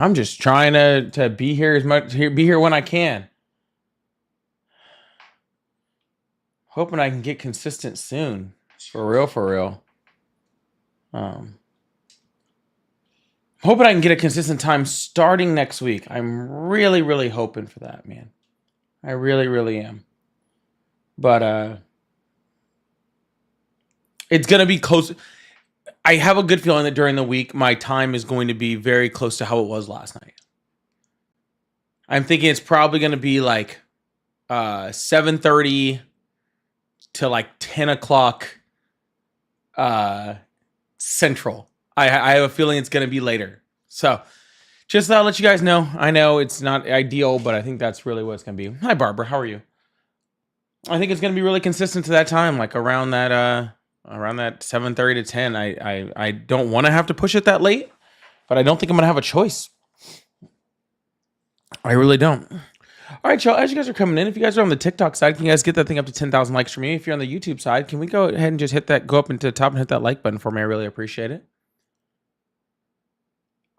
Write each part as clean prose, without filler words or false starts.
I'm just trying to be here be here when I can. Hoping I can get consistent soon. For real, for real. Um, hoping I can get a consistent time starting next week. I'm really, really hoping for that, man. I really, really am. But it's gonna be close. I have a good feeling that during the week my time is going to be very close to how it was last night. I'm thinking it's probably gonna be like 7:30 to like 10 o'clock central. I have a feeling it's gonna be later. So just thought I'll let you guys know. I know it's not ideal, but I think that's really what it's gonna be. Hi Barbara, how are you? I think it's gonna be really consistent to that time, like around that 7:30 to 10. I don't want to have to push it that late, but I don't think I'm gonna have a choice. I really don't. All right, y'all. As you guys are coming in, if you guys are on the TikTok side, can you guys get that thing up to 10,000 likes for me? If you're on the YouTube side, can we go ahead and just go up into the top and hit that like button for me? I really appreciate it.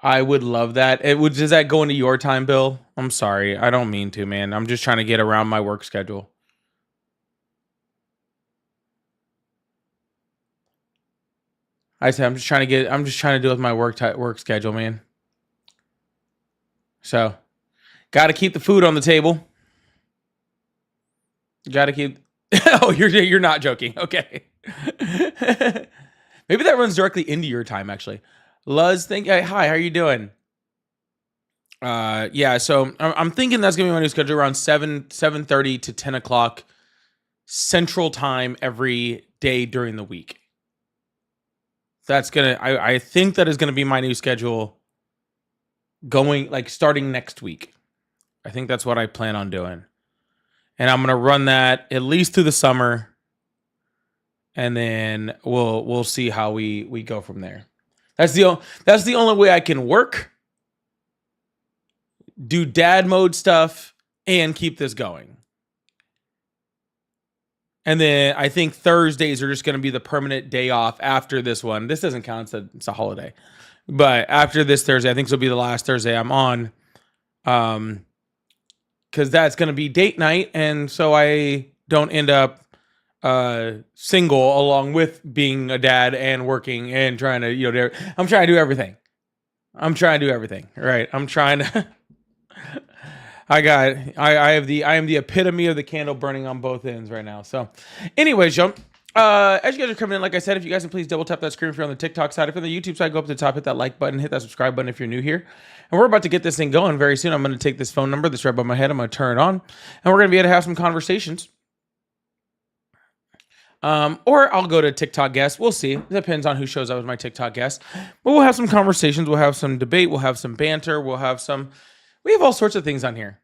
I would love that. Does that go into your time, Bill? I'm sorry. I don't mean to, man. I'm just trying to get around my work schedule. I said I'm just trying to do with my work schedule, man. So, got to keep the food on the table. Got to keep. Oh, you're not joking. Okay. Maybe that runs directly into your time, actually. Luz, hi, how are you doing? Yeah. So I'm thinking that's gonna be my new schedule around 7:30 to 10 o'clock Central Time every day during the week. I think that is gonna be my new schedule going like starting next week. I think that's what I plan on doing. And I'm gonna run that at least through the summer, and then we'll see how we go from there. That's the only way I can work, do dad mode stuff, and keep this going. And then I think Thursdays are just going to be the permanent day off after this one. This doesn't count; it's a holiday. But after this Thursday, I think this will be the last Thursday I'm on, because that's going to be date night, and so I don't end up single along with being a dad and working and trying to I'm trying to do everything. Right? I'm trying to. I am the epitome of the candle burning on both ends right now. So, anyways, jump. As you guys are coming in, like I said, if you guys can please double tap that screen if you're on the TikTok side. If you're on the YouTube side, go up to the top, hit that like button, hit that subscribe button if you're new here. And we're about to get this thing going very soon. I'm going to take this phone number that's right above my head. I'm going to turn it on, and we're going to be able to have some conversations. Or I'll go to TikTok guests. We'll see. It depends on who shows up as my TikTok guest. But we'll have some conversations. We'll have some debate. We'll have some banter. We have all sorts of things on here.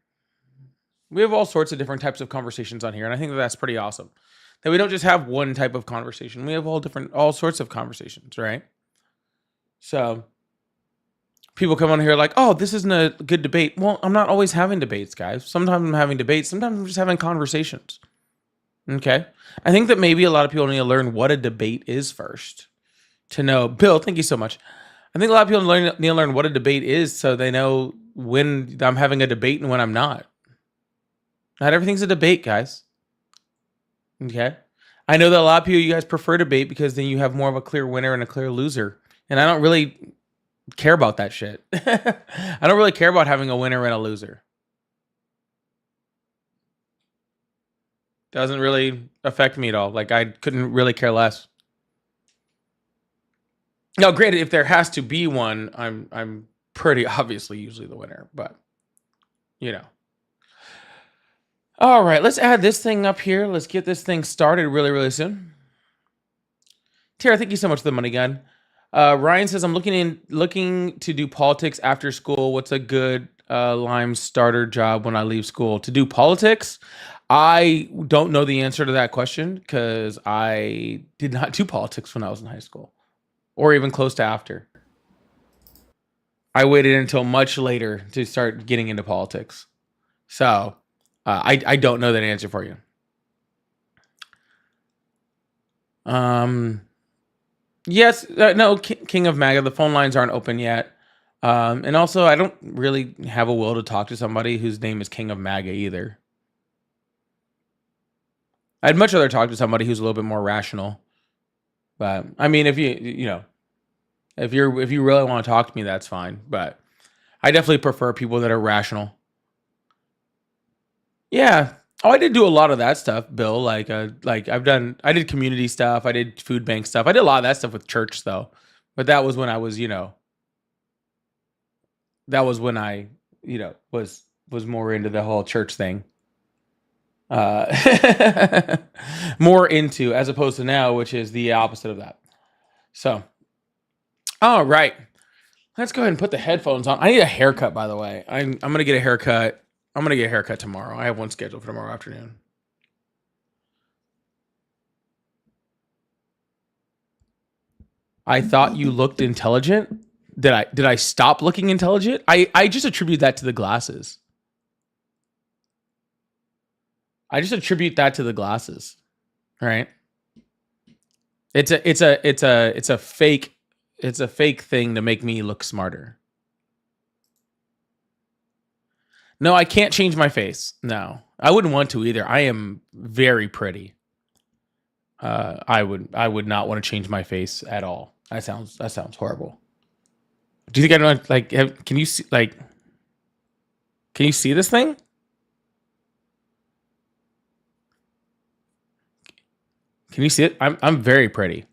We have all sorts of different types of conversations on here, and I think that's pretty awesome. That we don't just have one type of conversation. We have all sorts of conversations, right? So people come on here like, oh, this isn't a good debate. Well, I'm not always having debates, guys. Sometimes I'm having debates. Sometimes I'm just having conversations. Okay. I think that maybe a lot of people need to learn what a debate is first to know. Bill, thank you so much. I think a lot of people need to learn what a debate is so they know when I'm having a debate and when I'm not. Not everything's a debate, guys. Okay. I know that a lot of people, you guys prefer debate because then you have more of a clear winner and a clear loser. And I don't really care about that shit. I don't really care about having a winner and a loser. Doesn't really affect me at all. Like, I couldn't really care less. Now, granted, if there has to be one, I'm pretty obviously usually the winner, but you know. All right, let's add this thing up here. Let's get this thing started really, really soon. Tara, thank you so much for the money gun. Ryan says, I'm looking to do politics after school. What's a good Lime starter job when I leave school? To do politics? I don't know the answer to that question because I did not do politics when I was in high school or even close to after. I waited until much later to start getting into politics. So I don't know that answer for you. Yes, no, King of MAGA, the phone lines aren't open yet. And also, I don't really have a will to talk to somebody whose name is King of MAGA either. I'd much rather talk to somebody who's a little bit more rational. But I mean, if if you really want to talk to me, that's fine. But I definitely prefer people that are rational. Yeah. Oh, I did do a lot of that stuff, Bill. Like I did community stuff. I did food bank stuff. I did a lot of that stuff with church though. But that was when I was, that was when I, was more into the whole church thing. More into as opposed to now, which is the opposite of that. So, all right, let's go ahead and put the headphones on. I need a haircut, by the way. I'm gonna get a haircut. I'm gonna get a haircut tomorrow. I have one scheduled for tomorrow afternoon. I thought you looked intelligent. Did I stop looking intelligent? I just attribute that to the glasses. I just attribute that to the glasses. Right? It's a fake thing to make me look smarter. No, I can't change my face. No. I wouldn't want to either. I am very pretty. I would not want to change my face at all. That sounds horrible. Do you think I don't like can you see this thing? Can you see it? I'm very pretty.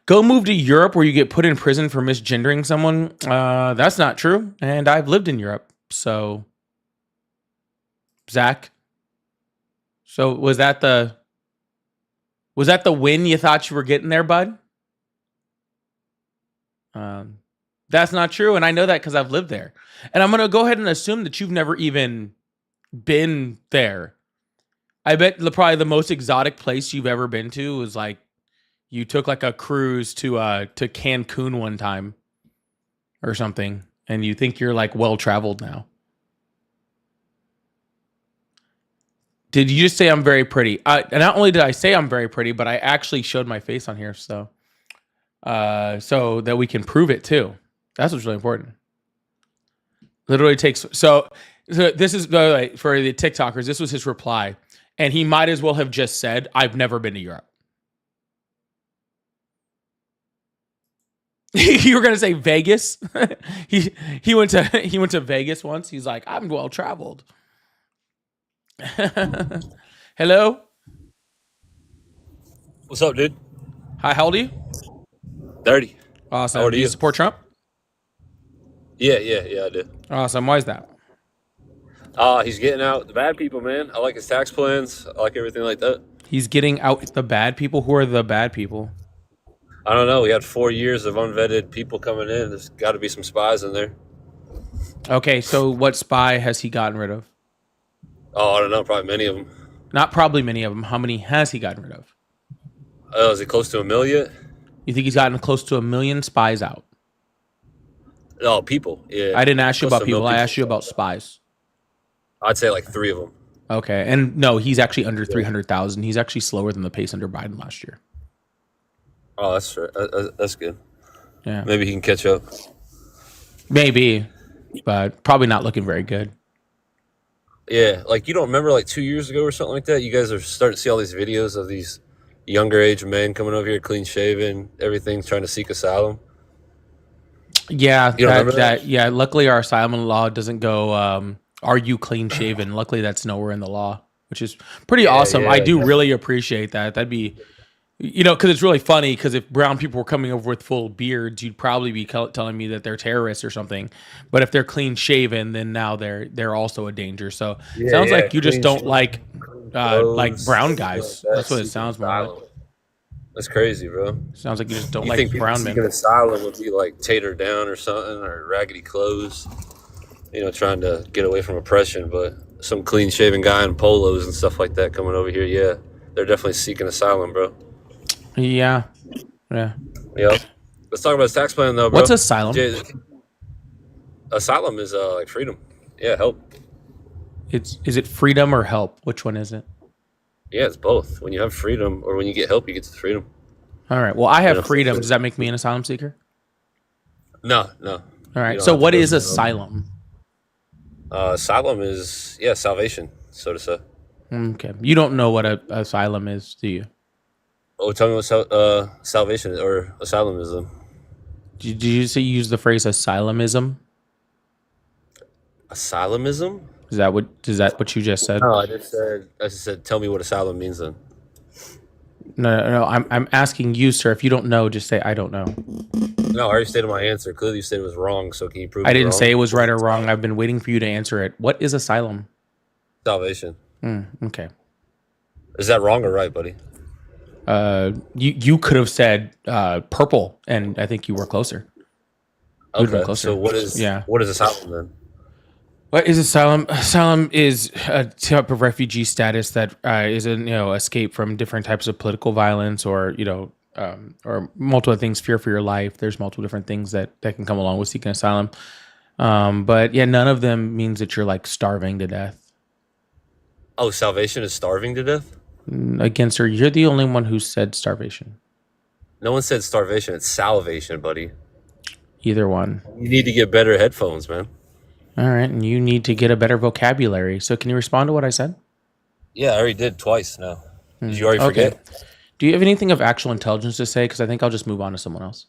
Go move to Europe where you get put in prison for misgendering someone. That's not true. And I've lived in Europe. So Zach. So was that the win you thought you were getting there, bud? That's not true. And I know that because I've lived there. And I'm going to go ahead and assume that you've never even been there. I bet probably the most exotic place you've ever been to was like you took like a cruise to Cancun one time or something, and you think you're like well traveled now. Did you just say I'm very pretty? And not only did I say I'm very pretty, but I actually showed my face on here, so that we can prove it too. That's what's really important. Literally takes so this is by the way, for the TikTokers. This was his reply. And he might as well have just said, I've never been to Europe. You were gonna say Vegas? he went to Vegas once. He's like, I'm well traveled. Hello? What's up, dude? Hi, how old are you? 30. Awesome. How old are Do you you? support Trump? Yeah, I do. Awesome. Why is that? He's getting out the bad people, man. I like his tax plans. I like everything like that. He's getting out the bad people. Who are the bad people? I don't know. We had 4 years of unvetted people coming in. There's got to be some spies in there. Okay, so what spy has he gotten rid of? Oh, I don't know. Probably many of them. Not probably many of them. How many has he gotten rid of? Is it close to 1 million? You think he's gotten close to 1 million spies out? Oh, people. Yeah. I didn't ask you Close about to 1 people. I million asked you about spies. I'd say like 3 of them. Okay, and no, he's actually under 300,000. He's actually slower than the pace under Biden last year. Oh, that's right. That's good. Yeah, Maybe he can catch up. maybe, but probably not looking very good. Yeah, like you don't remember like 2 years ago or something like that? You guys are starting to see all these videos of these younger age men coming over here, clean shaven, everything, trying to seek asylum. Yeah, You don't remember that? yeah. Luckily, our asylum law doesn't go. Are you clean shaven? Luckily, that's nowhere in the law, which is pretty awesome. I do really appreciate that. That'd be, because it's really funny. Because if brown people were coming over with full beards, you'd probably be telling me that they're terrorists or something. But if they're clean shaven, then now they're also a danger. So it sounds like you just clean don't shaven, like clothes, brown stuff guys. like that, That's what it seek sounds more like. asylum. That's crazy, bro. Sounds like you just don't You like think people brown seeking men. asylum would be like tater down or something, or raggedy clothes, trying to get away from oppression, but some clean shaven guy in polos and stuff like that coming over here, yeah, they're definitely seeking asylum, bro. Yeah, yeah. Yep. Let's talk about his tax plan though, bro. What's asylum? Asylum is like freedom. Yeah, help. Is it freedom or help? Which one is it? Yeah, it's both. When you have freedom or when you get help, you get the freedom. All right. Well, I have Yeah. freedom. Does that make me an asylum seeker? No. All You right. don't So have to what go is through them. asylum? Asylum is salvation, so to say. Okay. You don't know what a asylum is, do you? Oh, tell me what salvation or asylum is then. Did you say use the phrase asylumism? Asylumism? Is that what you just said? No, I just said tell me what asylum means then. No. I'm asking you, sir. If you don't know, just say I don't know. No, I already stated my answer. Clearly, you said it was wrong. So can you prove I me didn't say wrong? it was right or wrong. I've been waiting for you to answer it. What is asylum? Salvation. Okay. Is that wrong or right, buddy? You could have said purple, and I think you were closer. You would have been Okay. So closer. what is Yeah. what is asylum then? What is asylum? Asylum is a type of refugee status that is a escape from different types of political violence, or or multiple things, fear for your life. There's multiple different things that can come along with seeking asylum. But yeah, none of them means that you're like starving to death. Oh, salvation is starving to death? Again, sir, you're the only one who said starvation. No one said starvation. It's salvation, buddy. Either one. You need to get better headphones, man. All right, and you need to get a better vocabulary. So, can you respond to what I said? Yeah, I already did twice now. Did you already Okay. forget? Do you have anything of actual intelligence to say? Because I think I'll just move on to someone else.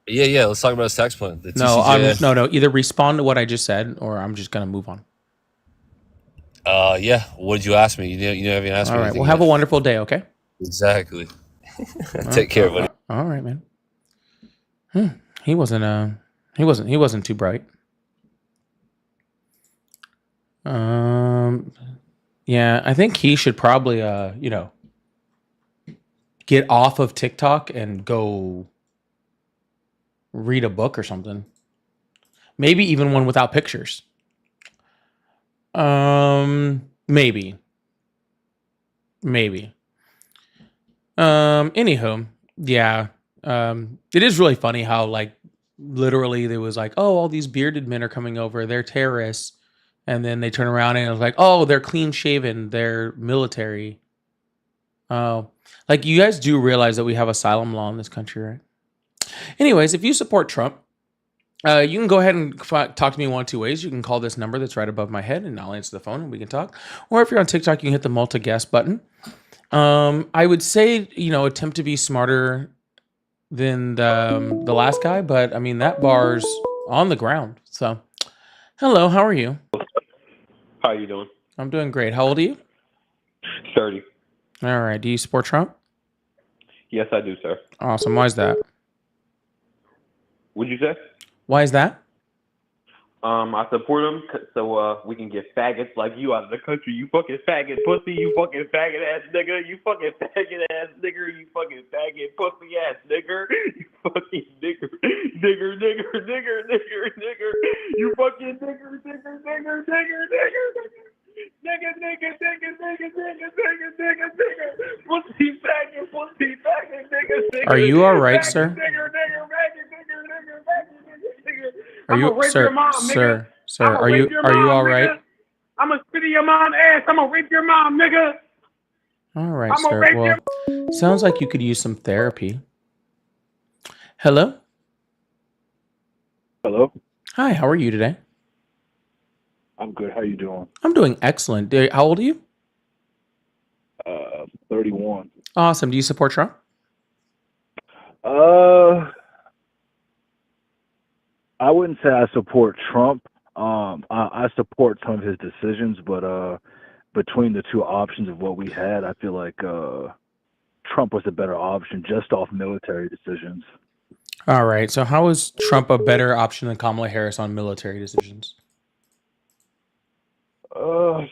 Yeah. Let's talk about his tax plan. The No, TCJS. no. Either respond to what I just said, or I'm just gonna move on. Yeah. What did you ask me? You haven't asked All me right. anything Well, have a yet. wonderful day. Okay. Exactly. Take care, buddy. All right, man. He wasn't. He wasn't too bright. Yeah. I think he should probably, get off of TikTok and go read a book or something. Maybe even one without pictures. Maybe. Anywho, yeah. It is really funny how like literally there was like, oh, all these bearded men are coming over, they're terrorists, and then they turn around and it was like, oh, they're clean shaven, they're military. Oh, like you guys do realize that we have asylum law in this country, right? Anyways, if you support Trump, you can go ahead and talk to me one of two ways. You can call this number that's right above my head, and I'll answer the phone and we can talk. Or if you're on TikTok, you can hit the multi-guest button. I would say, attempt to be smarter than the last guy, but I mean, that bar's on the ground. So, hello, how are you? How you doing? I'm doing great. How old are you? 30. All right. Do you support Trump? Yes, I do, sir. Awesome. Why is that? What'd you say? Why is that? I support him so we can get faggots like you out of the country. You fucking faggot pussy. You fucking faggot ass nigga. You fucking faggot ass nigger. You fucking faggot pussy ass nigger. You fucking nigger. Nigger, nigger, nigger, nigger, nigger. You fucking nigger, nigger, nigger, nigger, nigger. Nigga, nigga, nigga, nigga, nigga, nigga, nigga, nigga. Pussy faggot, pussy faggot, nigga, nigga. Are you all right, Faggot, sir? Nigger, nigger, faggot, nigger, nigger, faggot, nigger, nigger. Are I'ma you, rape sir, your mom, sir, nigga. sir? I'ma Are rape you your are you mom, all right? nigga. I'ma spit in your mom's ass. I'ma rape your mom, nigga. All right, I'ma sir. rape Well, your sounds like you could use some therapy. Hello. Hello, Hi. How are you today? I'm good. How you doing? I'm doing excellent. How old are you? 31. Awesome. Do you support Trump? I wouldn't say I support Trump. I support some of his decisions, but between the two options of what we had, I feel like Trump was a better option just off military decisions. All right. So, how is Trump a better option than Kamala Harris on military decisions? Uh,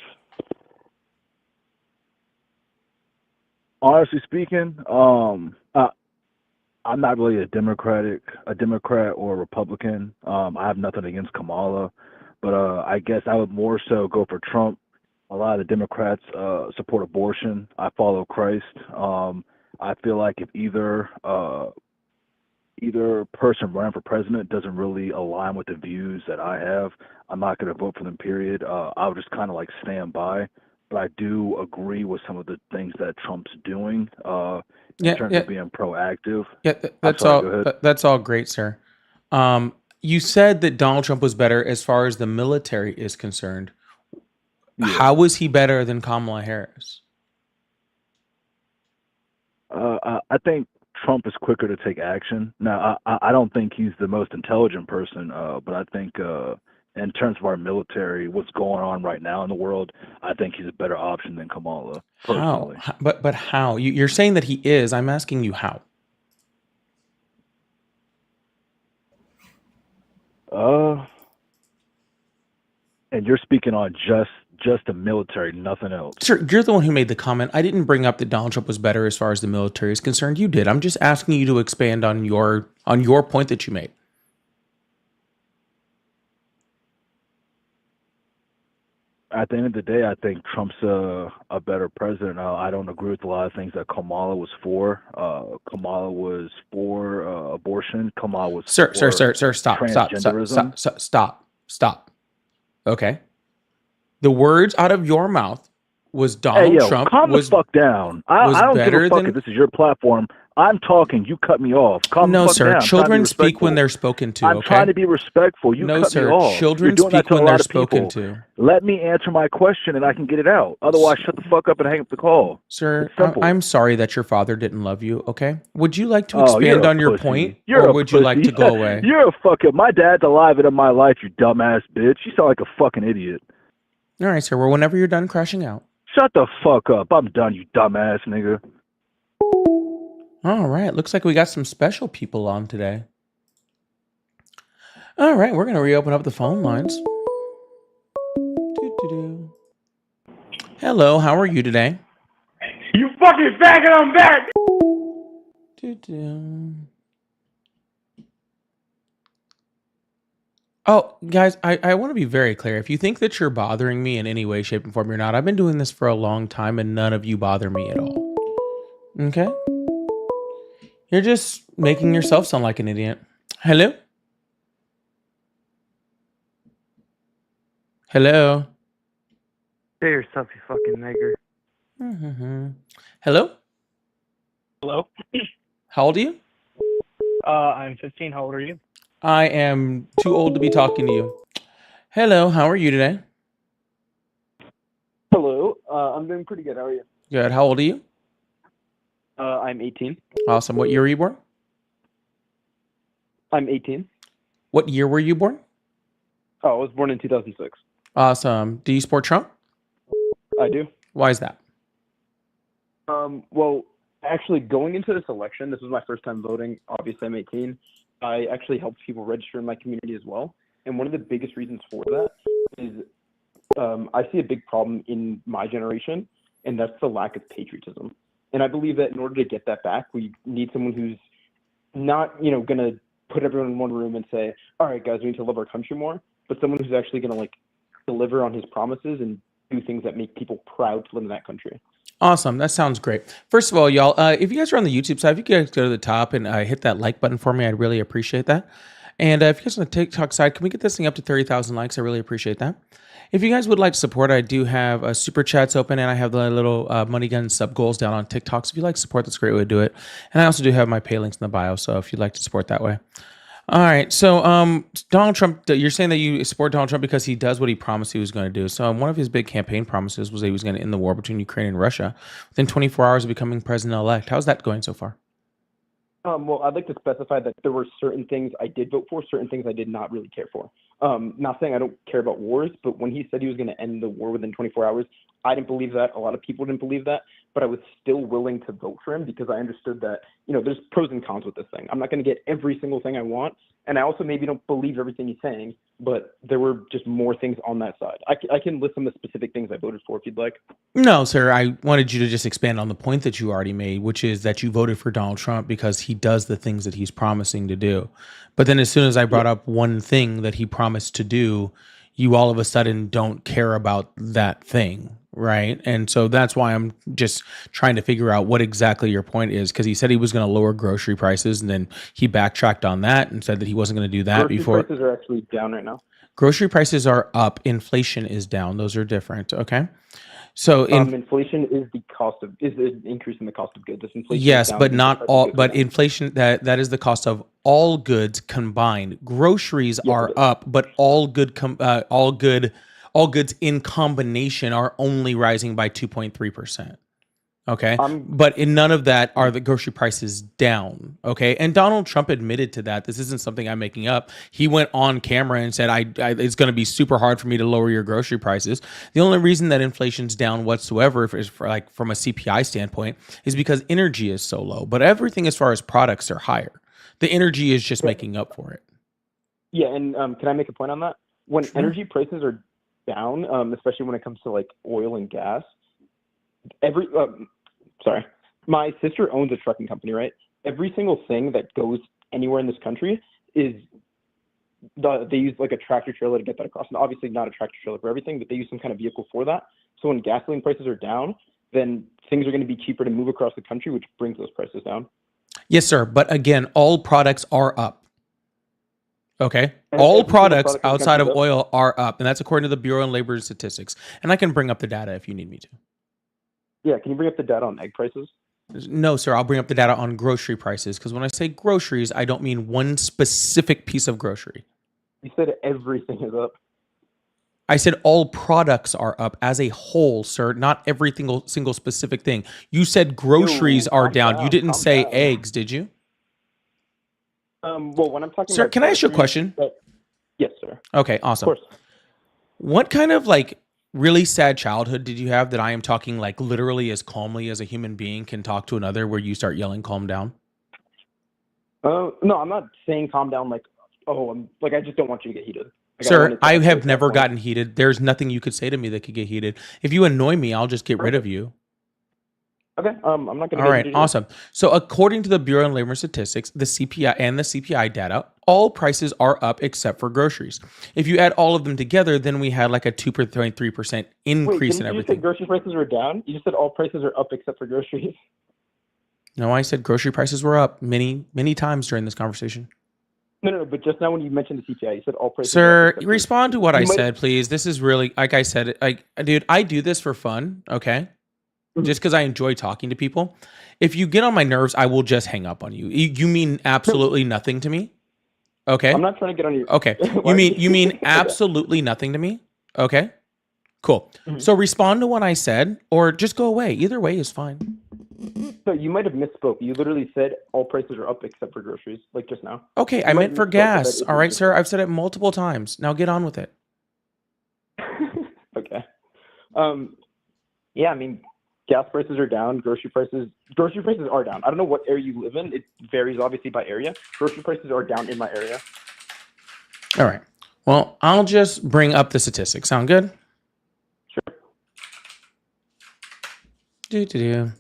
Honestly speaking, I'm not really a Democrat or a Republican. I have nothing against Kamala, but I guess I would more so go for Trump. A lot of the Democrats support abortion. I follow Christ. I feel like if either person running for president doesn't really align with the views that I have, I'm not going to vote for them. Period. I'll just kind of like stand by. But I do agree with some of the things that Trump's doing in Yeah, terms yeah, of being proactive. yeah. I'm That's sorry. all. Go ahead. That's all great, sir. You said that Donald Trump was better as far as the military is concerned. Yeah. How was he better than Kamala Harris? I think Trump is quicker to take action. Now, I don't think he's the most intelligent person, but I think in terms of our military, what's going on right now in the world, I think he's a better option than Kamala, How? personally. But how? You're saying that he is. I'm asking you how. And you're speaking on just the military, nothing else. Sir, you're the one who made the comment. I didn't bring up that Donald Trump was better as far as the military is concerned. You did. I'm just asking you to expand on your point that you made. At the end of the day, I think Trump's a better president. I don't agree with a lot of things that Kamala was for. Kamala was for abortion. Kamala was Sir, for stop. Okay. The words out of your mouth was Hey, Donald yo, Trump calm was the fuck down. was I don't give better a fuck than. if this is your platform. I'm talking. You cut me off. Calm the No, fuck sir. down. I'm trying to be Children speak when respectful. they're spoken to, I'm trying okay? to be respectful. You No, cut me sir. off. You're Children doing that speak to a when lot they're of spoken people. to. Let me answer my question and I can get it out. Otherwise, shut the fuck up and hang up the call. Sir, It's simple. I'm sorry that your father didn't love you, okay? Would you like to Oh, you're expand a on your pussy. point, You're or a would you like pussy. to go away? You're a fucking. My dad's alive and in my life, you dumbass bitch. You sound like a fucking idiot. All right, sir. Well, whenever you're done crashing out. Shut the fuck up. I'm done, you dumbass nigga. All right. Looks like we got some special people on today. All right. We're going to reopen up the phone lines. Doo-doo-doo. Hello. How are you today? You fucking faggot, I'm back! Doo-doo. Oh, guys, I want to be very clear. If you think that you're bothering me in any way, shape, and form, you're not. I've been doing this for a long time, and none of you bother me at all. Okay? You're just making yourself sound like an idiot. Hello? Hello? Say yourself, you fucking nigger. Mm-hmm. Hello? Hello? How old are you? I'm 15. How old are you? I am too old to be talking to you. Hello, how are you today? Hello. I'm doing pretty good. How are you? Good. How old are you? I'm 18. Awesome. What year were you born? I'm 18. What year were you born? Oh, I was born in 2006. Awesome. Do you support Trump? I do. Why is that? Well, actually, going into this election, this was my first time voting. Obviously, I'm 18. I actually helped people register in my community as well. And one of the biggest reasons for that is I see a big problem in my generation, and that's the lack of patriotism. And I believe that in order to get that back, we need someone who's not, going to put everyone in one room and say, all right, guys, we need to love our country more, but someone who's actually going to, deliver on his promises and do things that make people proud to live in that country. Awesome. That sounds great. First of all, y'all, if you guys are on the YouTube side, if you guys go to the top and hit that like button for me, I'd really appreciate that. And if you guys on the TikTok side, can we get this thing up to 30,000 likes? I really appreciate that. If you guys would like to support, I do have super chats open, and I have the little money gun sub goals down on TikTok. So if you like to support, that's a great way to do it. And I also do have my pay links in the bio, so if you'd like to support that way. All right. So Donald Trump, you're saying that you support Donald Trump because he does what he promised he was going to do. So one of his big campaign promises was that he was going to end the war between Ukraine and Russia within 24 hours of becoming president-elect. How's that going so far? Well, I'd like to specify that there were certain things I did vote for, certain things I did not really care for. Not saying I don't care about wars, but when he said he was going to end the war within 24 hours, I didn't believe that. A lot of people didn't believe that, but I was still willing to vote for him because I understood that, there's pros and cons with this thing. I'm not going to get every single thing I want, and I also maybe don't believe everything he's saying, but there were just more things on that side. I can list some of the specific things I voted for if you'd like. No, sir. I wanted you to just expand on the point that you already made, which is that you voted for Donald Trump because he does the things that he's promising to do. But then as soon as I brought up one thing that he promised to do, you all of a sudden don't care about that thing, right? And so that's why I'm just trying to figure out what exactly your point is, because he said he was going to lower grocery prices, and then he backtracked on that and said that he wasn't going to do that Grocery before. prices are actually down right now. Grocery prices are up. Inflation is down. Those are different. Okay. So Inflation is the increase in the cost of goods. If inflation is yes, down, but the not price of all. goods are But down. inflation that is the cost of all goods combined. Groceries Yes, it are is. up, but all goods in combination are only rising by 2.3%. Okay. I'm But in none of that are the grocery prices down. Okay. And Donald Trump admitted to that. This isn't something I'm making up. He went on camera and said, it's going to be super hard for me to lower your grocery prices. The only reason that inflation's down whatsoever is for like from a CPI standpoint is because energy is so low. But everything as far as products are higher. The energy is just making up for it. Yeah, and can I make a point on that? When Sure. energy prices are down, especially when it comes to like oil and gas, my sister owns a trucking company, right? Every single thing that goes anywhere in this country is they use like a tractor trailer to get that across. And obviously not a tractor trailer for everything, but they use some kind of vehicle for that. So when gasoline prices are down, then things are going to be cheaper to move across the country, which brings those prices down. Yes, sir. But again, all products are up. Okay. And All every single products product in the outside country of is up. oil are up. And that's according to the Bureau of Labor Statistics. And I can bring up the data if you need me to. Yeah, can you bring up the data on egg prices? No, sir. I'll bring up the data on grocery prices because when I say groceries, I don't mean one specific piece of grocery. You said everything is up. I said all products are up as a whole, sir, not every single specific thing. You said groceries Ew, are calm down. You didn't calm say down. eggs, did you? Well, when I'm talking Sir, about can I ask you a groceries, question? yes, sir. Okay, Of awesome. course. What kind of like really sad childhood did you have that I am talking like literally as calmly as a human being can talk to another where you start yelling calm down? No, I'm not saying calm down like, I just don't want you to get heated. Like, Sir, I to have that never point. gotten heated. There's nothing you could say to me that could get heated. If you annoy me, I'll just get rid of you. Okay, I'm not going to All get right, heated here. awesome. So according to the Bureau of Labor Statistics, the CPI and the CPI data, all prices are up except for groceries. If you add all of them together, then we had like a 2.3% Wait, increase in didn't you just say everything. grocery prices are down? You just said all prices are up except for groceries. No, I said grocery prices were up many, many times during this conversation. No, but just now when you mentioned the CPI, you said all prices are Sir, up except for respond to what I You might- said, please. This is really, like I said, dude, I do this for fun, okay? Just because I enjoy talking to people. If you get on my nerves, I will just hang up on you. You mean absolutely nothing to me, okay? I'm not trying to get on your... Okay, Why are you mean Okay. absolutely nothing to me, okay? Cool. Mhm. So respond to what I said, or just go away. Either way is fine. So you might have misspoke. You literally said all prices are up except for groceries, like just now. Okay, I You might meant for have misspoke, but that gas. is All what right, you sir. I've said it multiple times. Now get on with it. Okay. Yeah, I mean, gas prices are down. Grocery prices are down. I don't know what area you live in. It varies obviously by area. Grocery prices are down in my area. All right. Well, I'll just bring up the statistics. Sound good? Sure. Do.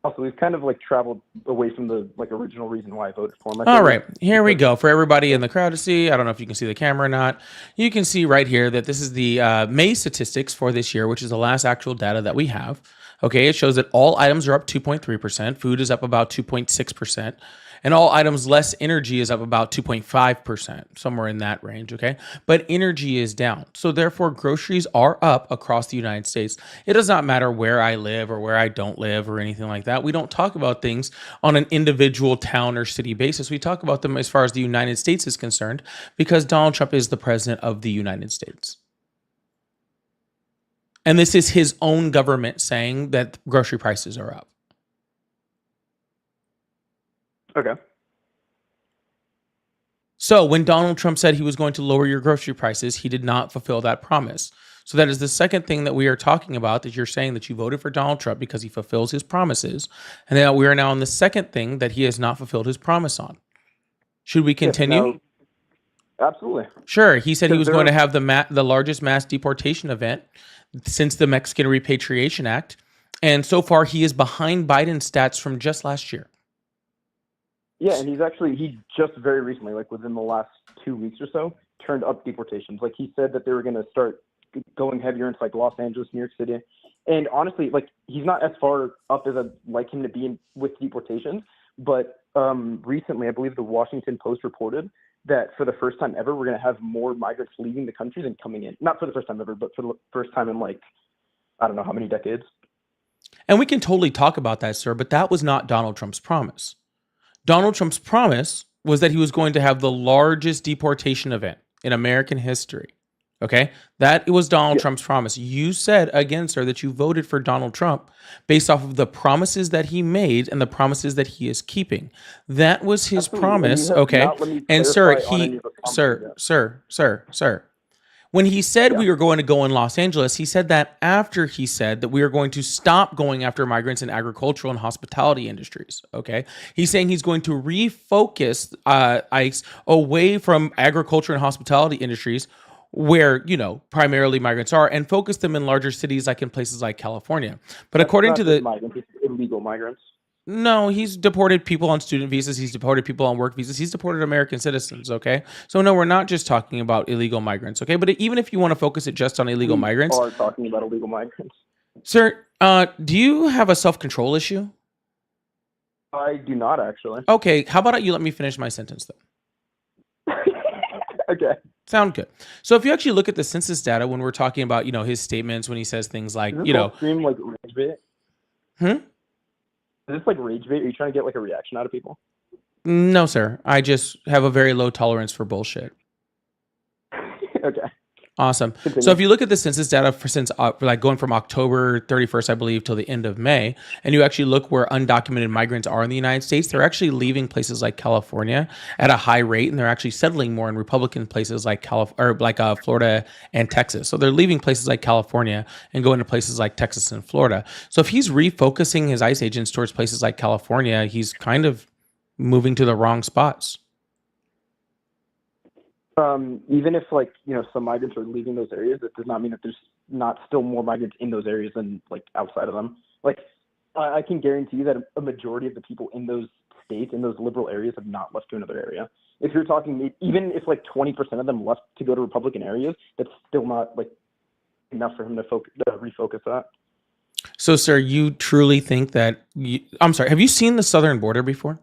Also, we've kind of like traveled away from the like original reason why I voted for him. All right, here we go. For everybody in the crowd to see, I don't know if you can see the camera or not. You can see right here that this is the May statistics for this year, which is the last actual data that we have. Okay, it shows that all items are up 2.3%. Food is up about 2.6%. And all items less energy is up about 2.5%, somewhere in that range, okay? But energy is down. So therefore, groceries are up across the United States. It does not matter where I live or where I don't live or anything like that. We don't talk about things on an individual town or city basis. We talk about them as far as the United States is concerned because Donald Trump is the president of the United States. And this is his own government saying that grocery prices are up. Okay. So when Donald Trump said he was going to lower your grocery prices, he did not fulfill that promise. So that is the second thing that we are talking about, that you're saying that you voted for Donald Trump because he fulfills his promises. And now we are now on the second thing that he has not fulfilled his promise on. Should we continue? Yes, no, absolutely. Sure. He said he was Because going to have the largest mass deportation event since the Mexican Repatriation Act. And so far, he is behind Biden's stats from just last year. Yeah, and he just very recently, like within the last 2 weeks or so, turned up deportations. Like he said that they were going to start going heavier into like Los Angeles, New York City. And honestly, like he's not as far up as I'd like him to be with deportations. But recently, I believe the Washington Post reported that for the first time ever, we're going to have more migrants leaving the country than coming in. Not for the first time ever, but for the first time in like I don't know how many decades. And we can totally talk about that, sir, but that was not Donald Trump's promise. Donald Trump's promise was that he was going to have the largest deportation event in American history. Okay? That was Donald Trump's promise. You said, again, sir, that you voted for Donald Trump based off of the promises that he made and the promises that he is keeping. That was his Absolutely. promise. You have Okay? not let me And sir, clarify on any of the promises yet. when he said we were going to go in Los Angeles, he said that after he said that we are going to stop going after migrants in agricultural and hospitality industries. Okay. He's saying he's going to refocus ICE away from agriculture and hospitality industries where, primarily migrants are, and focus them in larger cities like in places like California. But according to the migrants, it's illegal migrants. No, he's deported people on student visas. He's deported people on work visas. He's deported American citizens, okay? So, no, we're not just talking about illegal migrants, okay? But even if you want to focus it just on illegal migrants. We are talking about illegal migrants. Sir, do you have a self-control issue? I do not, actually. Okay, how about you let me finish my sentence, then? Okay. Sound good. So if you actually look at the census data when we're talking about, his statements, when he says things like, Is this all stream like rage bait? Hmm? Is this like rage bait? Are you trying to get like a reaction out of people? No, sir. I just have a very low tolerance for bullshit. Okay. Awesome. Continue. So if you look at the census data since like going from October 31st, I believe, till the end of May, and you actually look where undocumented migrants are in the United States, they're actually leaving places like California at a high rate, and they're actually settling more in Republican places like Florida and Texas. So they're leaving places like California and going to places like Texas and Florida. So if he's refocusing his ICE agents towards places like California, he's kind of moving to the wrong spots. Even if some migrants are leaving those areas, that does not mean that there's not still more migrants in those areas than like outside of them. Like I can guarantee you that a majority of the people in those states, in those liberal areas, have not left to another area. If you're talking, even if like 20% of them left to go to Republican areas, that's still not like enough for him to refocus that. So, sir, you truly think that I'm sorry, have you seen the southern border before?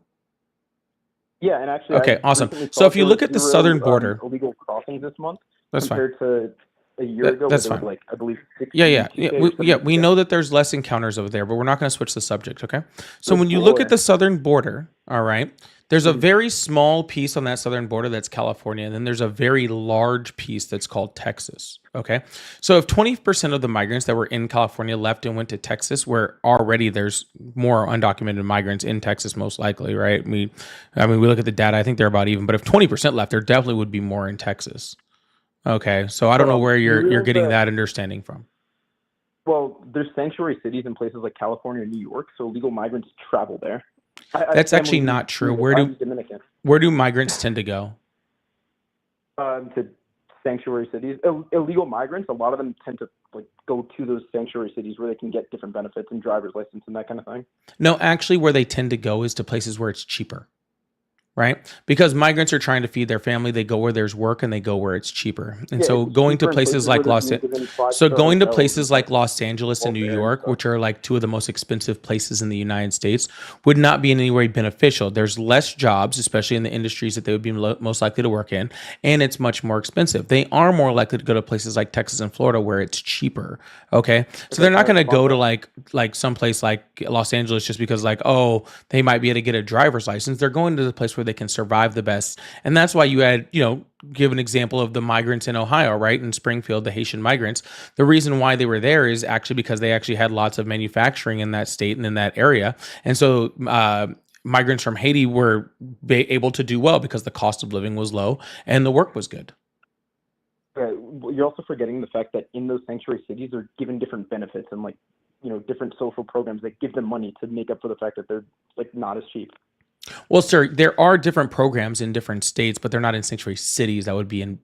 Yeah, and actually, okay, awesome. So if you look at the southern border, illegal crossings this month, that's fine. compared to a year ago, that's where fine. there was, like, I believe 60, We know that there's less encounters over there, but we're not going to switch the subject, okay? So when you look at the southern border, all right, there's a very small piece on that southern border that's California, and then there's a very large piece that's called Texas, okay? So if 20% of the migrants that were in California left and went to Texas, where already there's more undocumented migrants in Texas, most likely, right? We look at the data, I think they're about even, but if 20% left, there definitely would be more in Texas. Okay, so I don't know where you're getting that understanding from. Well, there's sanctuary cities in places like California and New York, so illegal migrants travel there. That's actually not true. Where do migrants tend to go? To sanctuary cities. Illegal migrants, a lot of them tend to go to those sanctuary cities where they can get different benefits and driver's license and that kind of thing. No, actually, where they tend to go is to places where it's cheaper. Right? Because migrants are trying to feed their family. They go where there's work and they go where it's cheaper. And so going to places like Los Angeles and New York, which are like two of the most expensive places in the United States, would not be in any way beneficial. There's less jobs, especially in the industries that they would be most likely to work in, and it's much more expensive. They are more likely to go to places like Texas and Florida where it's cheaper. Okay? So they're not going to go to like someplace like Los Angeles just because they might be able to get a driver's license. They're going to the place where they can survive the best. And that's why you had, give an example of the migrants in Ohio, right? In Springfield, the Haitian migrants. The reason why they were there is actually because they actually had lots of manufacturing in that state and in that area. And so migrants from Haiti were able to do well because the cost of living was low and the work was good. You're also forgetting the fact that in those sanctuary cities, they're given different benefits and different social programs that give them money to make up for the fact that they're not as cheap. Well, sir, there are different programs in different states, but they're not in sanctuary cities. That would be in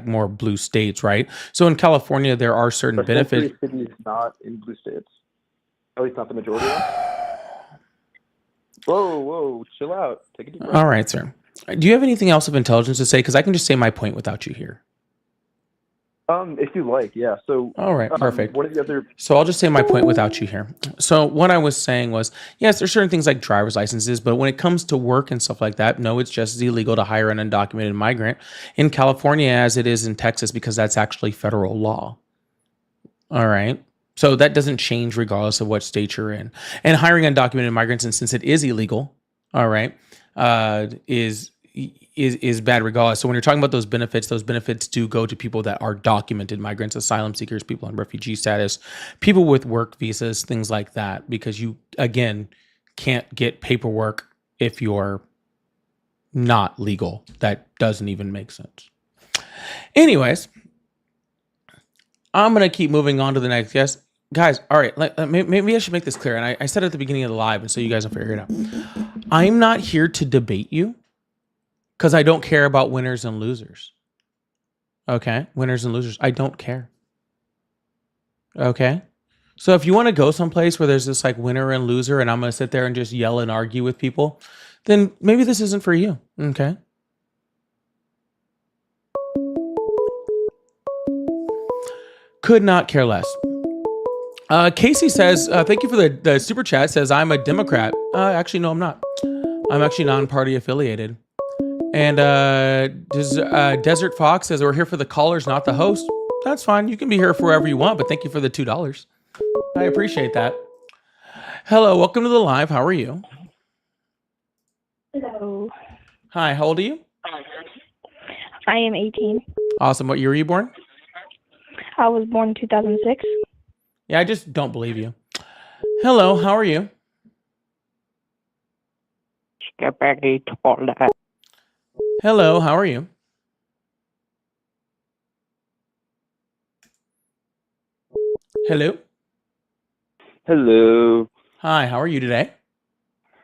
more blue states, right? So in California, there are certain benefits. Sanctuary cities not in blue states. At least not the majority of them. Whoa, chill out. Take a deep breath. All right, sir. Do you have anything else of intelligence to say? Because I can just say my point without you here. If you like, yeah. So all right, perfect. What are the other? So I'll just say my point without you here. So what I was saying was, yes, there's certain things like driver's licenses, but when it comes to work and stuff like that, no, it's just as illegal to hire an undocumented migrant in California as it is in Texas because that's actually federal law. All right. So that doesn't change regardless of what state you're in. And hiring undocumented migrants, and since it is illegal, all right, is bad regardless. So when you're talking about those benefits do go to people that are documented migrants, asylum seekers, people on refugee status, people with work visas, things like that, because you again can't get paperwork if you're not legal. That doesn't even make sense. Anyways, I'm going to keep moving on to the next guest. Guys, all right, maybe I should make this clear. And I said at the beginning of the live, and so you guys will figure it out. I'm not here to debate you because I don't care about winners and losers. Okay? Winners and losers. I don't care. Okay? So if you want to go someplace where there's this like winner and loser, and I'm going to sit there and just yell and argue with people, then maybe this isn't for you. Okay? Could not care less. Casey says, thank you for the super chat. Says, I'm a Democrat. Actually, no, I'm not. I'm actually non-party affiliated. And Desert Fox says, we're here for the callers, not the host. That's fine. You can be here for wherever you want, but thank you for the $2. I appreciate that. Hello, welcome to the live. How are you? Hello. Hi, how old are you? I am 18. Awesome. What year were you born? I was born in 2006. Yeah, I just don't believe you. Hello, how are you? Hello, how are you? Hello. Hello. Hi, how are you today?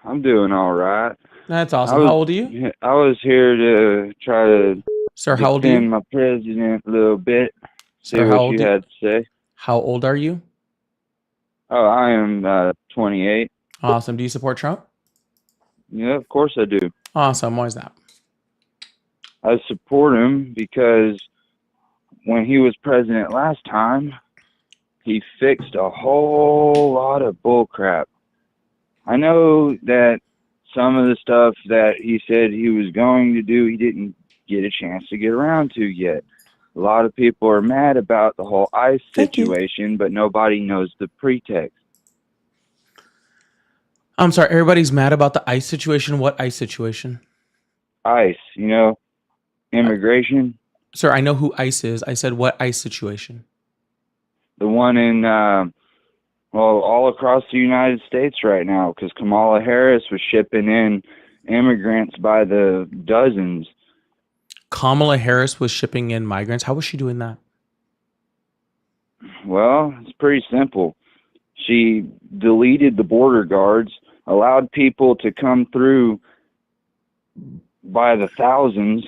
I'm doing all right. That's awesome. How old are you? I was here to try to Sir, how old are defend you? my president a little bit. See Sir, how what old you are you? had to say. How old are you? Oh, I am 28. Awesome. Do you support Trump? Yeah, of course I do. Awesome. Why is that? I support him because when he was president last time, he fixed a whole lot of bullcrap. I know that some of the stuff that he said he was going to do, he didn't get a chance to get around to yet. A lot of people are mad about the whole ICE situation, but nobody knows the pretext. I'm sorry. Everybody's mad about the ICE situation. What ICE situation? ICE, immigration. Sir, I know who ICE is. I said what ICE situation? The one in, all across the United States right now, because Kamala Harris was shipping in immigrants by the dozens. Kamala Harris was shipping in migrants. How was she doing that? Well, it's pretty simple. She deleted the border guards, allowed people to come through by the thousands.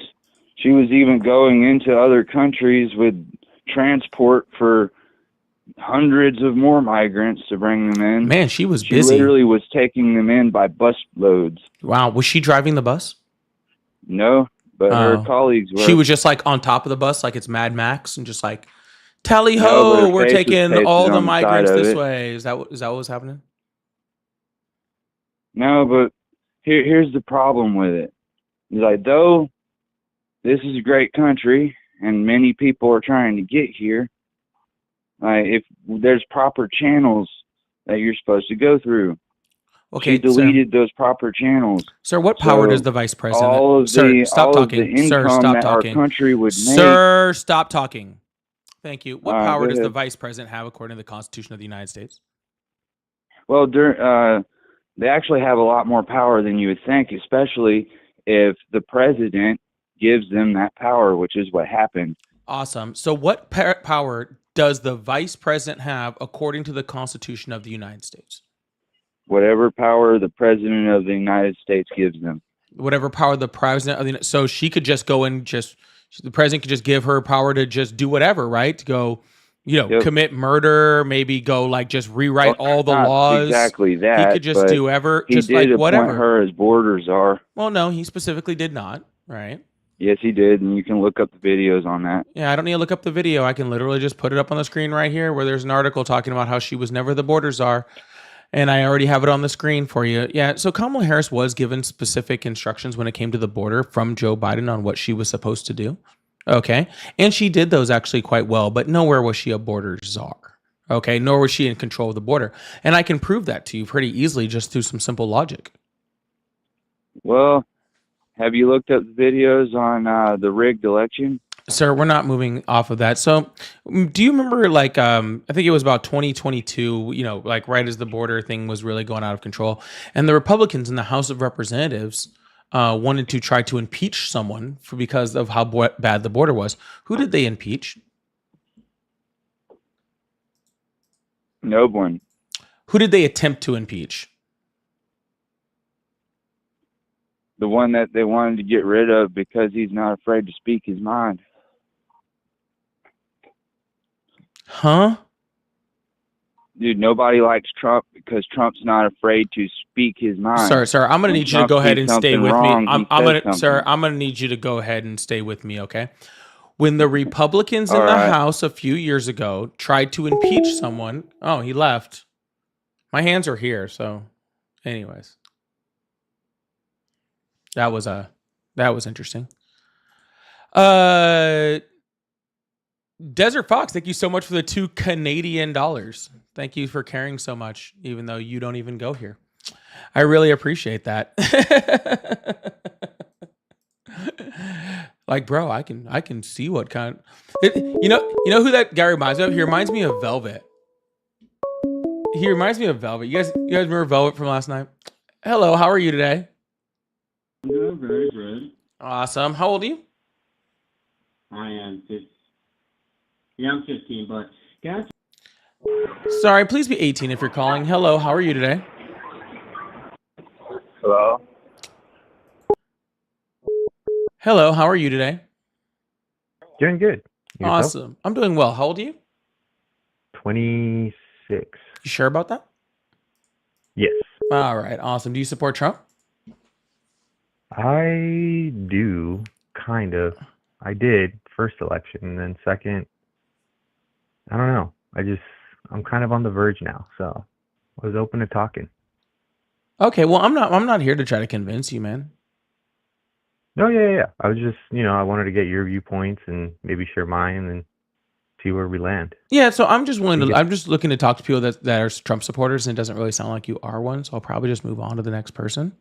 She was even going into other countries with transport for hundreds of more migrants to bring them in. Man, she was She busy. literally was taking them in by bus loads. Wow. Was she driving the bus? No, but her Oh. colleagues were. She was just like on top of the bus, like it's Mad Max, and just like, tally No, but ho, her we're face was taking pasted all the on the side migrants of this it. way. Is that what was happening? No, but here's the problem with it. It's like, though this is a great country and many people are trying to get here, if there's proper channels that you're supposed to go through. Okay, She deleted those proper channels. Sir, what power So does the vice president? all of Sir, the stop all of the talking. Sir, income stop that our talking. country would make. Sir, stop talking. Thank you. What power go does the ahead. vice president have according to the Constitution of the United States? Well, they actually have a lot more power than you would think, especially if the president gives them that power, which is what happened. Awesome. So what power does the vice president have according to the Constitution of the United States? Whatever power the president of the United States gives them. Whatever power the president of the, so she could just go and the president could just give her power to just do whatever, right? To go, Yep. commit murder, maybe go like just rewrite Well, all the not laws. exactly that. He could just but do ever, he just did like appoint whatever. her as borders czar. Well, no, he specifically did not, right? Yes, he did, and you can look up the videos on that. Yeah, I don't need to look up the video. I can literally just put it up on the screen right here where there's an article talking about how she was never the border czar. And I already have it on the screen for you. Yeah, so Kamala Harris was given specific instructions when it came to the border from Joe Biden on what she was supposed to do. Okay. And she did those actually quite well, but nowhere was she a border czar. Okay, nor was she in control of the border. And I can prove that to you pretty easily just through some simple logic. Well, have you looked up videos on the rigged election? Sir, we're not moving off of that. So, do you remember, like, I think it was about 2022, like right as the border thing was really going out of control, and the Republicans in the House of Representatives wanted to try to impeach someone because of how bad the border was. Who did they impeach? No one. Who did they attempt to impeach? The one that they wanted to get rid of because he's not afraid to speak his mind. Huh? Dude, nobody likes Trump because Trump's not afraid to speak his mind. Sir, I'm going to When need you to Trump go ahead sees and stay something with wrong, me. he says something. I'm going to need you to go ahead and stay with me, okay? When the Republicans in All the right. House a few years ago tried to impeach someone, oh, he left. My hands are here, so anyways. That was interesting. Desert Fox, thank you so much for the $2 Canadian. Thank you for caring so much, even though you don't even go here. I really appreciate that. Like, bro, I can see what kind. You know who that guy reminds me of? He reminds me of Velvet. He reminds me of Velvet. You guys remember Velvet from last night? Hello, how are you today? I'm doing very good. Awesome. How old are you? I am 15. Yeah, I'm 15, but guys. Sorry, please be 18 if you're calling. Hello, how are you today? Hello? Hello, how are you today? Doing good. Yourself? Awesome. I'm doing well. How old are you? 26. You sure about that? Yes. All right, awesome. Do you support Trump? I do, kind of. I did first election, and then second, I don't know. I'm kind of on the verge now, so I was open to talking. Okay, well, I'm not here to try to convince you, man. No, yeah. I was just, I wanted to get your viewpoints and maybe share mine and see where we land. Yeah, so I'm just looking to talk to people that are Trump supporters, and it doesn't really sound like you are one, so I'll probably just move on to the next person.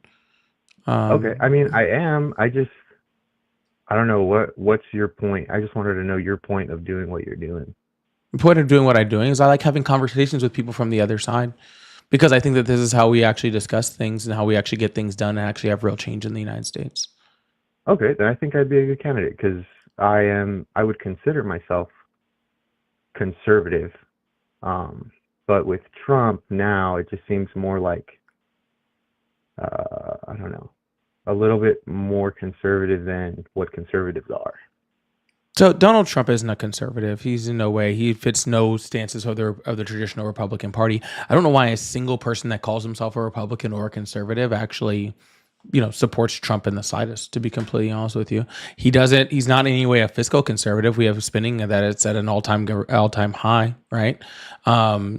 Okay. I mean, I am. I don't know what's your point. I just wanted to know your point of doing what you're doing. The point of doing what I'm doing is I like having conversations with people from the other side, because I think that this is how we actually discuss things and how we actually get things done and actually have real change in the United States. Okay, then I think I'd be a good candidate because I would consider myself conservative. But with Trump now, it just seems more like, I don't know, a little bit more conservative than what conservatives are. So Donald Trump isn't a conservative. He's in no way. He fits no stances of the traditional Republican Party. I don't know why a single person that calls himself a Republican or a conservative actually, supports Trump in the slightest, to be completely honest with you. He's not in any way a fiscal conservative. We have spending that it's at an all-time high, right?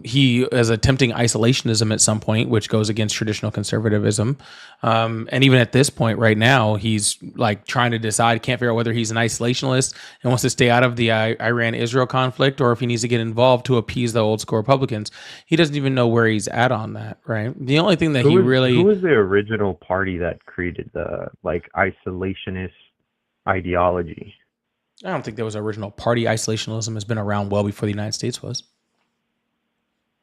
He is attempting isolationism at some point, which goes against traditional conservatism. And even at this point right now, he's like trying to decide, can't figure out whether he's an isolationist and wants to stay out of the Iran-Israel conflict, or if he needs to get involved to appease the old school Republicans. He doesn't even know where he's at on that, right? The only thing that who was the original party that created the isolationist ideology? I don't think there was an original party. Isolationism has been around well before the United States was.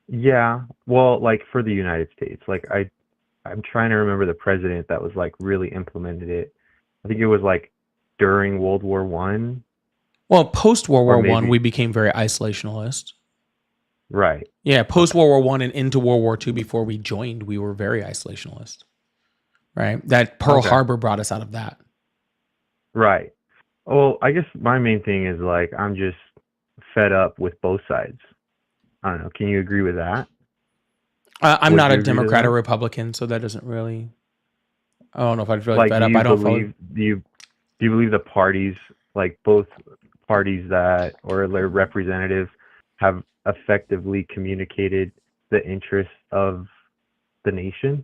Yeah, well, for the United States, I'm trying to remember the president that was really implemented it. I think it was during World War One. Well, post World War One, we became very isolationist. Right. Yeah, post World War One and into World War II, before we joined, we were very isolationist. Right. That Pearl Harbor brought us out of that. Right. Well, I guess my main thing is I'm just fed up with both sides. I don't know. Can you agree with that? I'm not a Democrat or Republican, so that doesn't really. I don't know if I'd really fed up. I don't believe. Do you believe the parties, both parties or their representatives, have effectively communicated the interests of the nation,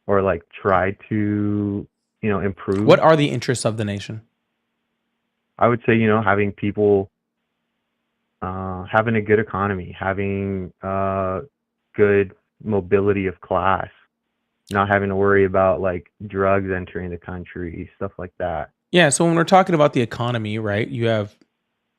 or tried to improve? What are the interests of the nation? I would say having people having a good economy, having good mobility of class, not having to worry about like drugs entering the country, stuff like that. Yeah. So when we're talking about the economy, right, you have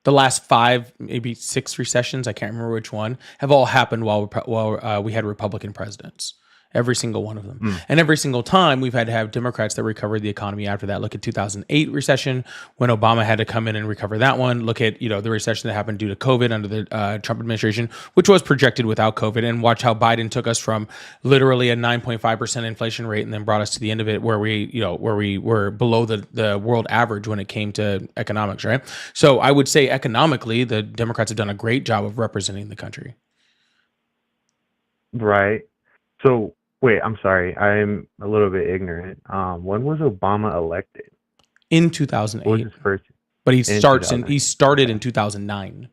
the last 5, maybe 6 recessions, I can't remember which one, have all happened while we had Republican presidents. Every single one of them. And every single time we've had to have Democrats that recovered the economy after that. Look at 2008 recession when Obama had to come in and recover that one. Look at, the recession that happened due to COVID under the Trump administration, which was projected without COVID. And watch how Biden took us from literally a 9.5% inflation rate and then brought us to the end of it where we were below the world average when it came to economics, right? So I would say economically, the Democrats have done a great job of representing the country. Right. So wait, I'm sorry. I'm a little bit ignorant. When was Obama elected? In 2008. What was his first? But he started in 2009.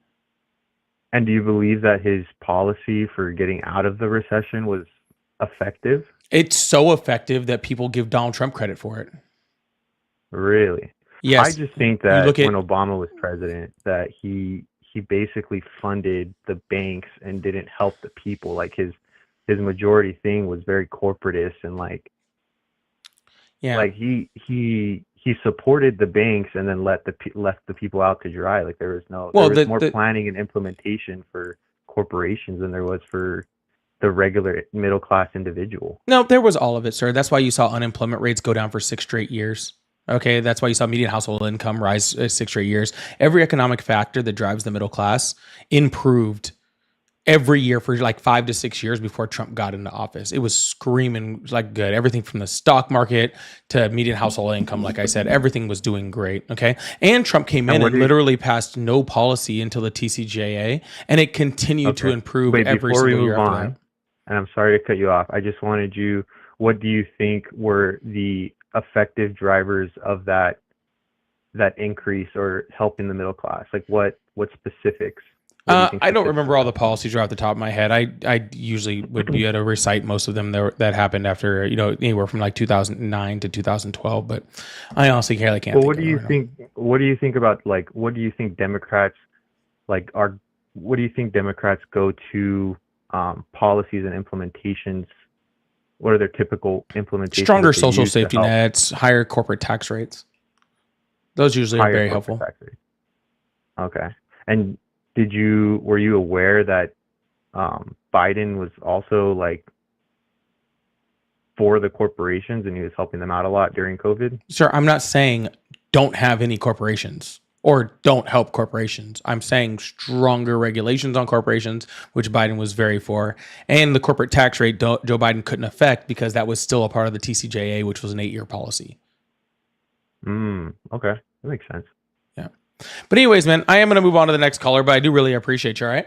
And do you believe that his policy for getting out of the recession was effective? It's so effective that people give Donald Trump credit for it. Really? Yes. I just think that when Obama was president, that he basically funded the banks and didn't help the people. Like his majority thing was very corporatist and like he supported the banks and then left the people out to dry. Like there was more planning and implementation for corporations than there was for the regular middle class individual. No, there was all of it, sir. That's why you saw unemployment rates go down for 6 straight years. Okay, that's why you saw median household income rise 6 straight years. Every economic factor that drives the middle class improved every year for like 5 to 6 years before Trump got into office. It was screaming like good. Everything from the stock market to median household income, like I said, everything was doing great. Okay. And Trump came in and literally passed no policy until the TCJA, and it continued to improve every single year after that. And I'm sorry to cut you off. I just wanted what do you think were the effective drivers of that increase or helping the middle class? Like what specifics? I don't remember all the policies right off the top of my head. I usually would be able to recite most of them that happened after, anywhere from like 2009 to 2012, but I honestly can't think. Well, what do you think about like, what do you think Democrats what do you think Democrats go to policies and implementations? What are their typical implementations? Stronger social safety nets, higher corporate tax rates. Those usually are very helpful. Okay. And were you aware that Biden was also like for the corporations and he was helping them out a lot during COVID? Sir, I'm not saying don't have any corporations or don't help corporations. I'm saying stronger regulations on corporations, which Biden was very for, and the corporate tax rate Joe Biden couldn't affect because that was still a part of the TCJA, which was an 8-year policy. Okay, that makes sense. Yeah. But anyways, man, I am going to move on to the next caller, but I do really appreciate you, all right?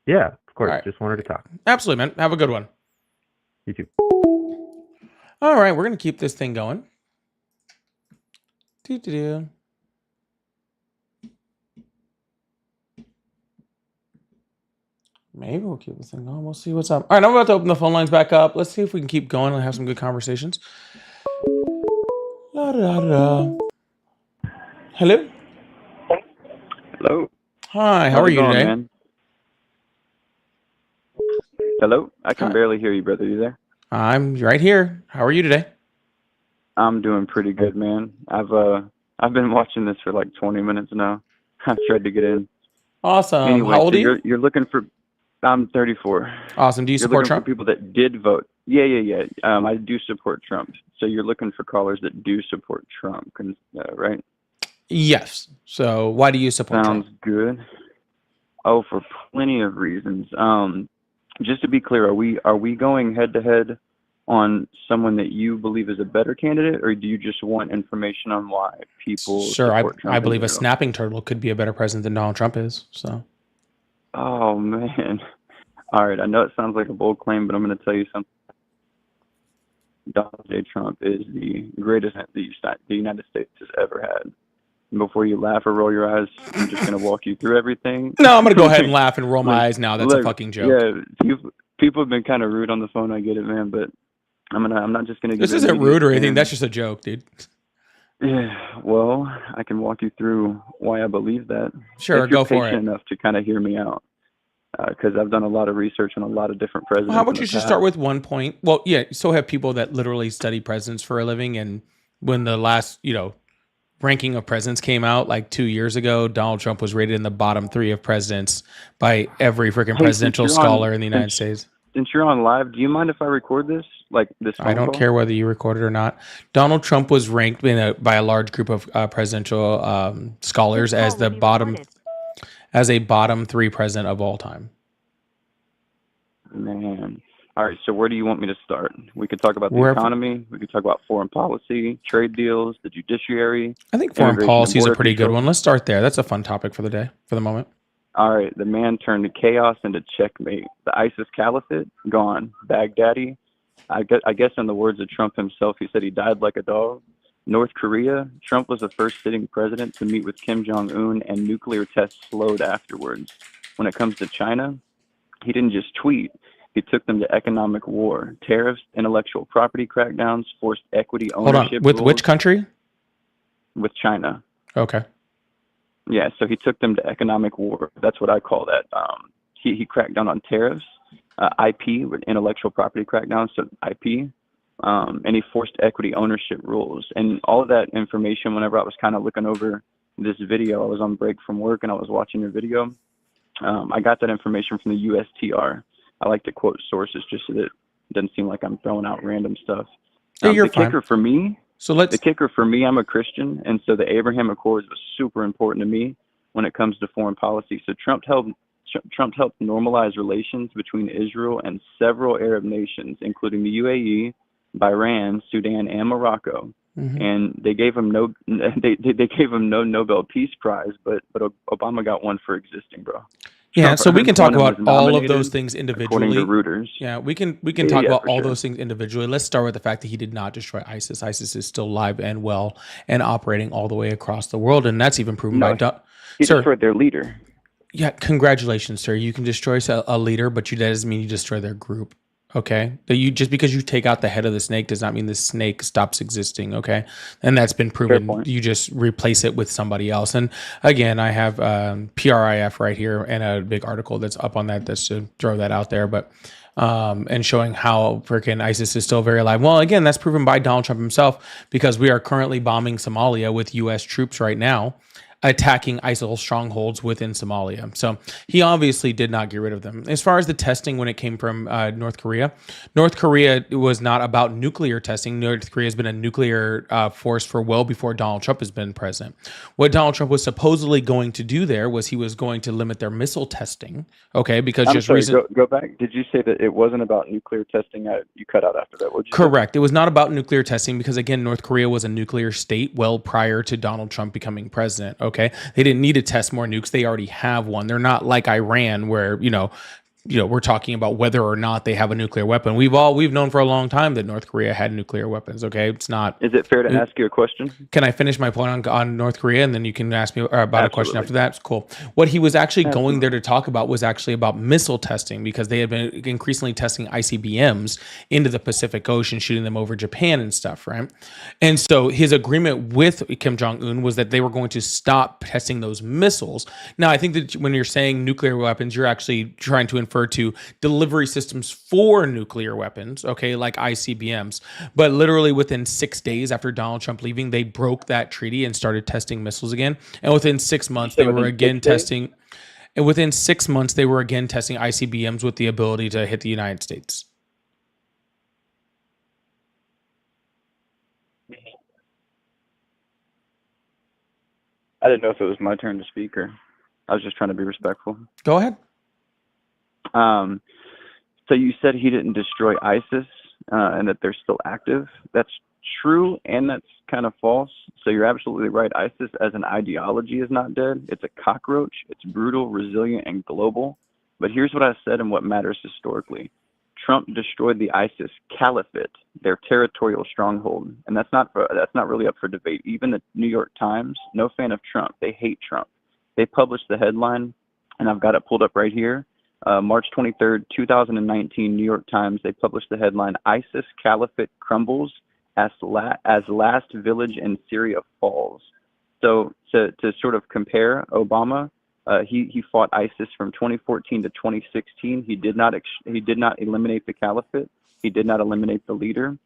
Yeah, of course. Right. Just wanted to talk. Absolutely, man. Have a good one. You too. All right, we're going to keep this thing going. Maybe we'll keep this thing going. We'll see what's up. All right, I'm about to open the phone lines back up. Let's see if we can keep going and have some good conversations. La-da-da-da. Hello? Hello. Hi, how are you today? Man? Hello? I can barely hear you, brother. You there? I'm right here. How are you today? I'm doing pretty good, man. I've been watching this for like 20 minutes now. I've tried to get in. Awesome. Anyway, how old are you? You're looking for... I'm 34. Awesome. Do you support Trump? For people that did vote. Yeah. I do support Trump. So you're looking for callers that do support Trump, right? Yes. So why do you support Trump? Sounds good. Oh, for plenty of reasons. Just to be clear, are we going head to head on someone that you believe is a better candidate, or do you just want information on why people support Trump? I believe a snapping turtle could be a better president than Donald Trump is. So. Oh man. All right. I know it sounds like a bold claim, but I'm going to tell you something. Donald J. Trump is the greatest the United States has ever had. And before you laugh or roll your eyes, I'm just going to walk you through everything. No, I'm going to go ahead and laugh and roll my eyes now. That's a fucking joke. Yeah. People have been kind of rude on the phone. I get it, man, but I'm not just going to. This isn't rude or anything. That's just a joke, dude. Yeah, well, I can walk you through why I believe that. Sure, If you're go for patient it. enough to kind of hear me out, because I've done a lot of research on a lot of different Well, presidents how in about the you just start past. with one point? Well, yeah, you still have people that literally study presidents for a living, and when the last, ranking of presidents came out like 2 years ago, Donald Trump was rated in the bottom 3 of presidents by every freaking Hey, since presidential you're on, scholar in the United States. since you're on live, do you mind if I record this, like this I phone don't call? care whether you record it or not. Donald Trump was ranked by a large group of presidential scholars as a bottom 3 president of all time. Man. All right, so where do you want me to start? We could talk about the Wherever. economy. We could talk about foreign policy, trade deals, the judiciary. I think foreign Immigration and policy is a border pretty good control. one. Let's start there. That's a fun topic for the day, for the moment. All right, the man turned chaos into checkmate. The ISIS caliphate, gone. Baghdadi, I guess in the words of Trump himself, he said he died like a dog. North Korea, Trump was the first sitting president to meet with Kim Jong-un, and nuclear tests slowed afterwards. When it comes to China, he didn't just tweet. He took them to economic war, tariffs, intellectual property crackdowns, forced equity Hold on. ownership With rules which country? with China. Okay. Yeah, so he took them to economic war. That's what I call that. He cracked down on tariffs, IP, with intellectual property crackdowns, so IP, and he forced equity ownership rules. And all of that information, whenever I was kind of looking over this video, I was on break from work and I was watching your video. I got that information from the USTR. I like to quote sources just so that it doesn't seem like I'm throwing out random stuff. Yeah, you're the fine. kicker for me, So let's. the kicker for me, I'm a Christian, and so the Abraham Accords was super important to me when it comes to foreign policy. So Trump helped normalize relations between Israel and several Arab nations, including the UAE, Bahrain, Sudan, and Morocco. Mhm. And they gave him no Nobel Peace Prize, but Obama got one for existing, bro. Yeah, Trump so we can talk earned one about and was all of nominated, those things according to individually. Reuters. Yeah, we can Yeah, talk about for all sure. those things individually. Let's start with the fact that he did not destroy ISIS. ISIS is still alive and well and operating all the way across the world, and that's even proven by He Sir. destroyed their leader. Yeah, congratulations, sir. You can destroy a leader, but that doesn't mean you destroy their group. Okay, that you just because you take out the head of the snake does not mean the snake stops existing. Okay, and that's been proven. point. You just replace it with somebody else. And again, I have PRIF right here and a big article that's up on that. That's to throw that out there, but and showing how freaking ISIS is still very alive. Well, again, that's proven by Donald Trump himself because we are currently bombing Somalia with U.S. troops right now, attacking ISIL strongholds within Somalia. So he obviously did not get rid of them. As far as the testing when it came from North Korea was not about nuclear testing. North Korea has been a nuclear force for well before Donald Trump has been president. What Donald Trump was supposedly going to do there was he was going to limit their missile testing. Okay, because I'm sorry, go back. Did you say that it wasn't about nuclear testing? You cut out after that. What'd you say? Correct. It was not about nuclear testing because, again, North Korea was a nuclear state well prior to Donald Trump becoming president. Okay. They didn't need to test more nukes. They already have one. They're not like Iran where, we're talking about whether or not they have a nuclear weapon. We've known for a long time that North Korea had nuclear weapons. Okay. It's not. Is it fair to ask you a question? Can I finish my point on North Korea and then you can ask me about a question Absolutely. after that? It's cool. What he was actually going there to talk about was actually about missile testing because they had been increasingly testing ICBMs into the Pacific Ocean, shooting them over Japan and stuff, right? And so his agreement with Kim Jong-un was that they were going to stop testing those missiles. Now, I think that when you're saying nuclear weapons, you're actually trying to infer to delivery systems for nuclear weapons, okay, like ICBMs. But literally within 6 days after Donald Trump leaving, they broke that treaty and started testing missiles again. And within 6 months, they were again testing. And within 6 months, they were again testing ICBMs with the ability to hit the United States. I didn't know if it was my turn to speak or I was just trying to be respectful. Go ahead. So you said he didn't destroy ISIS and that they're still active. That's true and that's kind of false. So you're absolutely right. ISIS as an ideology is not dead. It's a cockroach. It's brutal, resilient, and global. But here's what I said and what matters historically. Trump destroyed the ISIS caliphate, their territorial stronghold, and that's not really up for debate. Even the New York Times, no fan of Trump, they hate Trump. They published the headline, and I've got it pulled up right here. March 23rd, 2019, New York Times. They published the headline: ISIS caliphate crumbles as last village in Syria falls. So to sort of compare, Obama, he fought ISIS from 2014 to 2016. He did not eliminate the caliphate. He did not eliminate the leader.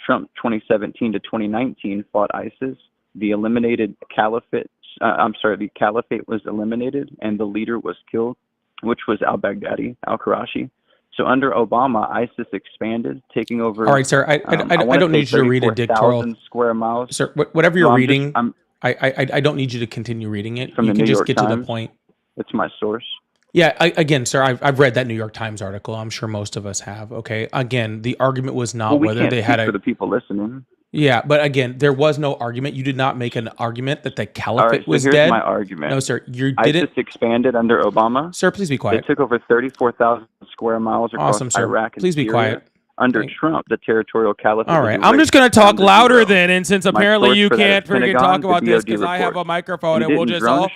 Trump 2017 to 2019 fought ISIS. The caliphate was eliminated and the leader was killed, which was al-Baghdadi, al-Qurashi. So under Obama, ISIS expanded, taking over. All right, sir. I don't need you to read a dictatorial. Square miles. Sir, whatever you're reading, I don't need you to continue reading it. From you the can New just York get Times. to the point. It's my source. Yeah, again, sir, I've read that New York Times article. I'm sure most of us have. Okay, again, the argument was not whether they had for the people listening. Yeah, but again, there was no argument. You did not make an argument that the caliphate was here's dead. my argument. No, sir, you didn't. ISIS expanded under Obama. Sir, please be quiet. They took over 34,000 square miles across Awesome, sir. Iraq and Please be Syria. quiet. Under Trump, the territorial caliphate. All right, I'm just going to talk louder then, and since apparently you can't freaking talk about this because I have a microphone, and we'll just all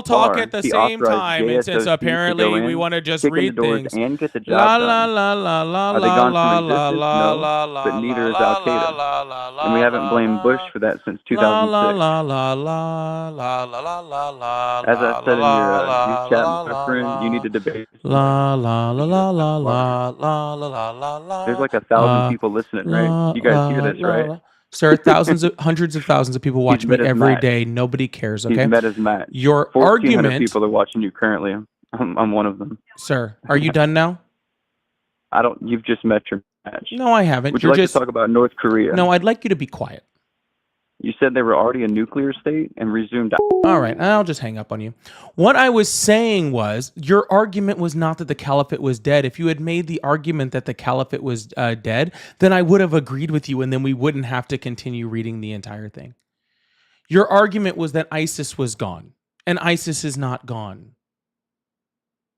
talk at the same time, and since apparently we want to just read things. And get the job La done. la la la la Are they la gone la from la existence? la No, la la. but neither is Al Qaeda, and we haven't blamed Bush for that since 2006. La la la la la la la la la. As I said in your news chat, my friend, you need to debate. La la la la la la la la la la. There's like 1,000 people listening, right? You guys hear this, right? Sir, hundreds of thousands of people watch me every day. Nobody cares, okay? He's met his match. Your 1,400 argument... people are watching you currently. I'm one of them. Sir, are you done now? You've just met your match. No, I haven't. Would you like to talk about North Korea? No, I'd like you to be quiet. You said they were already a nuclear state and resumed. All right, I'll just hang up on you. What I was saying was, your argument was not that the caliphate was dead. If you had made the argument that the caliphate was dead, then I would have agreed with you, and then we wouldn't have to continue reading the entire thing. Your argument was that ISIS was gone, and ISIS is not gone.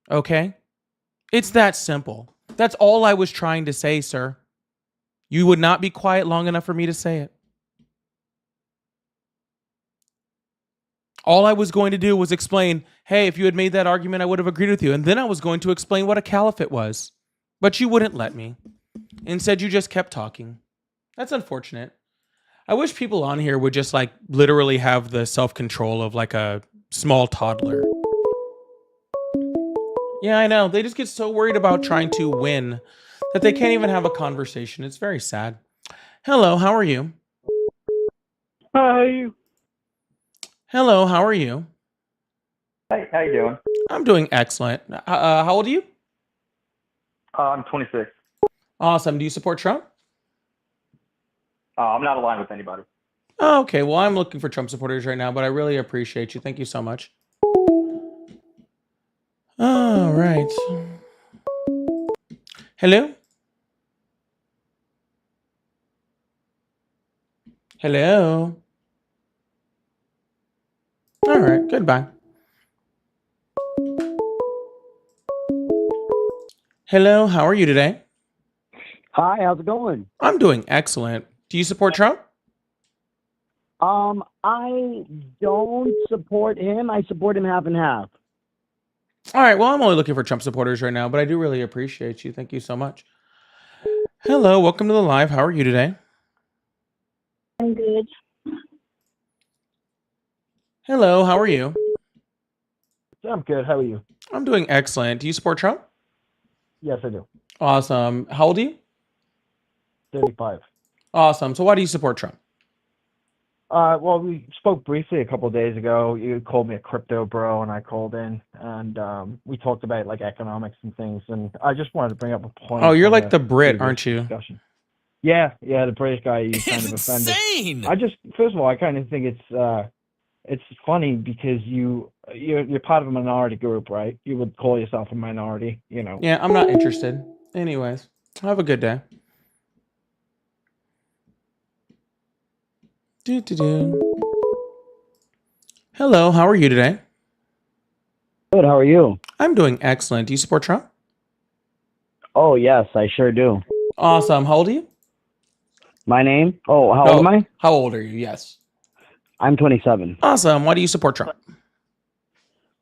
Okay? It's that simple. That's all I was trying to say, sir. You would not be quiet long enough for me to say it. All I was going to do was explain, hey, if you had made that argument, I would have agreed with you. And then I was going to explain what a caliphate was. But you wouldn't let me. Instead, you just kept talking. That's unfortunate. I wish people on here would just like literally have the self-control of like a small toddler. Yeah, I know. They just get so worried about trying to win that they can't even have a conversation. It's very sad. Hello, how are you? Hi. Hello, how are you? Hey, how you doing? I'm doing excellent. How old are you? I'm 26. Awesome. Do you support Trump? I'm not aligned with anybody. Oh, okay. Well, I'm looking for Trump supporters right now, but I really appreciate you. Thank you so much. All right. Hello? Hello? All right. Goodbye. Hello. How are you today? Hi. How's it going? I'm doing excellent. Do you support Trump? I don't support him. I support him half and half. All right. Well, I'm only looking for Trump supporters right now, but I do really appreciate you. Thank you so much. Hello. Welcome to the live. How are you today? I'm good. Hello. How are you? I'm good. How are you? I'm doing excellent. Do you support Trump? Yes, I do. Awesome. How old are you? 35. Awesome. So why do you support Trump? Well, we spoke briefly a couple of days ago. You called me a crypto bro, and I called in, and we talked about like economics and things. And I just wanted to bring up a point. Oh, you're like the Brit, aren't you? Discussion. Yeah, the British guy you kind of offended. First of all, I kind of think it's funny because you're part of a minority group, right? You would call yourself a minority, you know. Yeah, I'm not interested. Anyways, have a good day. Hello, how are you today? Good, how are you? I'm doing excellent. Do you support Trump? Oh, yes, I sure do. Awesome. How old are you? My name? Oh, how old am I? How old are you? Yes. I'm 27. Awesome. Why do you support Trump?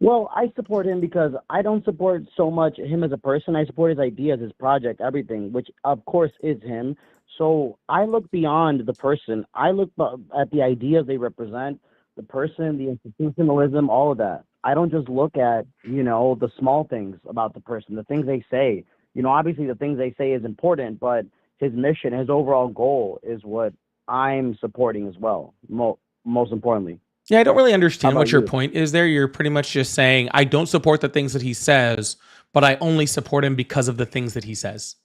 Well, I support him because I don't support so much him as a person. I support his ideas, his project, everything, which of course is him. So I look beyond the person. I look at the ideas they represent, the person, the institutionalism, all of that. I don't just look at, the small things about the person, the things they say. Obviously the things they say is important, but his mission, his overall goal is what I'm supporting as well, most importantly. Yeah, I don't really understand what your you? point is there. You're pretty much just saying, I don't support the things that he says, but I only support him because of the things that he says.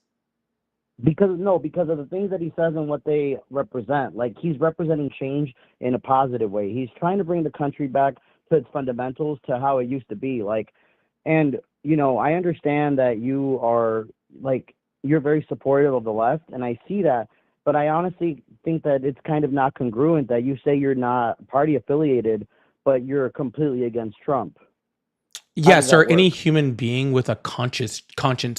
Because of the things that he says and what they represent. Like, he's representing change in a positive way. He's trying to bring the country back to its fundamentals, to how it used to be. And I understand that you are you're very supportive of the left, and I see that. But I honestly think that it's kind of not congruent that you say you're not party affiliated, but you're completely against Trump. Yeah, sir. Any human being with a conscience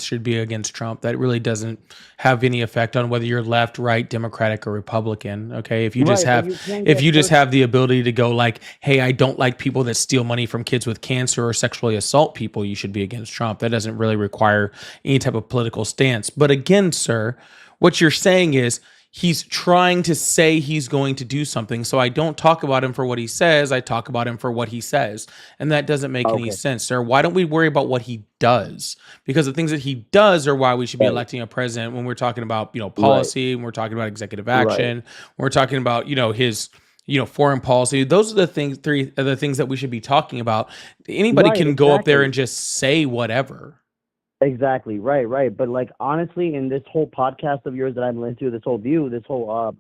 should be against Trump. That really doesn't have any effect on whether you're left, right, Democratic, or Republican. Okay, if you just have the ability to go like, hey, I don't like people that steal money from kids with cancer or sexually assault people, you should be against Trump. That doesn't really require any type of political stance. But again, sir, what you're saying is, he's trying to say he's going to do something. So I don't talk about him for what he says. I talk about him for what he says. And that doesn't make any sense, sir. Why don't we worry about what he does? Because the things that he does are why we should be electing a president when we're talking about, policy, when we're talking about executive action, when we're talking about, his foreign policy. Those are the things, three are the things that we should be talking about. Anybody can go up there and just say whatever. Exactly. Right. But honestly, in this whole podcast of yours that I'm listening to, this whole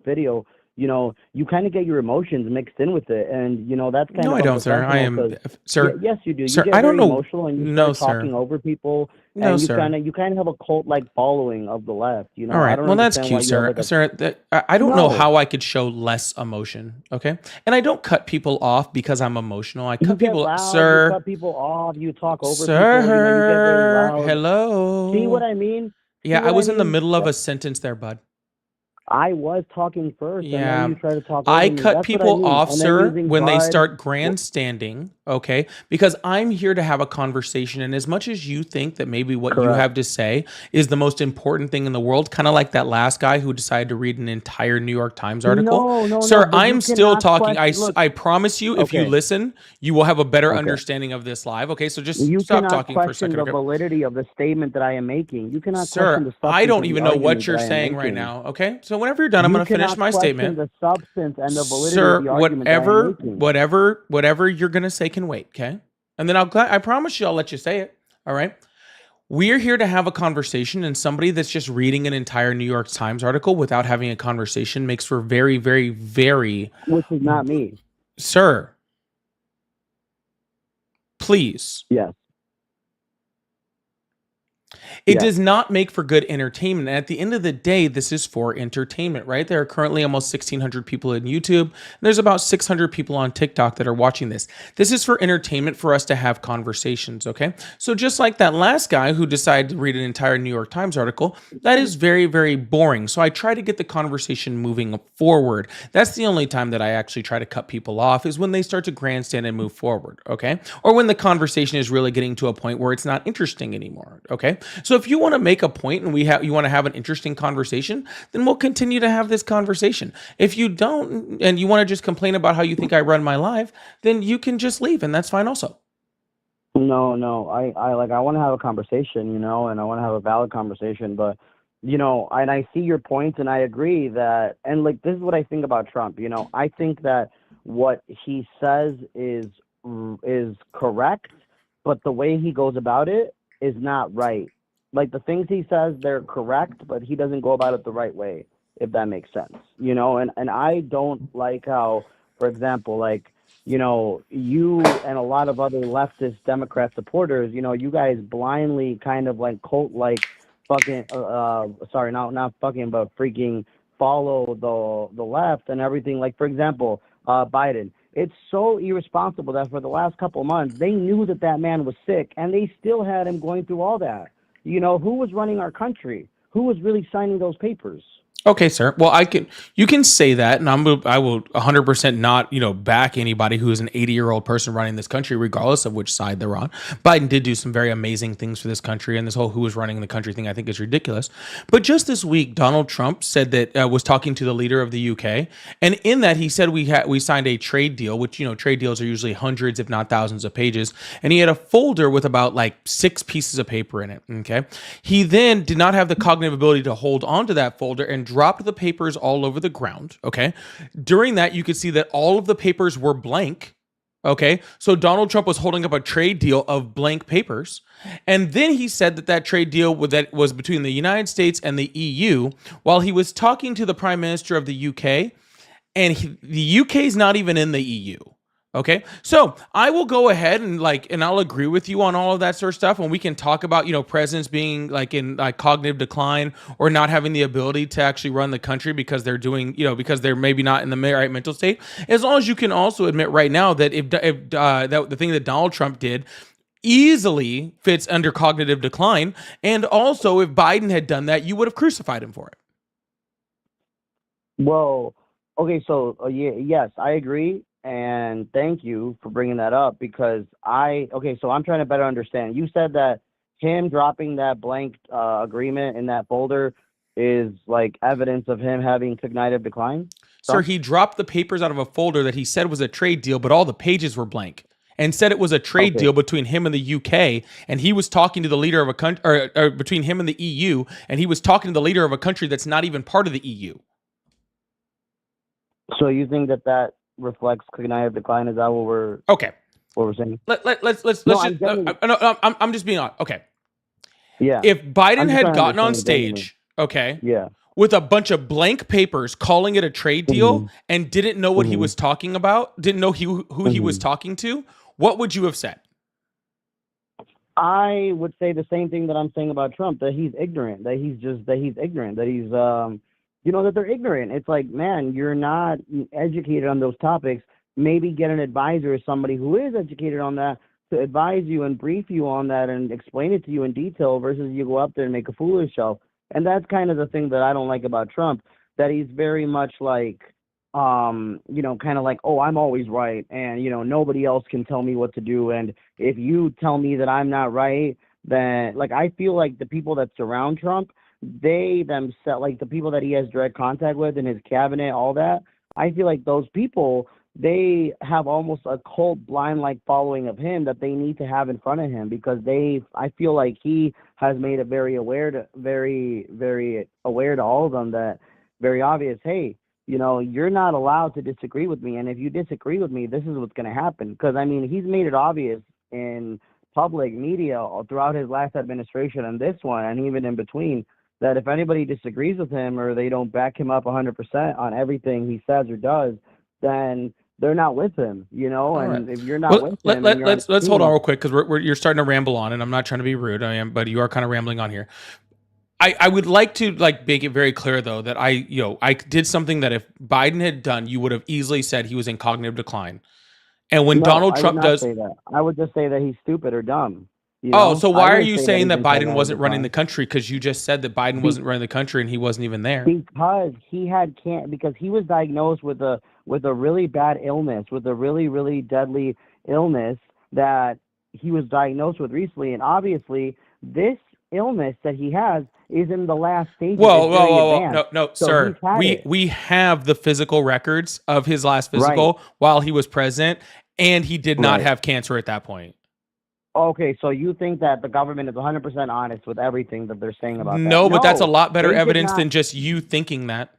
video, you kind of get your emotions mixed in with it. And, that's kind of. No, I don't, sir. I am, sir. Yes, you do. Sir, you get I don't very know. emotional and you No, start sir. talking over people. No, and sir. you kind of have a cult-like following of the left. All right. I don't Well, that's understand cute, why you sir. have Sir, I don't know No. how I could show less emotion. Okay. And I don't cut people off because I'm emotional. I You cut get people, loud, sir. you cut people off, you talk over Sir, people, you get very loud. hello. See what I mean? Yeah, See I what was in the mean? middle of a sentence there, bud. I was talking first, and Yeah. then you try to talk over I me. cut That's what I people mean. off, And then sir, using when they pride- start grandstanding, okay? Because I'm here to have a conversation. And as much as you think that maybe what you Correct. have to say is the most important thing in the world, kind of like that last guy who decided to read an entire New York Times article. No, Sir, but you I'm still cannot talking. question- I promise you, if you Okay. listen, you will have a better Okay. understanding of this live. Okay, so just You stop cannot talking for a question second. the Okay? validity of the statement that I am making. You cannot question the Sir, substance I don't of the even know what argument you're that I am saying right making. now. Okay, so whenever you're done, I'm You going to finish cannot my question statement. the substance and the validity Sir, of the argument that I am making. whatever you're gonna say can wait, okay? And then I promise you, I'll let you say it. All right. We're here to have a conversation, and somebody that's just reading an entire New York Times article without having a conversation makes for very, very, very. Which is not me. Sir, please. Yes. It Yeah. does not make for good entertainment. And at the end of the day, this is for entertainment, right? There are currently almost 1,600 people in YouTube. There's about 600 people on TikTok that are watching this. This is for entertainment, for us to have conversations, okay? So just like that last guy who decided to read an entire New York Times article, that is very, very boring. So I try to get the conversation moving forward. That's the only time that I actually try to cut people off, is when they start to grandstand and move forward, okay? Or when the conversation is really getting to a point where it's not interesting anymore, okay? So if you want to make a point and you want to have an interesting conversation, then we'll continue to have this conversation. If you don't, and you want to just complain about how you think I run my life, then you can just leave, and that's fine also. No. I want to have a conversation, and I want to have a valid conversation, but and I see your points, and I agree that, and this is what I think about Trump. I think that what he says is correct, but the way he goes about it is not right. The things he says, they're correct, but he doesn't go about it the right way, if that makes sense. And I don't like how, for example, you and a lot of other leftist Democrat supporters, you guys blindly kind of cult fucking sorry, not fucking, but freaking follow the left and everything. For example, Biden. It's so irresponsible that for the last couple of months, they knew that man was sick, and they still had him going through all that. Who was running our country? Who was really signing those papers? Okay, sir. Well, you can say that, and I will 100% not, back anybody who is an 80-year-old person running this country, regardless of which side they're on. Biden did do some very amazing things for this country, and this whole who is running the country thing, I think, is ridiculous. But just this week, Donald Trump said that was talking to the leader of the UK, and in that he said we signed a trade deal, which trade deals are usually hundreds, if not thousands, of pages, and he had a folder with about like 6 pieces of paper in it. Okay, he then did not have the cognitive ability to hold onto that folder and dropped the papers all over the ground. Okay. During that, you could see that all of the papers were blank. Okay. So Donald Trump was holding up a trade deal of blank papers. And then he said that trade deal that was between the United States and the EU while he was talking to the Prime Minister of the UK. And the UK is not even in the EU. Okay, so I will go ahead and I'll agree with you on all of that sort of stuff, and we can talk about presidents being in cognitive decline or not having the ability to actually run the country because they're doing because they're maybe not in the right mental state. As long as you can also admit right now that if the thing that Donald Trump did easily fits under cognitive decline, and also if Biden had done that, you would have crucified him for it. Well, okay, so yes, I agree. And thank you for bringing that up because so I'm trying to better understand. You said that him dropping that blank agreement in that folder is like evidence of him having cognitive decline? Sir, he dropped the papers out of a folder that he said was a trade deal, but all the pages were blank and said it was a trade deal between him and the UK. And he was talking to the leader of a country or between him and the EU. And he was talking to the leader of a country that's not even part of the EU. So you think that reflects cognitive decline? Is that what we're saying? I'm just being honest. Okay. Yeah. If Biden had gotten on stage, with a bunch of blank papers calling it a trade deal and didn't know what he was talking about, didn't know who he was talking to, what would you have said? I would say the same thing that I'm saying about Trump, that he's ignorant, that he's ignorant, that he's that they're ignorant. It's like, man, you're not educated on those topics. Maybe get an advisor or somebody who is educated on that to advise you and brief you on that and explain it to you in detail versus you go up there and make a fool of yourself. And that's kind of the thing that I don't like about Trump, that he's very much like, kind of like, oh, I'm always right. And, nobody else can tell me what to do. And if you tell me that I'm not right, then I feel like the people that surround Trump, they themselves, like the people that he has direct contact with in his cabinet, all that, I feel like those people, they have almost a cult blind following of him that they need to have in front of him because I feel like he has made it very very aware to all of them that very obvious, hey, you're not allowed to disagree with me. And if you disagree with me, this is what's going to happen. Because, he's made it obvious in public media throughout his last administration and this one and even in between that if anybody disagrees with him or they don't back him up 100% on everything he says or does, then they're not with him, and if you're not with him, let's hold on real quick because you're starting to ramble on, and I'm not trying to be rude, I am, but you are kind of rambling on here. I would like to make it very clear though that I did something that if Biden had done, you would have easily said he was in cognitive decline. And when Donald Trump does, say that. I would just say that he's stupid or dumb. So why are you saying that Biden wasn't running the country? Because you just said that Biden wasn't running the country and he wasn't even there. Because because he was diagnosed with a really bad illness, with a really, really deadly illness that he was diagnosed with recently. And obviously, this illness that he has is in the last stage. No, so sir. We have the physical records of his last physical while he was president, and he did not have cancer at that point. Okay, so you think that the government is 100% honest with everything that they're saying about that? No, but that's a lot better evidence than just you thinking that.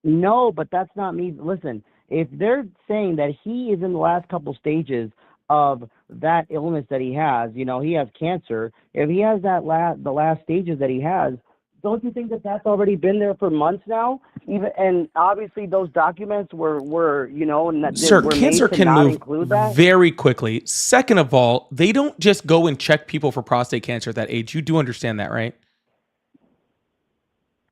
No, but that's not me. Listen, if they're saying that he is in the last couple stages of that illness that he has, he has cancer. If he has the last stages that he has, don't you think that that's already been there for months now? And obviously those documents were Sir, cancer can move very quickly. Second of all, they don't just go and check people for prostate cancer at that age. You do understand that, right?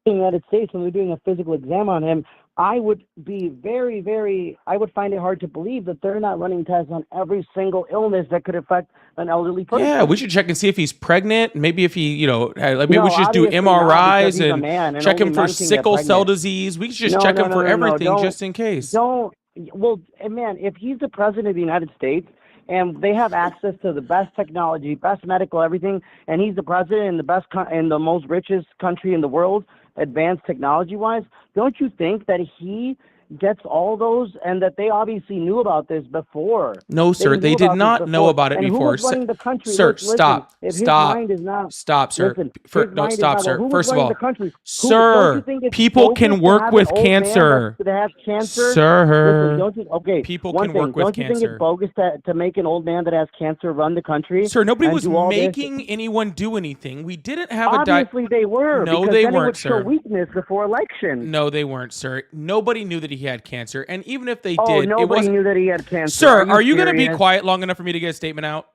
In the United States, when we're doing a physical exam on him, I would be very, very, I would find it hard to believe that they're not running tests on every single illness that could affect an elderly person. Yeah, we should check and see if he's pregnant. Maybe if he, maybe we should just do obviously not, because MRIs he's a and man, and check only him for men can get sickle cell pregnant. disease. We could just No, check no, him no, for no, no, everything don't, just in case. Don't, well, man, if he's the president of the United States and they have access to the best technology, best medical, everything, and he's the president in the best, in the most richest country in the world, advanced technology-wise, don't you think that he gets all those, and that they obviously knew about this before? No, sir, they did not know about it and before. Who was running the country? Sir, Listen, stop, if stop, his mind is not, stop, sir. listen, No, stop, sir. who was First of running all, the country? Don't sir, you think it's people can bogus to work have with an old man cancer. that has cancer? Sir, Listen, don't you, okay, people one can thing, work with don't you think cancer. it's bogus to make an old man that has cancer run the country? Sir, nobody and was do all this? making anyone do anything. We didn't have Obviously they were. No, because they then weren't, it would sir. show weakness before election. No, they weren't, sir. Nobody knew that he had cancer, and even if they Oh, did, it nobody wasn't. knew that he had cancer. Sir, are you going to be serious? quiet long enough for me to get a statement out?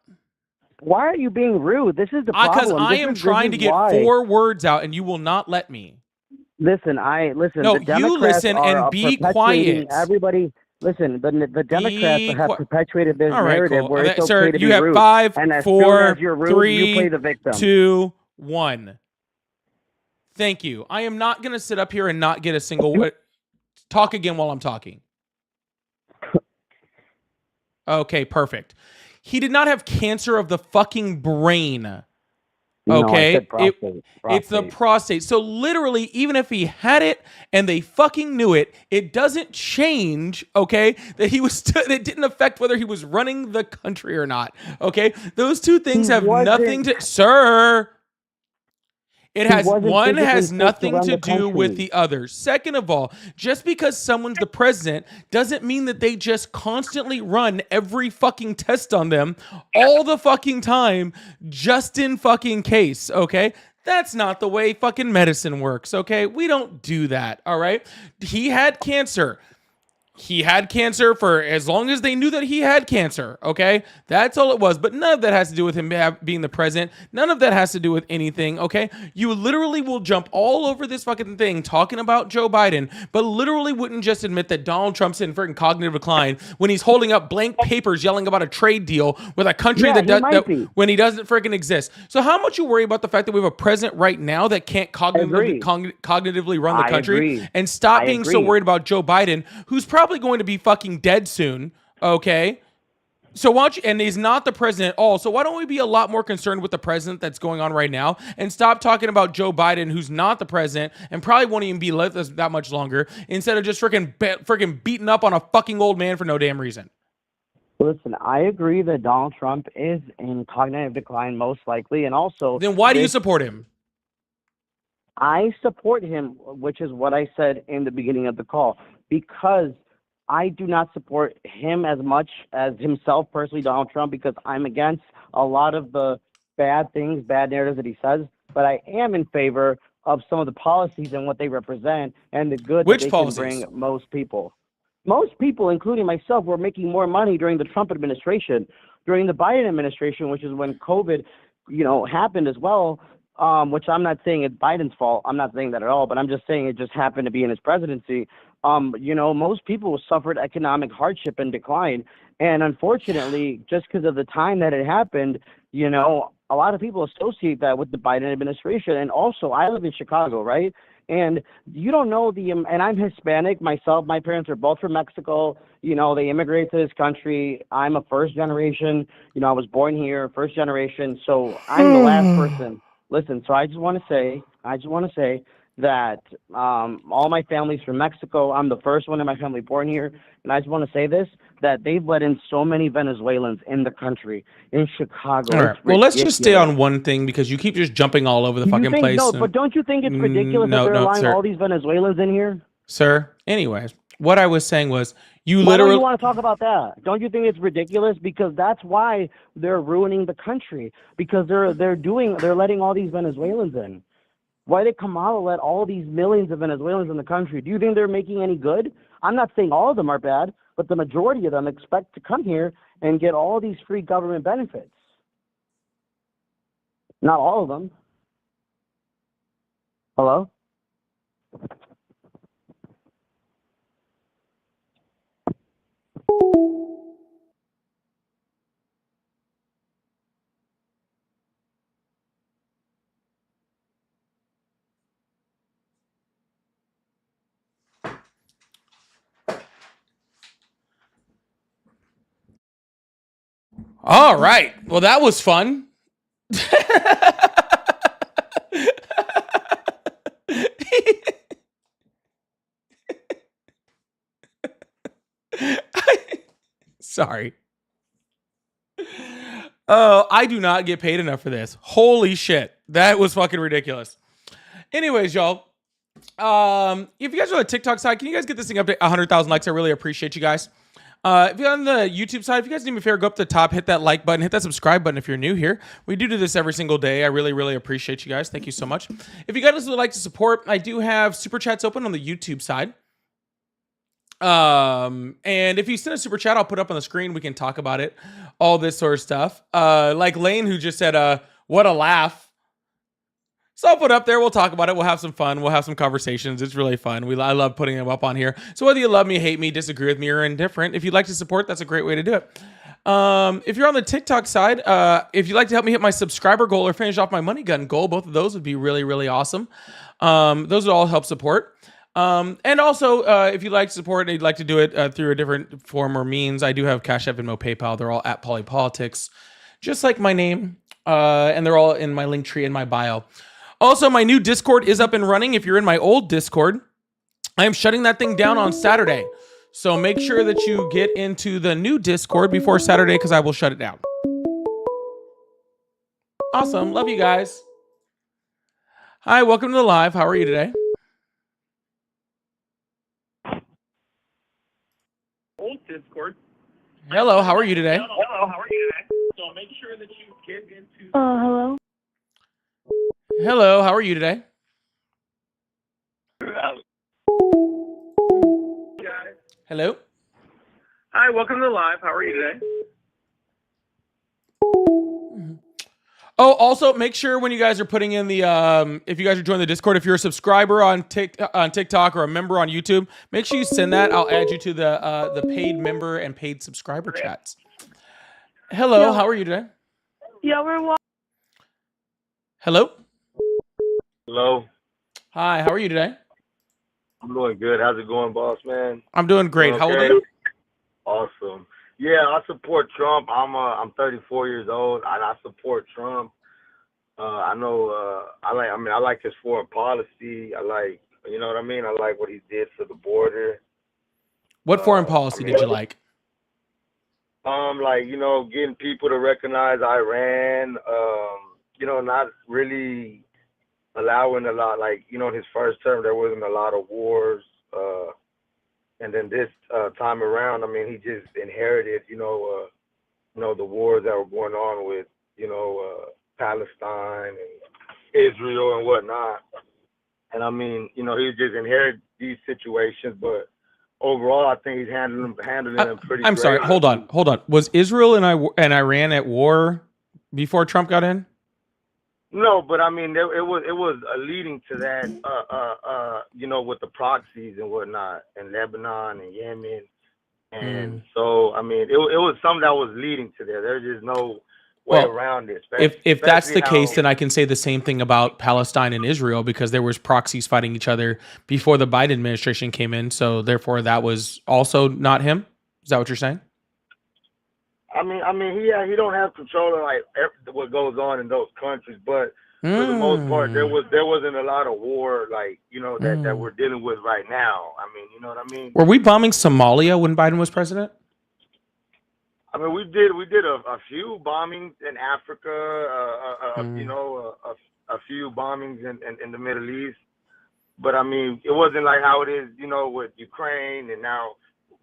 Why are you being rude? This is the problem. Because I This am is trying to get why. 4 words out, and you will not let me. Listen. No, the you Democrats listen are and be perpetuating quiet. Everybody, listen. The Democrats have perpetuated this All right, narrative cool. where it's Sir, okay to you be have rude. 5, and as 4, soon as you're rude, 3, you play the victim. 2, 1. Thank you. I am not going to sit up here and not get a single word. Talk again while I'm talking. Okay, perfect. He did not have cancer of the fucking brain. Okay, No, I said prostate. it's the prostate. So literally, even if he had it and they fucking knew it, it doesn't change. Okay, that he was. It didn't affect whether he was running the country or not. Okay, those two things have nothing to. Sir, it has one has nothing to do with the other. Second of all, just because someone's the president doesn't mean that they just constantly run every fucking test on them all the fucking time, just in fucking case, okay? That's not the way fucking medicine works, okay? We don't do that, all right? He had cancer. He had cancer for as long as they knew that he had cancer, okay? That's all it was. But none of that has to do with him being the president. None of that has to do with anything, okay? You literally will jump all over this fucking thing talking about Joe Biden, but literally wouldn't just admit that Donald Trump's in freaking cognitive decline when he's holding up blank papers yelling about a trade deal with a country when he doesn't freaking exist. So how much you worry about the fact that we have a president right now that can't cognitively run the country, and stop being so worried about Joe Biden, who's probably going to be fucking dead soon, okay? So why don't you, and he's not the president at all, so why don't we be a lot more concerned with the president that's going on right now and stop talking about Joe Biden, who's not the president and probably won't even be with us that much longer, instead of just freaking beating up on a fucking old man for no damn reason. Listen, I agree that Donald Trump is in cognitive decline most likely, and also... Then why do you support him? I support him, which is what I said in the beginning of the call, because I do not support him as much as himself personally, Donald Trump, because I'm against a lot of the bad things, bad narratives that he says, but I am in favor of some of the policies and what they represent and the good that they can bring most people. Most people, including myself, were making more money during the Trump administration. During the Biden administration, which is when COVID, happened as well, which I'm not saying it's Biden's fault. I'm not saying that at all, but I'm just saying it just happened to be in his presidency. Most people suffered economic hardship and decline. And unfortunately, just because of the time that it happened, a lot of people associate that with the Biden administration. And also, I live in Chicago, right? And you don't know and I'm Hispanic myself. My parents are both from Mexico. They immigrated to this country. I'm a first generation. I was born here, first generation. So I'm the last person. Listen, so I just want to say that all my family's from Mexico. I'm the first one in my family born here. And I just want to say this, that they've let in so many Venezuelans in the country, in Chicago. All right. Well, let's just stay on one thing because you keep just jumping all over the fucking place. No, but don't you think it's ridiculous that they're allowing all these Venezuelans in here? Sir, anyways, what I was saying was Why don't you want to talk about that? Don't you think it's ridiculous? Because that's why they're ruining the country. Because they're letting all these Venezuelans in. Why did Kamala let all these millions of Venezuelans in the country? Do you think they're making any good? I'm not saying all of them are bad, but the majority of them expect to come here and get all these free government benefits. Not all of them. Hello? All right. Well, that was fun. Sorry. Oh, I do not get paid enough for this. Holy shit. That was fucking ridiculous. Anyways, y'all. If you guys are on the TikTok side, can you guys get this thing up to 100,000 likes? I really appreciate you guys. If you're on the YouTube side, if you guys do me a favor, go up to the top, hit that like button, hit that subscribe button if you're new here. We do this every single day. I really, really appreciate you guys. Thank you so much. If you guys would like to support, I do have super chats open on the YouTube side. And if you send a super chat, I'll put up on the screen. We can talk about it, all this sort of stuff. Like Lane, who just said, what a laugh. So I'll put up there. We'll talk about it. We'll have some fun. We'll have some conversations. It's really fun. I love putting them up on here. So whether you love me, hate me, disagree with me, or indifferent, if you'd like to support, that's a great way to do it. If you're on the TikTok side, if you'd like to help me hit my subscriber goal or finish off my money gun goal, both of those would be really, really awesome. Those would all help support. And also, if you'd like to support and you'd like to do it through a different form or means, I do have Cash App, Venmo, PayPal. They're all at Polypolitics, just like my name. And they're all in my link tree in my bio. Also, my new Discord is up and running. If you're in my old Discord, I am shutting that thing down on Saturday. So make sure that you get into the new Discord before Saturday because I will shut it down. Awesome. Love you guys. Hi, welcome to the live. How are you today? Old Discord. Hello, how are you today? Hello, how are you today? So make sure that you get into. Hello. Hello, how are you today? Hello. Hi, welcome to the live. How are you today? Oh, also make sure when you guys are putting in the if you guys are joining the Discord, if you're a subscriber on TikTok or a member on YouTube, make sure you send that. I'll add you to the paid member and paid subscriber chats. Hello, how are you today? Yeah, we're Hello. Hello. Hi, how are you today? I'm doing good. How's it going, boss man? I'm doing great. How old are you? Awesome. Yeah, I support Trump. I'm 34 years old, and I support Trump. I know. I like his foreign policy. I like, you know what I mean. I like what he did for the border. What foreign policy did you like? Like, you know, getting people to recognize Iran. You know, not really allowing a lot. Like, you know, in his first term, there wasn't a lot of wars. And then this time around, I mean, he just inherited, you know, the wars that were going on with, you know, Palestine and Israel and whatnot. And I mean, you know, he just inherited these situations, but overall, I think he's handling them pretty. I'm sorry. Hold on. Was Israel and Iran at war before Trump got in? No, but I mean, it was leading to that, you know, with the proxies and whatnot, and Lebanon and Yemen, and so I mean, it was something that was leading to there. There's just no way around it. If that's the case, then I can say the same thing about Palestine and Israel because there was proxies fighting each other before the Biden administration came in. So therefore, that was also not him. Is that what you're saying? I mean, he don't have control of like what goes on in those countries, but for the most part, there wasn't a lot of war, like, you know, that we're dealing with right now. I mean, you know what I mean? Were we bombing Somalia when Biden was president? I mean, we did a few bombings in Africa, you know, a few bombings in the Middle East, but I mean, it wasn't like how it is, you know, with Ukraine and now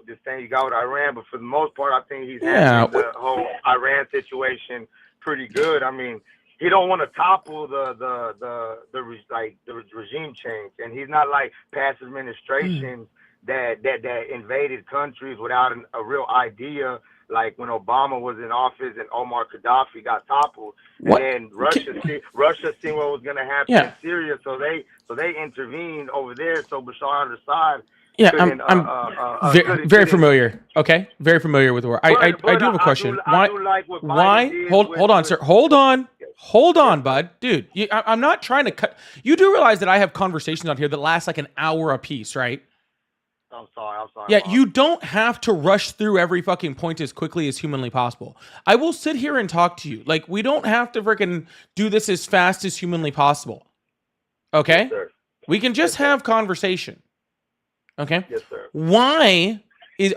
this thing you got with Iran. But for the most part, I think he's handling the whole Iran situation pretty good. I mean, he don't want to topple the regime change, and he's not like past administrations that invaded countries without a real idea. Like when Obama was in office and Omar Gaddafi got toppled, and then Russia seen what was going to happen in Syria, so they intervened over there. So Bashar al-Assad. Yeah, I'm very familiar. Okay, very familiar with the war. I do have a question. Why? Hold on, sir. Hold on, bud. Dude, I'm not trying to cut. You do realize that I have conversations on here that last like an hour a piece, right? I'm sorry. Yeah, Mom. you don't have to rush through every fucking point as quickly as humanly possible. I will sit here and talk to you. Like, we don't have to freaking do this as fast as humanly possible. Okay? Yes, sir. We can just have conversation. Okay? Yes, sir. Why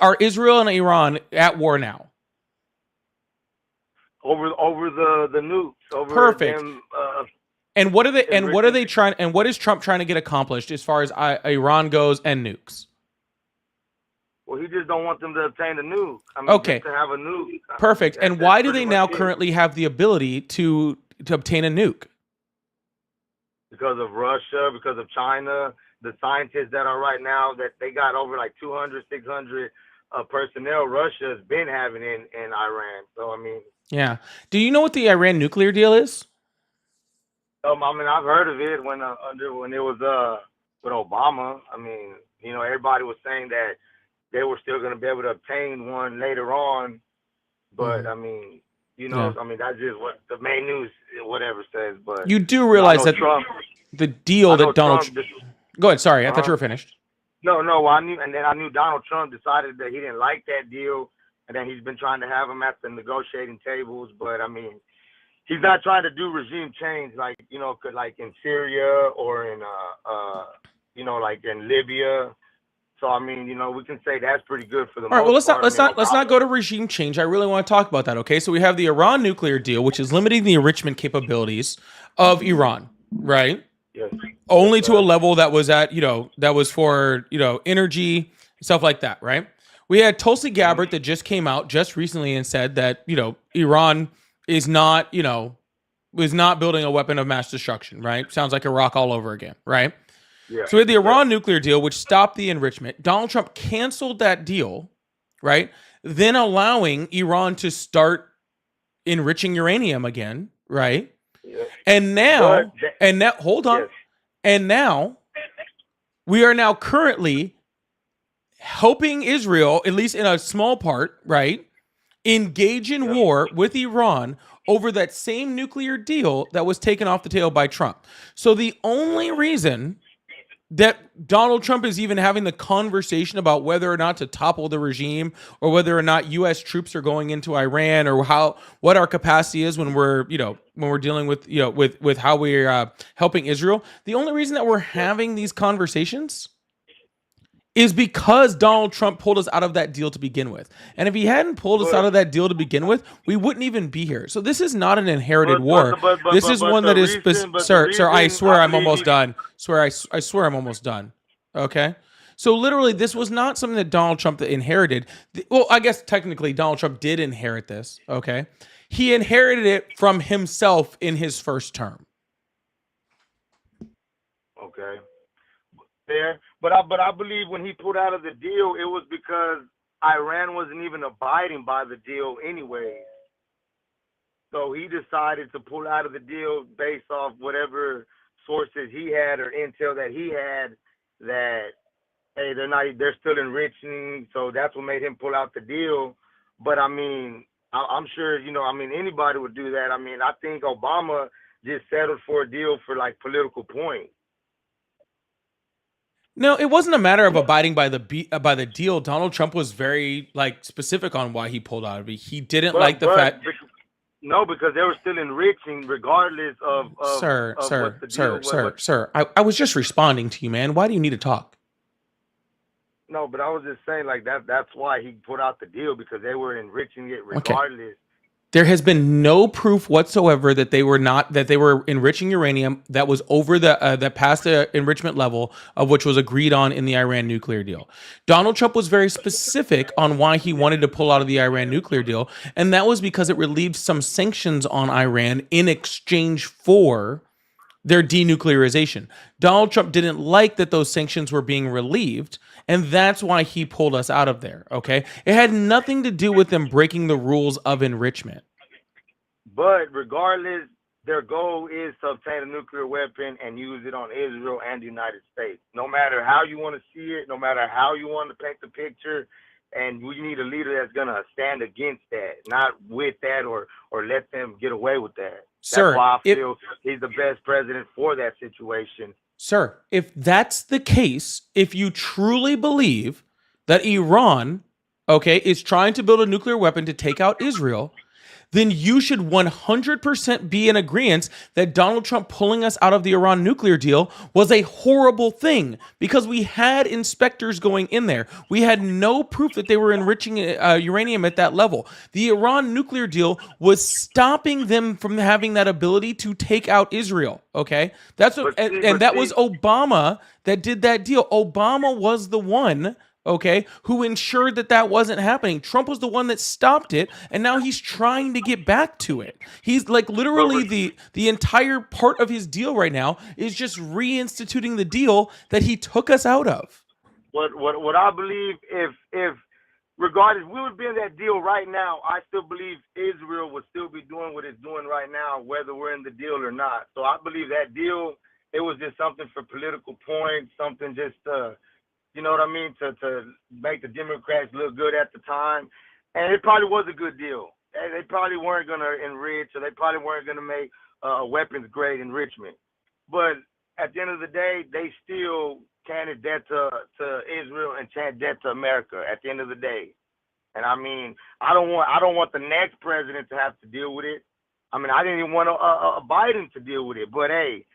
are Israel and Iran at war now? Over the nukes. Over Perfect. them, and what are they trying? And what is Trump trying to get accomplished as far as Iran goes and nukes? Well, he just don't want them to obtain a nuke. I mean, Okay. just to have a nuke. Perfect. And why do they now much it. currently have the ability to obtain a nuke? Because of Russia, because of China, the scientists that are right now, that they got over like 200, 600 personnel Russia has been having in Iran. So, I mean. Yeah. Do you know what the Iran nuclear deal is? I mean, I've heard of it when it was with Obama. I mean, you know, everybody was saying that they were still going to be able to obtain one later on, but I mean, you know, I mean, that's just what the main news, whatever says. But you do realize that Trump, the deal that Donald Trump Go ahead. Sorry, I thought you were finished. No, I knew, and then I knew Donald Trump decided that he didn't like that deal, and then he's been trying to have him at the negotiating tables. But I mean, he's not trying to do regime change like, you know, like in Syria or in you know, like in Libya. So I mean, you know, we can say that's pretty good for the. All right. Well, let's not go to regime change. I really want to talk about that. Okay. So we have the Iran nuclear deal, which is limiting the enrichment capabilities of Iran, right? Yes. Only to a level that was at, you know, that was for, you know, energy, stuff like that, right? We had Tulsi Gabbard that just came out just recently and said that, you know, Iran is not, you know, is not building a weapon of mass destruction, right? Sounds like Iraq all over again, right? Yeah. So we had the Iran nuclear deal, which stopped the enrichment. Donald Trump canceled that deal, right? Then allowing Iran to start enriching uranium again, right? Yeah. And now, hold on. Yes. And now we are now currently helping Israel, at least in a small part, right? Engage in war with Iran over that same nuclear deal that was taken off the table by Trump. So the only reason that Donald Trump is even having the conversation about whether or not to topple the regime or whether or not U.S. troops are going into Iran or what our capacity is when we're, you know, when we're dealing with, you know, with how we're helping Israel. The only reason that we're having these conversations is because Donald Trump pulled us out of that deal to begin with. And if he hadn't pulled us out of that deal to begin with, we wouldn't even be here. So this is not an inherited war. This is one that is, sir, I swear I'm almost done. I swear I'm almost done. Okay? So literally, this was not something that Donald Trump inherited. Well, I guess technically Donald Trump did inherit this. Okay? He inherited it from himself in his first term. Okay. There, but I believe when he pulled out of the deal, it was because Iran wasn't even abiding by the deal anyway. So he decided to pull out of the deal based off whatever sources he had or intel that he had that, hey, they're still enriching. So that's what made him pull out the deal. But I mean, I'm sure, you know, I mean, anybody would do that. I mean, I think Obama just settled for a deal for like political points. No, it wasn't a matter of abiding by the deal. Donald Trump was very specific on why he pulled out of it. He didn't like the fact. No, because they were still enriching regardless of Sir. what the deal was. Sir. I was just responding to you, man. Why do you need to talk? No, but I was just saying that's why he put out the deal, because they were enriching it regardless. Okay. There has been no proof whatsoever that they were enriching uranium that was over that past the enrichment level of which was agreed on in the Iran nuclear deal. Donald Trump was very specific on why he wanted to pull out of the Iran nuclear deal, and that was because it relieved some sanctions on Iran in exchange for their denuclearization. Donald Trump didn't like that those sanctions were being relieved, and that's why he pulled us out of there, okay? It had nothing to do with them breaking the rules of enrichment. But regardless, their goal is to obtain a nuclear weapon and use it on Israel and the United States. No matter how you want to see it, no matter how you want to paint the picture, and we need a leader that's going to stand against that, not with that or let them get away with that. Sir, that's why I feel he's the best president for that situation. Sir, if that's the case, if you truly believe that Iran, okay, is trying to build a nuclear weapon to take out Israel, then you should 100% be in agreement that Donald Trump pulling us out of the Iran nuclear deal was a horrible thing, because we had inspectors going in there. We had no proof that they were enriching uranium at that level. The Iran nuclear deal was stopping them from having that ability to take out Israel. Okay, that's what, and that was Obama that did that deal. Obama was the one, okay, who ensured that that wasn't happening. Trump was the one that stopped it, and now he's trying to get back to it. He's like literally the entire part of his deal right now is just reinstituting the deal that he took us out of. What I believe, if regardless, we would be in that deal right now, I still believe Israel would still be doing what it's doing right now, whether we're in the deal or not. So I believe that deal, it was just something for political points, something just you know what I mean, to make the Democrats look good at the time. And it probably was a good deal. They probably weren't going to enrich, or they probably weren't going to make weapons grade enrichment. But at the end of the day, they still handed debt to Israel and handed debt to America at the end of the day. And I mean, I don't want the next president to have to deal with it. I mean, I didn't even want Biden to deal with it. But hey,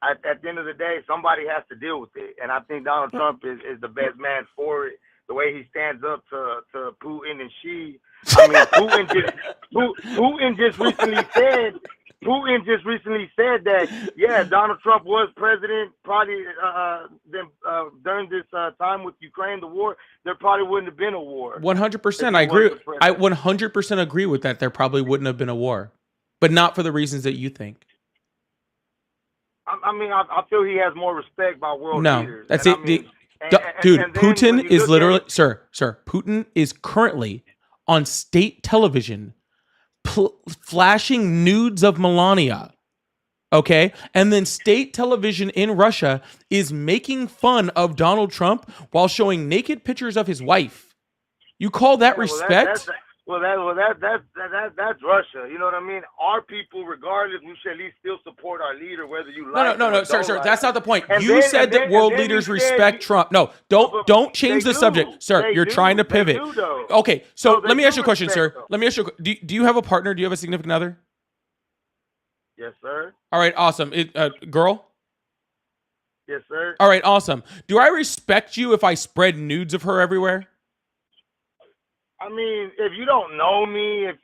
at the end of the day, somebody has to deal with it. And I think Donald Trump is the best man for it. The way he stands up to Putin and Xi. I mean, Putin just recently said that, yeah, Donald Trump was president, probably during this time with Ukraine, the war, there probably wouldn't have been a war. 100%. I agree. I 100% agree with that. There probably wouldn't have been a war, but not for the reasons that you think. I mean, I feel he has more respect by world leaders. That's it. Dude, Putin is literally, sir, Putin is currently on state television flashing nudes of Melania. Okay? And then state television in Russia is making fun of Donald Trump while showing naked pictures of his wife. You call that respect? That's Russia. You know what I mean? Our people, regardless, we should at least still support our leader, whether you like. No, sir. That's not the point. You said that world leaders respect Trump. No, don't change the subject, sir. You're trying to pivot. Okay, so let me ask you a question, sir. Let me ask you. Do you have a partner? Do you have a significant other? Yes, sir. All right, awesome. Girl? Yes, sir. All right, awesome. Do I respect you if I spread nudes of her everywhere? I mean, if you don't know me, if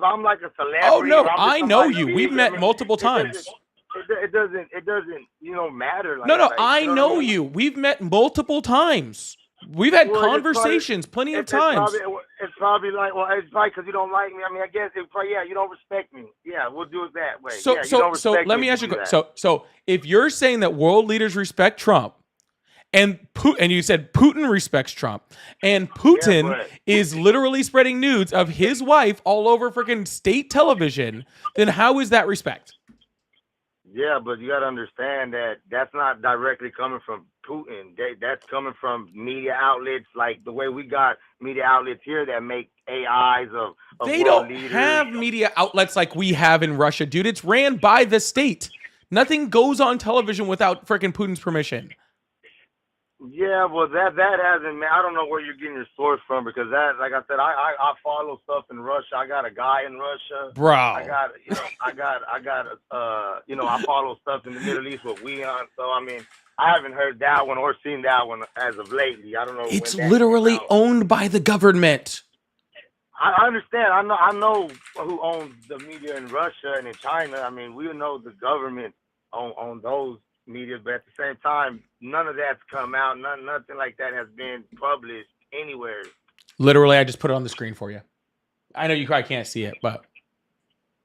I'm like a celebrity. Oh no, I know you. We've met multiple times. It doesn't, matter. No, I know you. We've met multiple times. We've had conversations plenty of times. It's probably like, well, it's probably because you don't like me. I mean, I guess it's probably, you don't respect me. Yeah, we'll do it that way. So let me ask you. So if you're saying that world leaders respect Trump, and you said Putin respects Trump, and Putin is literally spreading nudes of his wife all over freaking state television, then how is that respect? Yeah, but you got to understand that that's not directly coming from Putin. That's coming from media outlets, like the way we got media outlets here that make AIs of they don't leaders. Have media outlets like we have in Russia, dude. It's ran by the state. Nothing goes on television without freaking Putin's permission. Yeah, well, that hasn't, man. I don't know where you're getting your source from, because that, like I said, I follow stuff in Russia. I got a guy in Russia, bro. I follow stuff in the Middle East with Weon. So I mean, I haven't heard that one or seen that one as of lately. I don't know. It's literally owned by the government. I understand. I know who owns the media in Russia and in China. I mean, we know the government on those media, but at the same time, none of that's come out. Nothing like that has been published anywhere. Literally, I just put it on the screen for you. I know you probably can't see it, but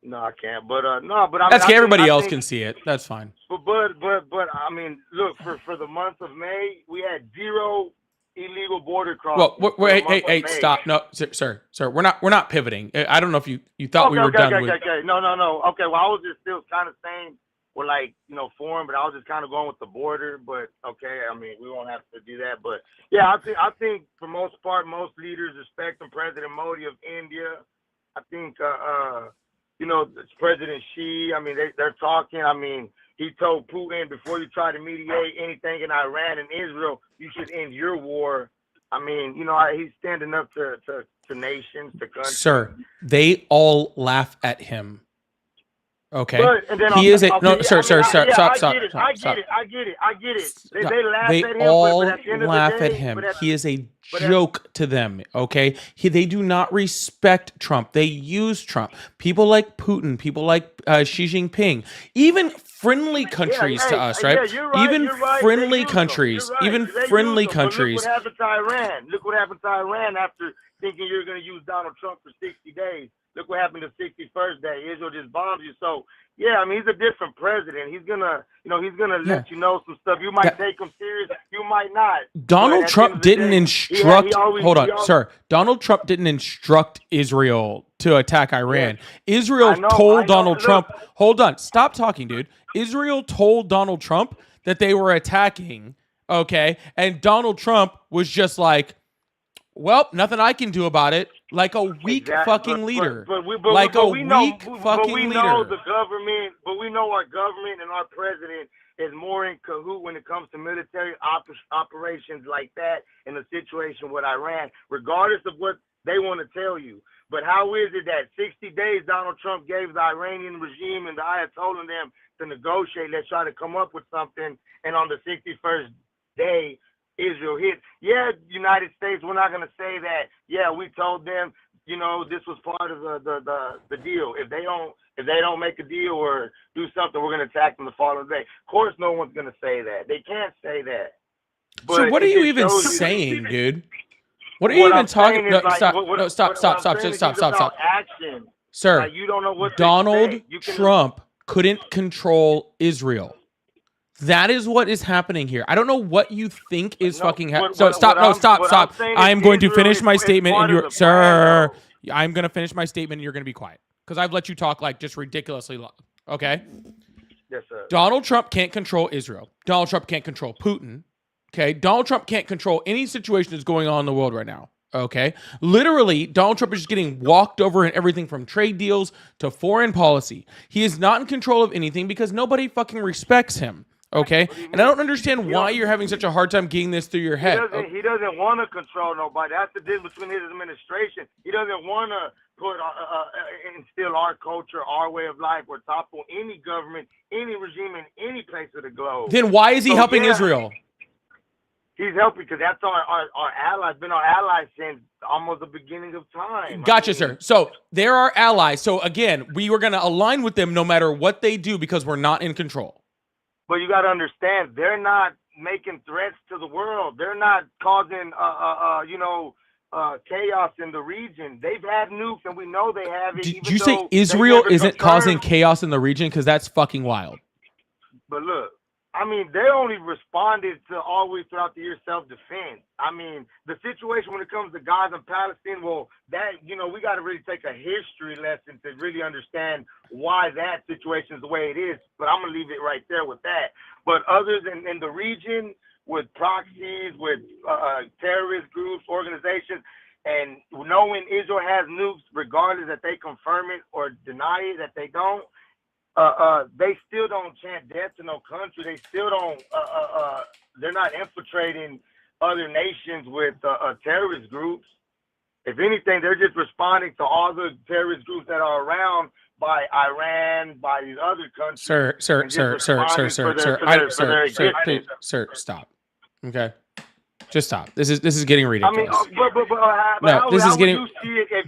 no, I can't. But I mean, that's okay. Everybody else can see it. That's fine. But I mean, look, for the month of May, we had 0 illegal border crossings. Well, hey, stop. No, sir, we're not pivoting. I don't know if you thought we were done with. Okay. No. Okay, well, I was just still kind of saying. We're like, foreign, but I was just kind of going with the border. But okay, I mean, we won't have to do that. But yeah, I think for most part, most leaders respect President Modi of India. I think, President Xi. I mean, they're talking. I mean, he told Putin, before you try to mediate anything in Iran and Israel, you should end your war. I mean, you know, he's standing up to nations, to countries. Sir, they all laugh at him. Okay, But, and then he is a no, sir, I sir, mean, sir. yeah, Stop, I stop, get it. stop, I stop. get it. They Stop. laugh They at him, all but at the end of laugh the day, at him. but He is a joke to them. Okay, they do not respect Trump. They use Trump. People like Putin, people like Xi Jinping, even friendly countries to us, right? Yeah, you're right. Even You're right. friendly They use countries, them. You're right. even They use friendly them. But countries. look what happened to Iran. Look what happened to Iran after thinking you're going to use Donald Trump for 60 days. Look what happened the 61st day. Israel just bombed you. So, yeah, I mean, he's a different president. He's gonna, let you know some stuff. You might take him serious. You might not. Donald Trump didn't instruct. Hold on, sir. Donald Trump didn't instruct Israel to attack Iran. Israel told Donald Trump. Hold on. Stop talking, dude. Israel told Donald Trump that they were attacking. Okay, and Donald Trump was just like, well, nothing I can do about it. Like a weak fucking leader. But we know the government, but we know our government and our president is more in cahoot when it comes to military operations like that in a situation with Iran, regardless of what they want to tell you. But how is it that 60 days Donald Trump gave the Iranian regime and the Ayatollah and them to negotiate, let's try to come up with something, and on the 61st day, Israel hit. Yeah, United States, we're not going to say that, yeah, we told them, this was part of the deal. If they don't make a deal or do something, we're going to attack them the following day. Of course, no one's going to say that. They can't say that. But so what are you even saying, dude? What are you even talking about? Stop. Action. Sir, like, you don't know what Donald Trump couldn't control Israel. That is what is happening here. I don't know what you think is fucking happening. So stop. I am going to finish my statement, and you're, sir. I'm going to finish my statement, and you're going to be quiet because I've let you talk like just ridiculously long. Okay. Yes, sir. Donald Trump can't control Israel. Donald Trump can't control Putin. Okay. Donald Trump can't control any situation that's going on in the world right now. Okay. Literally, Donald Trump is just getting walked over in everything from trade deals to foreign policy. He is not in control of anything because nobody fucking respects him. Okay, and I don't understand why you're having such a hard time getting this through your head. He doesn't want to control nobody. That's the difference between his administration. He doesn't want to put instill our culture, our way of life, or topple any government, any regime in any place of the globe. Then why is he helping Israel? He's helping because that's our allies. Been our allies since almost the beginning of time. Gotcha, sir. So they're our allies. So again, we were going to align with them no matter what they do because we're not in control. But you got to understand, they're not making threats to the world. They're not causing, chaos in the region. They've had nukes, and we know they have it. Did you say Israel isn't causing chaos in the region? Because that's fucking wild. But look, I mean, they only responded to always throughout the year self-defense. I mean, the situation when it comes to Gaza and Palestine, well, that, we got to really take a history lesson to really understand why that situation is the way it is. But I'm going to leave it right there with that. But others in the region with proxies, with terrorist groups, organizations, and knowing Israel has nukes, regardless that they confirm it or deny it, that they don't, they still don't chant death to no country. They still don't, they're not infiltrating other nations with terrorist groups. If anything, they're just responding to all the terrorist groups that are around by Iran, by these other countries. Sir, stop. Okay, just stop. This is getting ridiculous. I mean, how would you see it if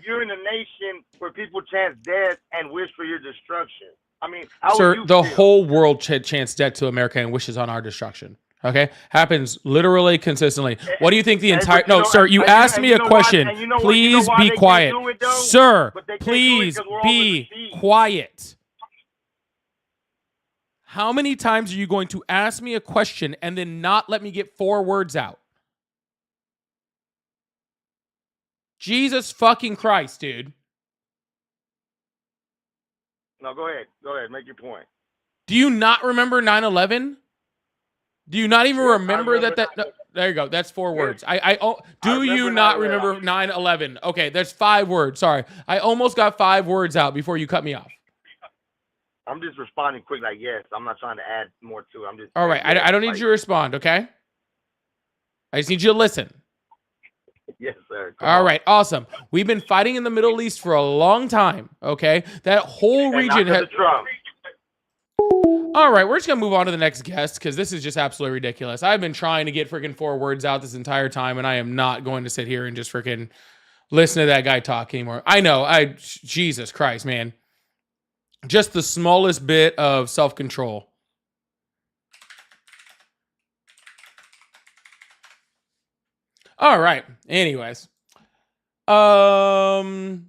you're in a nation where people chant death and wish for your destruction? I mean, how would you the feel? whole world chants death to America and wishes on our destruction. Okay, happens literally consistently. What do you think the entire? No, sir, you asked me a question. Please be quiet, sir. Please be quiet. How many times are you going to ask me a question and then not let me get 4 words out? Jesus fucking Christ, dude. No, go ahead. Go ahead. Make your point. Do you not remember 9/11? Do you not even remember that? No, there you go. That's 4 words. Do you not remember 9/11? Okay, there's 5 words. Sorry. I almost got 5 words out before you cut me off. I'm just responding quick, like yes. I'm not trying to add more to it. I'm just All right. yes, I don't need like, you to respond, okay? I just need you to listen. yes, sir. All right, awesome. We've been fighting in the Middle East for a long time, okay? That whole region has... Trump. All right, we're just going to move on to the next guest because this is just absolutely ridiculous. I've been trying to get freaking 4 words out this entire time, and I am not going to sit here and just freaking listen to that guy talk anymore. I know. Jesus Christ, man. Just the smallest bit of self-control. All right. Anyways. Guys,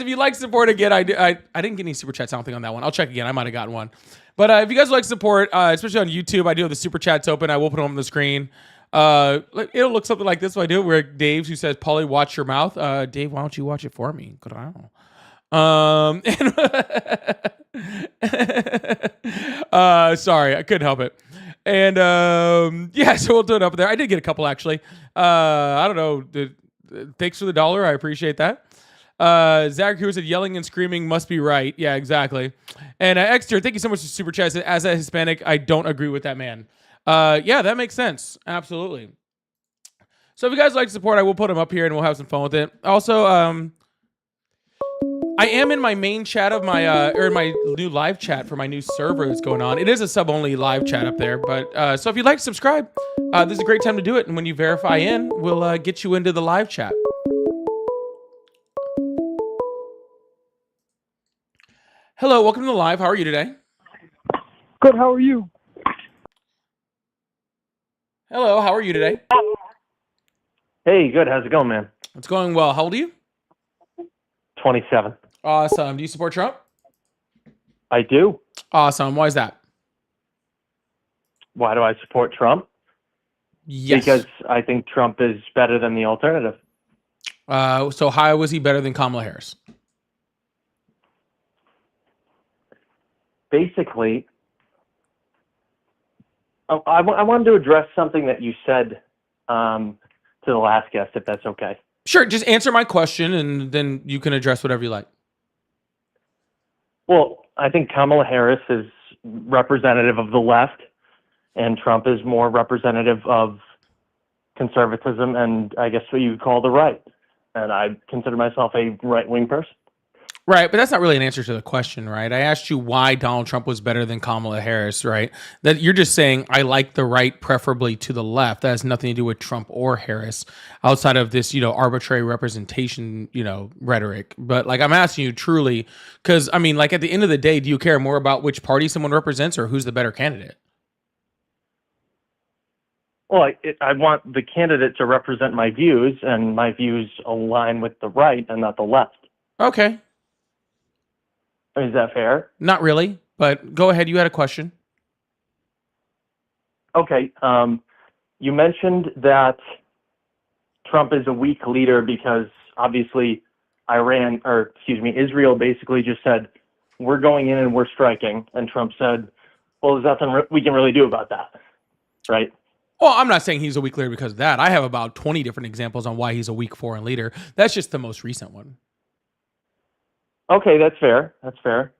if you'd like support again, I didn't get any super chats, I don't think, on that one. I'll check again. I might have gotten one. But if you guys would like support, especially on YouTube, I do have the super chats open. I will put them on the screen. It'll look something like this when I do it, where Dave's who says, Paulie, watch your mouth. Dave, why don't you watch it for me? Good, I don't know. Sorry, I couldn't help it. And yeah, so we'll do it up there. I did get a couple, actually. I don't know. Thanks for the $1. I appreciate that. Zach, who said yelling and screaming must be right. Yeah, exactly. And Exter, thank you so much for super chat. As a Hispanic, I don't agree with that man. Yeah, that makes sense. Absolutely. So if you guys like to support, I will put them up here and we'll have some fun with it. Also, I am in my main chat of my or my new live chat for my new server that's going on. It is a sub-only live chat up there, but so if you'd like to subscribe, this is a great time to do it. And when you verify in, we'll get you into the live chat. Hello, welcome to the live. How are you today? Good. How are you? Hello, how are you today? Hey, good. How's it going, man? It's going well. How old are you? 27. Awesome. Do you support Trump? I do. Awesome. Why is that? Why do I support Trump? Yes. Because I think Trump is better than the alternative. So how was he better than Kamala Harris? Basically, I wanted to address something that you said to the last guest, if that's okay. Sure. Just answer my question, and then you can address whatever you like. Well, I think Kamala Harris is representative of the left, and Trump is more representative of conservatism and I guess what you would call the right. And I consider myself a right-wing person. Right, but that's not really an answer to the question, right? I asked you why Donald Trump was better than Kamala Harris, right? That you're just saying, I like the right preferably to the left. That has nothing to do with Trump or Harris outside of this, arbitrary representation, rhetoric. But like, I'm asking you truly, because I mean, like at the end of the day, do you care more about which party someone represents or who's the better candidate? Well, I want the candidate to represent my views, and my views align with the right and not the left. Okay. Is that fair? Not really, but go ahead. You had a question. Okay. You mentioned that Trump is a weak leader because obviously Israel basically just said, we're going in and we're striking. And Trump said, well, there's nothing we can really do about that. Right? Well, I'm not saying he's a weak leader because of that. I have about 20 different examples on why he's a weak foreign leader. That's just the most recent one. Okay, that's fair. That's fair.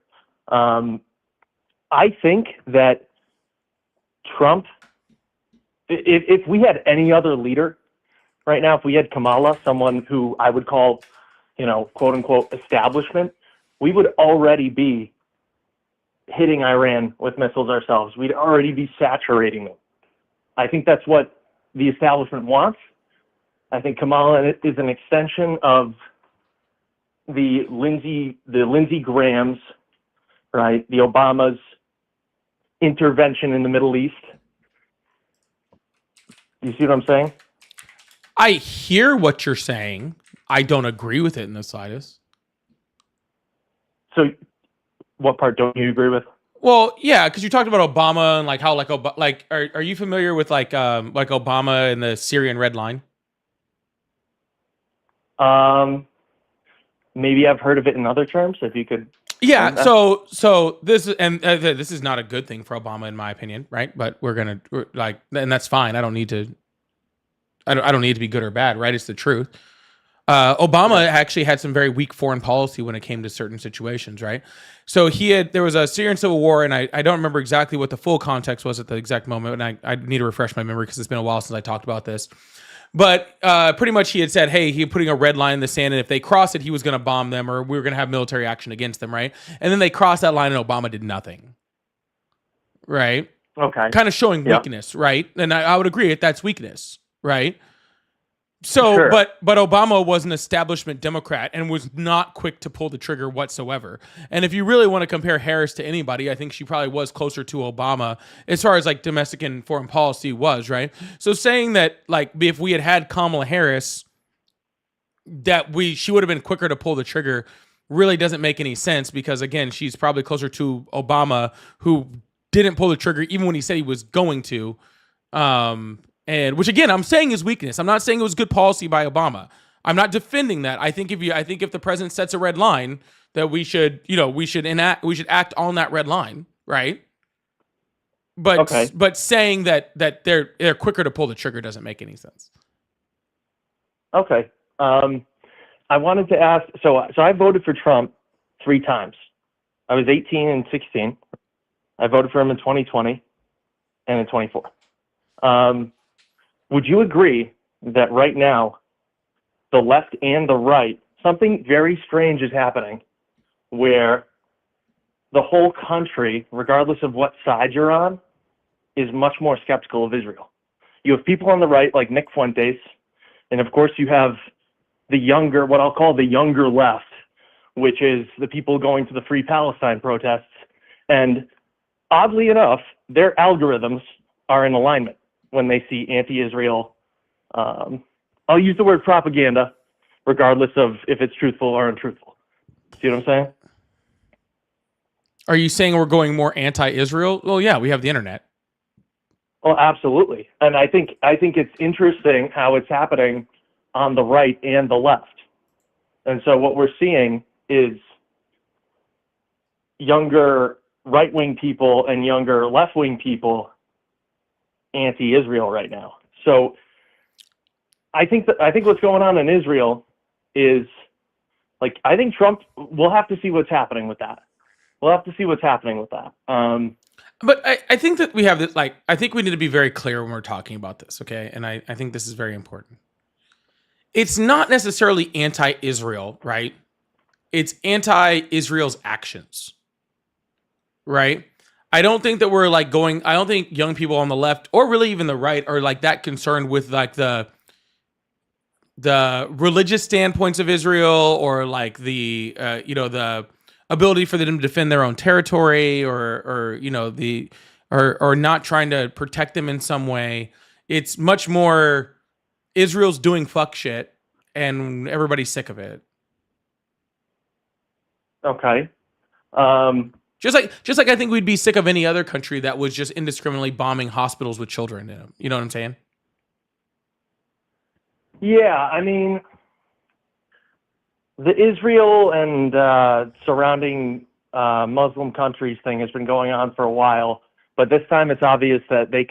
I think that Trump, if we had any other leader right now, if we had Kamala, someone who I would call, quote unquote, establishment, we would already be hitting Iran with missiles ourselves. We'd already be saturating them. I think that's what the establishment wants. I think Kamala is an extension of the Lindsey Grahams, right? The Obama's intervention in the Middle East. You see what I'm saying? I hear what you're saying. I don't agree with it in the slightest. So, what part don't you agree with? Well, yeah, because you talked about Obama and like how are you familiar with like Obama and the Syrian Red Line? Maybe I've heard of it in other terms. If you could. Yeah. So this is not a good thing for Obama, in my opinion, right? But we're and that's fine. I don't need to be good or bad, right? It's the truth. Obama actually had some very weak foreign policy when it came to certain situations, right? So there was a Syrian civil war, and I don't remember exactly what the full context was at the exact moment, and I need to refresh my memory because it's been a while since I talked about this. But pretty much he had said, hey, he putting a red line in the sand, and if they cross it, he was going to bomb them, or we were going to have military action against them, right? And then they crossed that line, and Obama did nothing, right? Okay. Kind of showing weakness, right? And I would agree that's weakness, right? So, Sure. but Obama was an establishment Democrat and was not quick to pull the trigger whatsoever. And if you really want to compare Harris to anybody, I think she probably was closer to Obama as far as like domestic and foreign policy was, right? So saying that like if we had Kamala Harris, that she would have been quicker to pull the trigger really doesn't make any sense because again, she's probably closer to Obama who didn't pull the trigger even when he said he was going to. And which again, I'm saying is weakness. I'm not saying it was good policy by Obama. I'm not defending that. I think if the president sets a red line, that we should act on that red line, right? But saying that they're quicker to pull the trigger doesn't make any sense. Okay. I wanted to ask. So I voted for Trump 3 times. I was 18 and 16. I voted for him in 2020 and in 24. Would you agree that right now, the left and the right, something very strange is happening where the whole country, regardless of what side you're on, is much more skeptical of Israel? You have people on the right like Nick Fuentes, and of course you have the younger, what I'll call the younger left, which is the people going to the Free Palestine protests. And oddly enough, their algorithms are in alignment when they see anti-Israel, I'll use the word propaganda, regardless of if it's truthful or untruthful. See what I'm saying? Are you saying we're going more anti-Israel? Well, yeah, we have the internet. Oh, absolutely. And I think it's interesting how it's happening on the right and the left. And so what we're seeing is younger right-wing people and younger left-wing people anti-Israel right now. So I think what's going on in Israel is like I think Trump. We'll have to see what's happening with that. But I think that we have this. Like I think we need to be very clear when we're talking about this. Okay, and I think this is very important. It's not necessarily anti-Israel, right? It's anti-Israel's actions, right? I don't think that we're like going. I don't think young people on the left or really even the right are like that concerned with like the religious standpoints of Israel or like the the ability for them to defend their own territory or not trying to protect them in some way. It's much more Israel's doing fuck shit and everybody's sick of it. Okay. Just like I think we'd be sick of any other country that was just indiscriminately bombing hospitals with children in them. You know what I'm saying? Yeah, I mean, the Israel and surrounding Muslim countries thing has been going on for a while, but this time it's obvious that they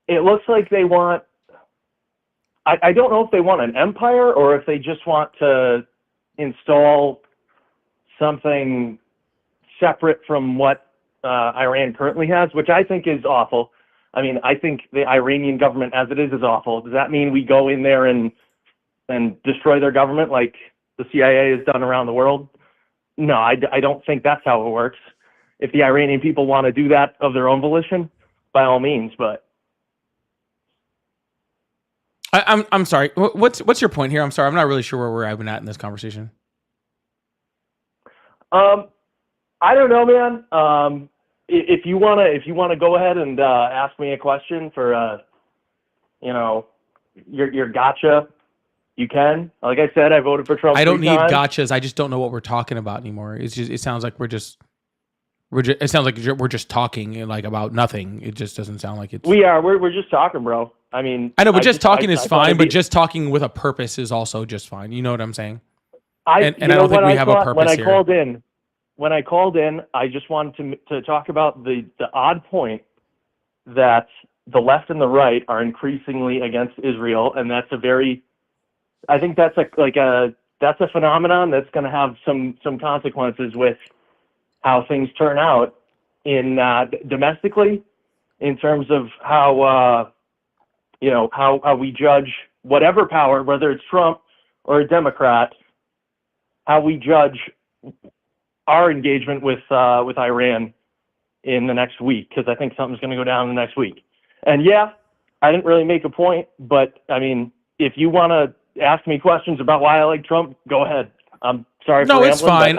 it looks like they want, I don't know if they want an empire or if they just want to install something separate from what Iran currently has, which I think is awful. I mean, I think the Iranian government as it is awful. Does that mean we go in there and destroy their government like the CIA has done around the world? No, I don't think that's how it works. If the Iranian people want to do that of their own volition, by all means, but I'm sorry. What's your point here? I'm sorry. I'm not really sure where we're even at in this conversation. I don't know, man. If you wanna go ahead and ask me a question for your gotcha, you can. Like I said, I voted for Trump. I don't 3 need times. gotchas. I just don't know what we're talking about anymore. It sounds like we're just talking like about nothing. It just doesn't sound like it's. We're just talking, bro. I mean, I know, but just talking is I fine. But just talking with a purpose is also just fine. You know what I'm saying? I don't think we have a purpose here. When I called in, I just wanted to talk about the odd point that the left and the right are increasingly against Israel, and that's a very I think that's a phenomenon that's going to have some consequences with how things turn out in domestically, in terms of how how we judge whatever power, whether it's Trump or a Democrat, how we judge our engagement with Iran in the next week, because I think something's going to go down in the next week. And yeah, I didn't really make a point, but I mean, if you want to ask me questions about why I like Trump, go ahead. I'm sorry. No, for it's rambling,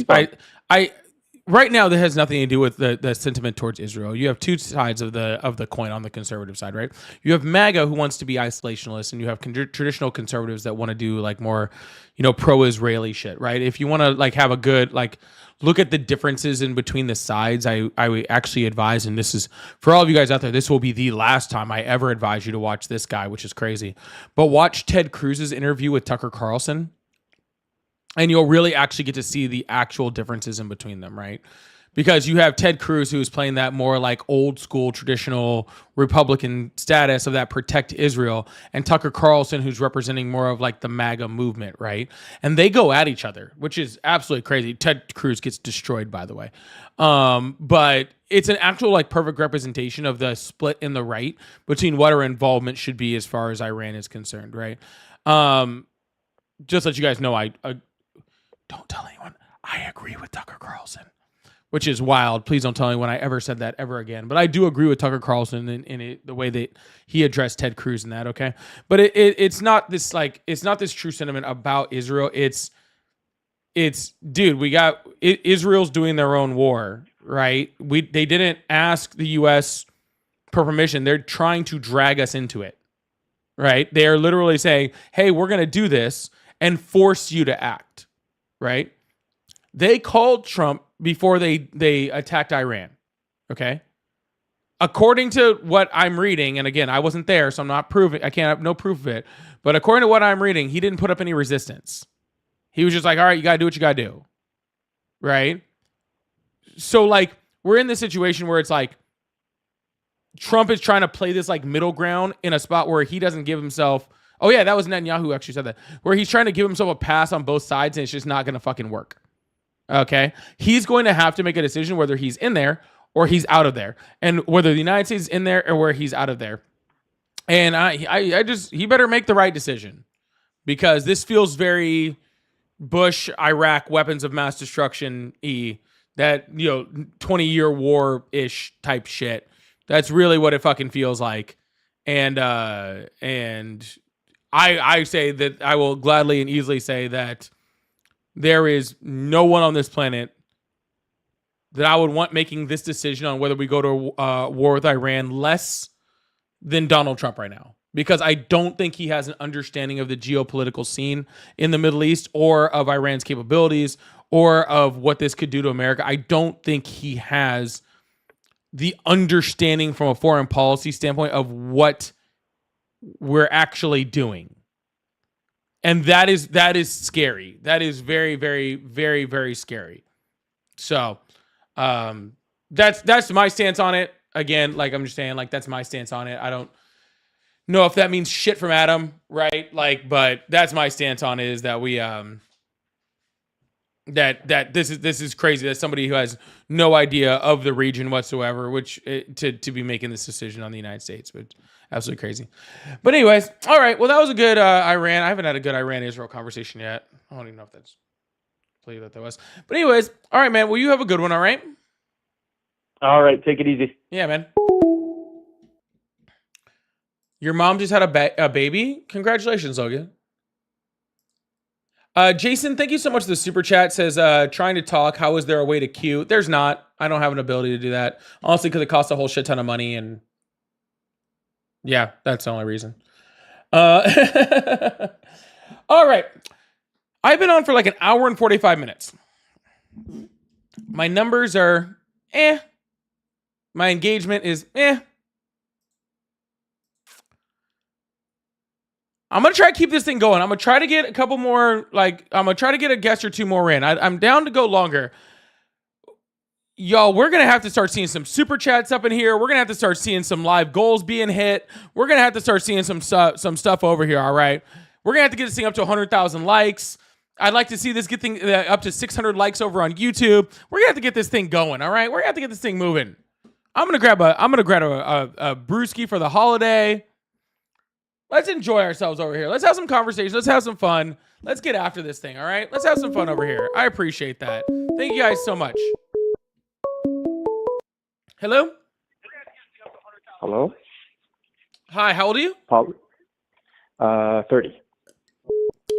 fine. but I right now that has nothing to do with the sentiment towards Israel. You have two sides of the coin on the conservative side, right? You have MAGA, who wants to be isolationist, and you have traditional conservatives that want to do like more, pro-Israeli shit, right? If you want to like have a good look at the differences in between the sides, I would actually advise, and this is for all of you guys out there, this will be the last time I ever advise you to watch this guy, which is crazy. But watch Ted Cruz's interview with Tucker Carlson, and you'll really actually get to see the actual differences in between them, right? Because you have Ted Cruz, who's playing that more like old school traditional Republican status of that protect Israel, and Tucker Carlson, who's representing more of like the MAGA movement, right? And they go at each other, which is absolutely crazy. Ted Cruz gets destroyed, by the way. But it's an actual like perfect representation of the split in the right between what our involvement should be as far as Iran is concerned, right? Just to let you guys know, I don't tell anyone I agree with Tucker Carlson, which is wild. Please don't tell anyone I ever said that ever again. But I do agree with Tucker Carlson in the way that he addressed Ted Cruz in that. Okay, but it's not this true sentiment about Israel. It's dude, Israel's doing their own war, right? They didn't ask the U.S. for permission. They're trying to drag us into it, right? They are literally saying, "Hey, we're going to do this and force you to act." Right? They called Trump before they attacked Iran. Okay? According to what I'm reading, and again, I wasn't there, so I can't have no proof of it. But according to what I'm reading, he didn't put up any resistance. He was just like, all right, you gotta do what you gotta do. Right? So like, we're in this situation where it's like Trump is trying to play this like middle ground in a spot where he doesn't give himself. Oh yeah, that was Netanyahu who actually said that. Where he's trying to give himself a pass on both sides, and it's just not going to fucking work. Okay? He's going to have to make a decision whether he's in there or he's out of there, and whether the United States is in there or where he's out of there. And he better make the right decision, because this feels very Bush, Iraq, weapons of mass destruction-y, that 20-year war-ish type shit. That's really what it fucking feels like, and I say that I will gladly and easily say that there is no one on this planet that I would want making this decision on whether we go to war with Iran less than Donald Trump right now. Because I don't think he has an understanding of the geopolitical scene in the Middle East, or of Iran's capabilities, or of what this could do to America. I don't think he has the understanding from a foreign policy standpoint of what we're actually doing. And that is scary. That is very, very, very, very scary. So that's my stance on it. Again, like I'm just saying, like that's my stance on it. I don't know if that means shit from Adam, right? Like, but that's my stance on it, is that we that this is crazy that somebody who has no idea of the region whatsoever, to be making this decision on the United States, but absolutely crazy. But anyways, all right. Well, that was a good Iran. I haven't had a good Iran-Israel conversation yet. I don't even know if that's play that was. But anyways, all right, man. Well, you have a good one. All right. All right. Take it easy. Yeah, man. Your mom just had a baby. Congratulations, Logan. Jason, thank you so much for the super chat. Says, trying to talk. How is there a way to queue? There's not. I don't have an ability to do that. Honestly, because it costs a whole shit ton of money. And yeah, that's the only reason. All right. I've been on for like an hour and 45 minutes. My numbers are My engagement is I'm going to try to keep this thing going. I'm going to try to get a couple more, I'm going to try to get a guest or two more in. I'm down to go longer. Y'all, we're going to have to start seeing some super chats up in here. We're going to have to start seeing some live goals being hit. We're going to have to start seeing some stuff over here, all right? We're going to have to get this thing up to 100,000 likes. I'd like to see this get thing up to 600 likes over on YouTube. We're going to have to get this thing going, all right? We're going to have to get this thing moving. I'm going to grab a brewski for the holiday. Let's enjoy ourselves over here. Let's have some conversation. Let's have some fun. Let's get after this thing, all right? Let's have some fun over here. I appreciate that. Thank you guys so much. Hello? Hello? Hi, how old are you? Paul? 30.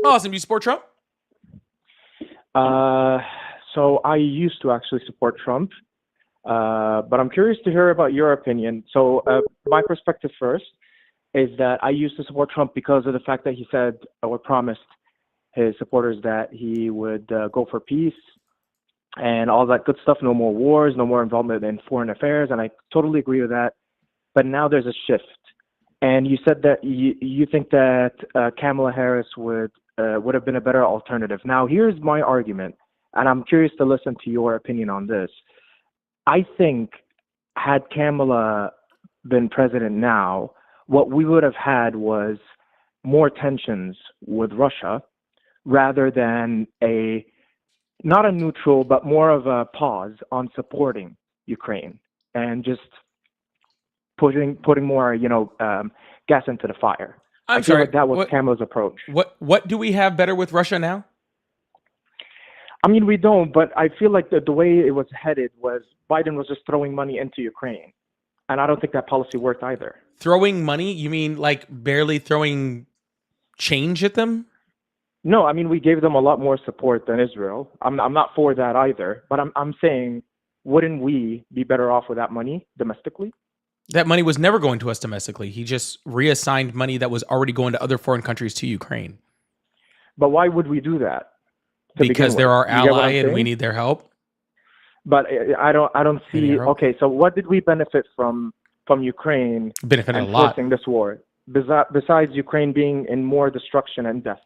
Awesome. Do you support Trump? So I used to actually support Trump, but I'm curious to hear about your opinion. So my perspective first is that I used to support Trump because of the fact that he said or promised his supporters that he would go for peace and all that good stuff, no more wars, no more involvement in foreign affairs, and I totally agree with that. But now there's a shift. And you said that you think that Kamala Harris would have been a better alternative. Now, here's my argument, and I'm curious to listen to your opinion on this. I think had Kamala been president now, what we would have had was more tensions with Russia rather than not a neutral, but more of a pause on supporting Ukraine and just putting more, gas into the fire. I'm I feel sorry. like that was Kamala's approach. What do we have better with Russia now? I mean, we don't, but I feel like the way it was headed was Biden was just throwing money into Ukraine. And I don't think that policy worked either. Throwing money? You mean like barely throwing change at them? No, I mean, we gave them a lot more support than Israel. I'm not for that either. But I'm saying, wouldn't we be better off with that money domestically? That money was never going to us domestically. He just reassigned money that was already going to other foreign countries to Ukraine. But why would we do that? Because they're our ally and we need their help. But I don't see. Okay, so what did we benefit from Ukraine? Benefited a lot. Forcing this war, besides Ukraine being in more destruction and death.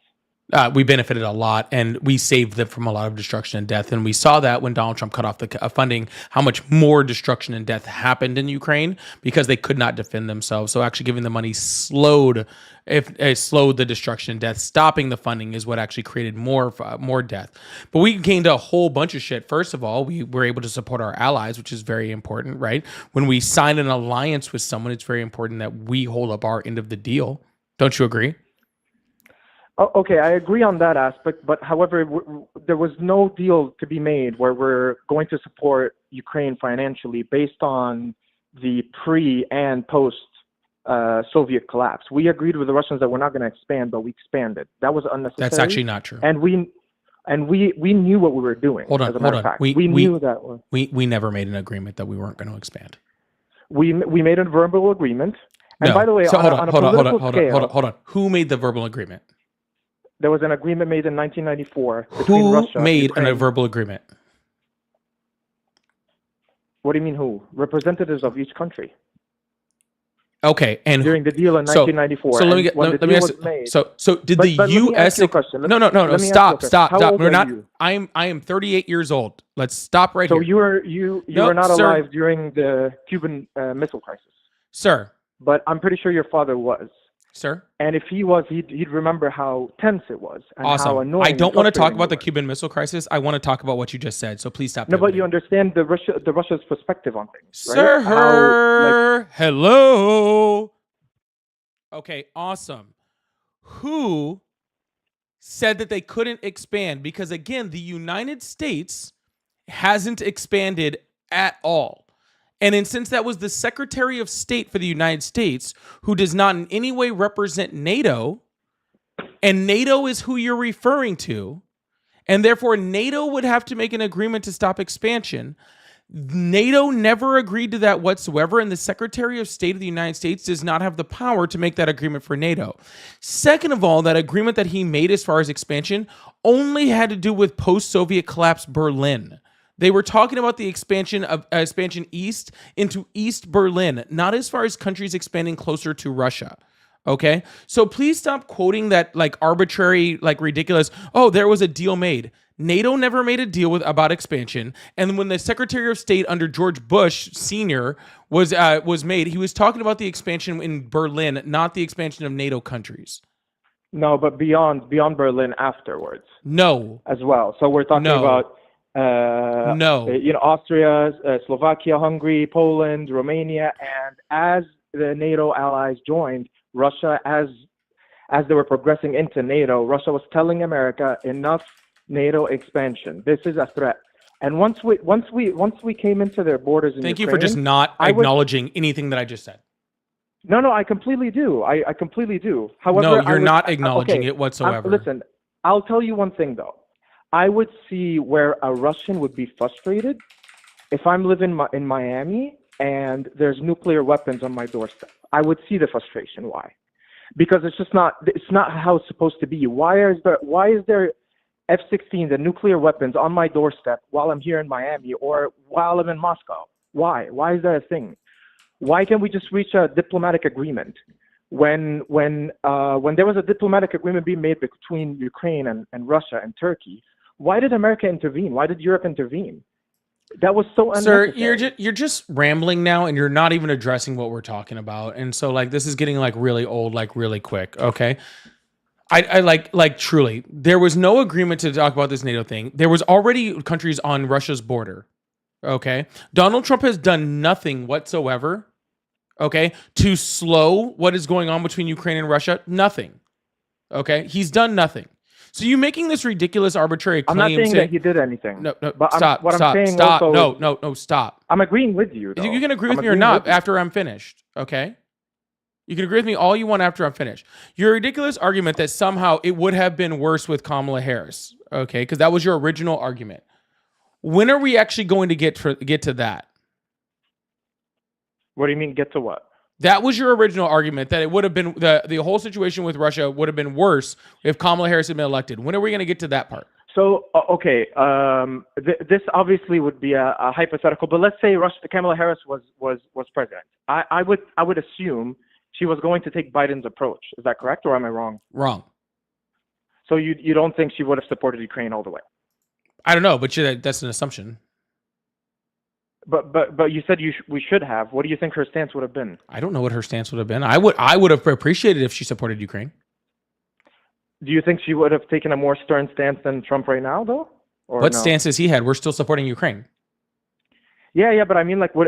We benefited a lot, and we saved them from a lot of destruction and death. And we saw that when Donald Trump cut off the funding, how much more destruction and death happened in Ukraine because they could not defend themselves. So actually giving the money slowed the destruction and death. Stopping the funding is what actually created more death. But we gained a whole bunch of shit. First of all, we were able to support our allies, which is very important, right? When we sign an alliance with someone, it's very important that we hold up our end of the deal. Don't you agree? Okay, I agree on that aspect, but however, there was no deal to be made where we're going to support Ukraine financially based on the pre and post Soviet collapse. We agreed with the Russians that we're not going to expand, but we expanded. That was unnecessary. That's actually not true. And we knew what we were doing. Hold on. We knew that. We never made an agreement that we weren't going to expand. We made a verbal agreement. And by the way, so hold on. Who made the verbal agreement? There was an agreement made in 1994 between Who Russia made Ukraine. a verbal agreement? What do you mean who? Representatives of each country. Okay, and during the deal in 1994. So let me ask. So did the U.S. No. Stop. We're not. I am 38 years old. Let's stop right here. So you were not alive during the Cuban Missile Crisis, sir. But I'm pretty sure your father was. Sir? And if he was, he'd remember how tense it was and awesome. How annoying. I don't want to talk about the Cuban Missile Crisis. I want to talk about what you just said. So please stop. No, but you understand the Russia's perspective on things, right? Sir, hello. Okay, awesome. Who said that they couldn't expand? Because again, the United States hasn't expanded at all. And since that was the Secretary of State for the United States, who does not in any way represent NATO, and NATO is who you're referring to, and therefore NATO would have to make an agreement to stop expansion. NATO never agreed to that whatsoever, and the Secretary of State of the United States does not have the power to make that agreement for NATO. Second of all, that agreement that he made as far as expansion only had to do with post-Soviet collapse Berlin. They were talking about the expansion east into East Berlin, not as far as countries expanding closer to Russia. Okay? So please stop quoting that like arbitrary, like ridiculous, oh, there was a deal made. NATO never made a deal about expansion. And when the Secretary of State under George Bush Sr. was made, he was talking about the expansion in Berlin, not the expansion of NATO countries. No, but beyond Berlin afterwards No. as well. So we're talking No. about No. Austria, Slovakia, Hungary, Poland, Romania, and as the NATO allies joined, Russia, as they were progressing into NATO, Russia was telling America, enough NATO expansion. This is a threat. And once we came into their borders in Thank you Ukraine, for just not acknowledging anything that I just said. No, I completely do. I completely do. However, No, you're I would- not acknowledging okay, it whatsoever. Listen, I'll tell you one thing though. I would see where a Russian would be frustrated if I'm living in Miami and there's nuclear weapons on my doorstep. I would see the frustration. Why? Because it's not how it's supposed to be. Why is there F-16s and nuclear weapons on my doorstep while I'm here in Miami or while I'm in Moscow? Why? Why is that a thing? Why can't we just reach a diplomatic agreement? When there was a diplomatic agreement being made between Ukraine and Russia and Turkey, why did America intervene? Why did Europe intervene? That was so Sir, unnecessary. you're just rambling now, and you're not even addressing what we're talking about. And so, like, this is getting like really old, like really quick. Okay, I like truly, there was no agreement to talk about this NATO thing. There was already countries on Russia's border. Okay, Donald Trump has done nothing whatsoever. Okay, to slow what is going on between Ukraine and Russia. Nothing. Okay, he's done nothing. So you making this ridiculous arbitrary claim? I'm not saying that he did anything. No, but stop. I'm Stop. saying Stop. also No. Stop. I'm agreeing with you. Though. You can agree with I'm me or agreeing not with you. after I'm finished. Okay. You can agree with me all you want after I'm finished. Your ridiculous argument that somehow it would have been worse with Kamala Harris. Okay, because that was your original argument. When are we actually going to get to that? What do you mean? Get to what? That was your original argument, that it would have been the whole situation with Russia would have been worse if Kamala Harris had been elected. When are we going to get to that part? So okay, this obviously would be a hypothetical, but let's say Kamala Harris was president. I would assume she was going to take Biden's approach. Is that correct, or am I wrong? Wrong. So you don't think she would have supported Ukraine all the way? I don't know, but that's an assumption. But you said we should have. What do you think her stance would have been? I don't know what her stance would have been. I would have appreciated if she supported Ukraine. Do you think she would have taken a more stern stance than Trump right now, though? Or What no? stance has he had? We're still supporting Ukraine. Yeah, but I mean, like, what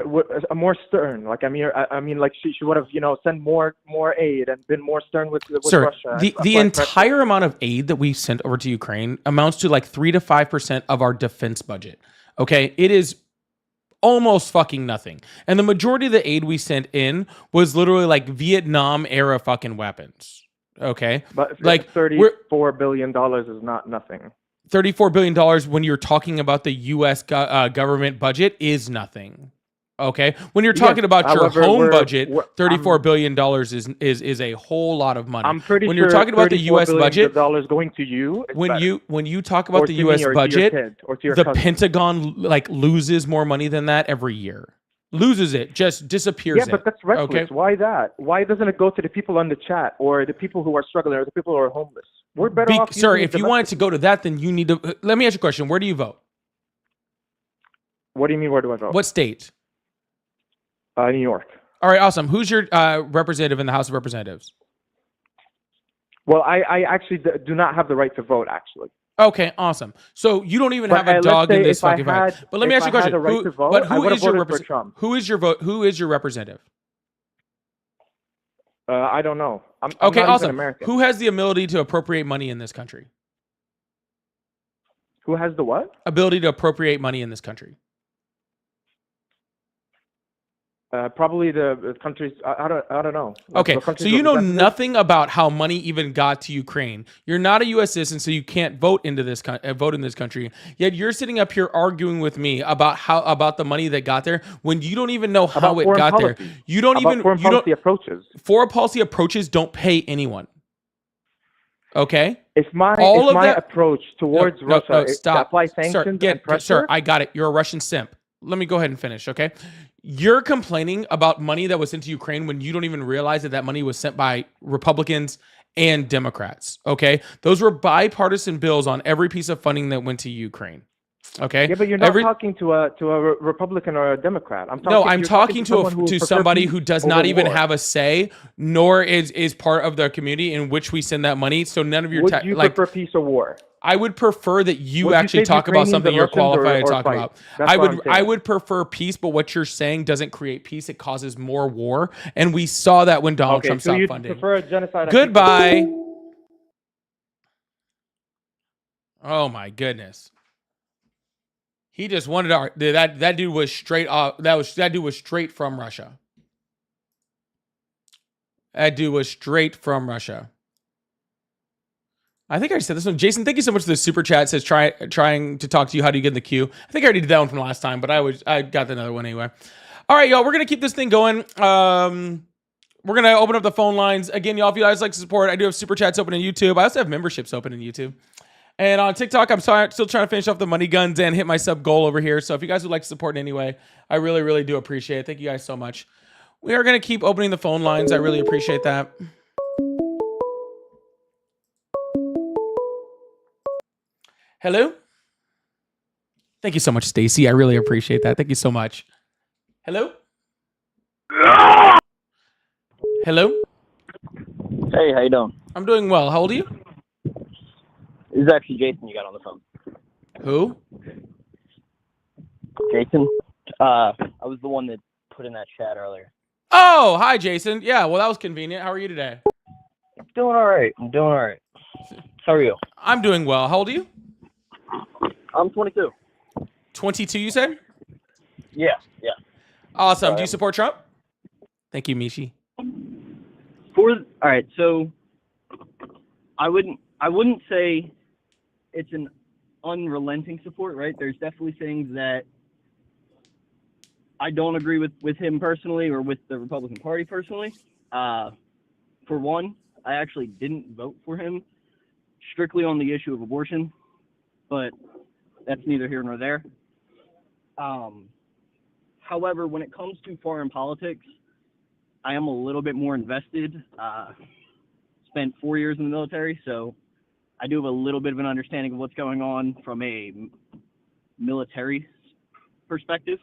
a more stern? Like, I mean, like, she would have, sent more aid and been more stern with Sir, Russia. the entire amount of aid that we sent over to Ukraine amounts to like 3 to 5% of our defense budget. Okay, it is almost fucking nothing, and the majority of the aid we sent in was literally like Vietnam era fucking weapons. Okay, But like $34 billion is not nothing. $34 billion when you're talking about the U.S. Government budget is nothing. Okay, when you're talking about your however, home budget, we're- $34 billion is a whole lot of money. I'm pretty when sure you're talking about the $34 U.S. billion budget, dollars going to you. Is better. when you talk about Or the to me U.S. or to your budget, kid or to your the cousin. Pentagon like loses more money than that every year. Loses it, just disappears. Yeah, but that's reckless. Okay? Why that? Why doesn't it go to the people on the chat or the people who are struggling or the people who are homeless? We're better off. Sir, using if you wanted to go to that, then you need to. Let me ask you a question. Where do you vote? What do you mean? Where do I vote? What state? New York. All right, awesome. Who's your representative in the House of Representatives? Well, I actually do not have the right to vote. Actually. Okay, awesome. So you don't even But, have a let's dog in say this if I fucking fight. had- But let me if ask you a I had question. the right to vote, But I who would have is your voted for representative? Trump. Who is your vote? Who is your representative? I don't know. I'm Okay, not awesome. Even American. Who has the ability to appropriate money in this country? Who has the what? Ability to appropriate money in this country. Probably the countries. I don't know. Okay, The so countries you know represented. nothing about how money even got to Ukraine. You're not a U.S. citizen, so you can't vote into this vote in this country. Yet you're sitting up here arguing with me about the money that got there when you don't even know how About it foreign got there. policy. You don't About even foreign policy approaches. Foreign policy approaches don't pay anyone. Okay. If my approach towards Russia is to apply sanctions and pressure, Sir, I got it. You're a Russian simp. Let me go ahead and finish, okay? You're complaining about money that was sent to Ukraine when you don't even realize that money was sent by Republicans and Democrats, okay? Those were bipartisan bills on every piece of funding that went to Ukraine. Okay. Yeah, but you're not talking to a Republican or a Democrat. I'm talking to somebody who does not even have a say, nor is part of the community in which we send that money. So none of your would you prefer peace or war? I would prefer that you Would you actually save talk about Ukrainians something and you're Russians qualified or to talk fight? about. That's what I'm saying. I would prefer peace, but what you're saying doesn't create peace. It causes more war, and we saw that when Donald Trump so stopped you'd funding. prefer a genocide? Goodbye. Oh my goodness. He just wanted our that dude was straight off. That dude was straight from Russia. That dude was straight from Russia. I think I said this one. Jason, thank you so much for the super chat. It says trying to talk to you. How do you get in the queue? I think I already did that one from last time, but I got another one anyway. All right, y'all. We're gonna keep this thing going. We're gonna open up the phone lines again, y'all. If you guys like to support, I do have super chats open in YouTube. I also have memberships open in YouTube. And on TikTok, I'm still trying to finish off the money guns and hit my sub goal over here. So if you guys would like to support in any way, I really, really do appreciate it. Thank you guys so much. We are going to keep opening the phone lines. I really appreciate that. Hello? Thank you so much, Stacy. I really appreciate that. Thank you so much. Hello? Hello? Hey, how you doing? I'm doing well. How old are you? This is actually Jason you got on the phone. Who? Jason? I was the one that put in that chat earlier. Oh, hi, Jason. Yeah, well, that was convenient. How are you today? Doing all right. I'm doing all right. How are you? I'm doing well. How old are you? I'm 22. 22, you said? Yeah. Awesome. Do you support Trump? Thank you, Mishi. All right, so I wouldn't say it's an unrelenting support, right? There's definitely things that I don't agree with him personally or with the Republican Party personally. For one, I actually didn't vote for him strictly on the issue of abortion, but that's neither here nor there. However, when it comes to foreign politics, I am a little bit more invested. Spent 4 years in the military, so I do have a little bit of an understanding of what's going on from a military perspective.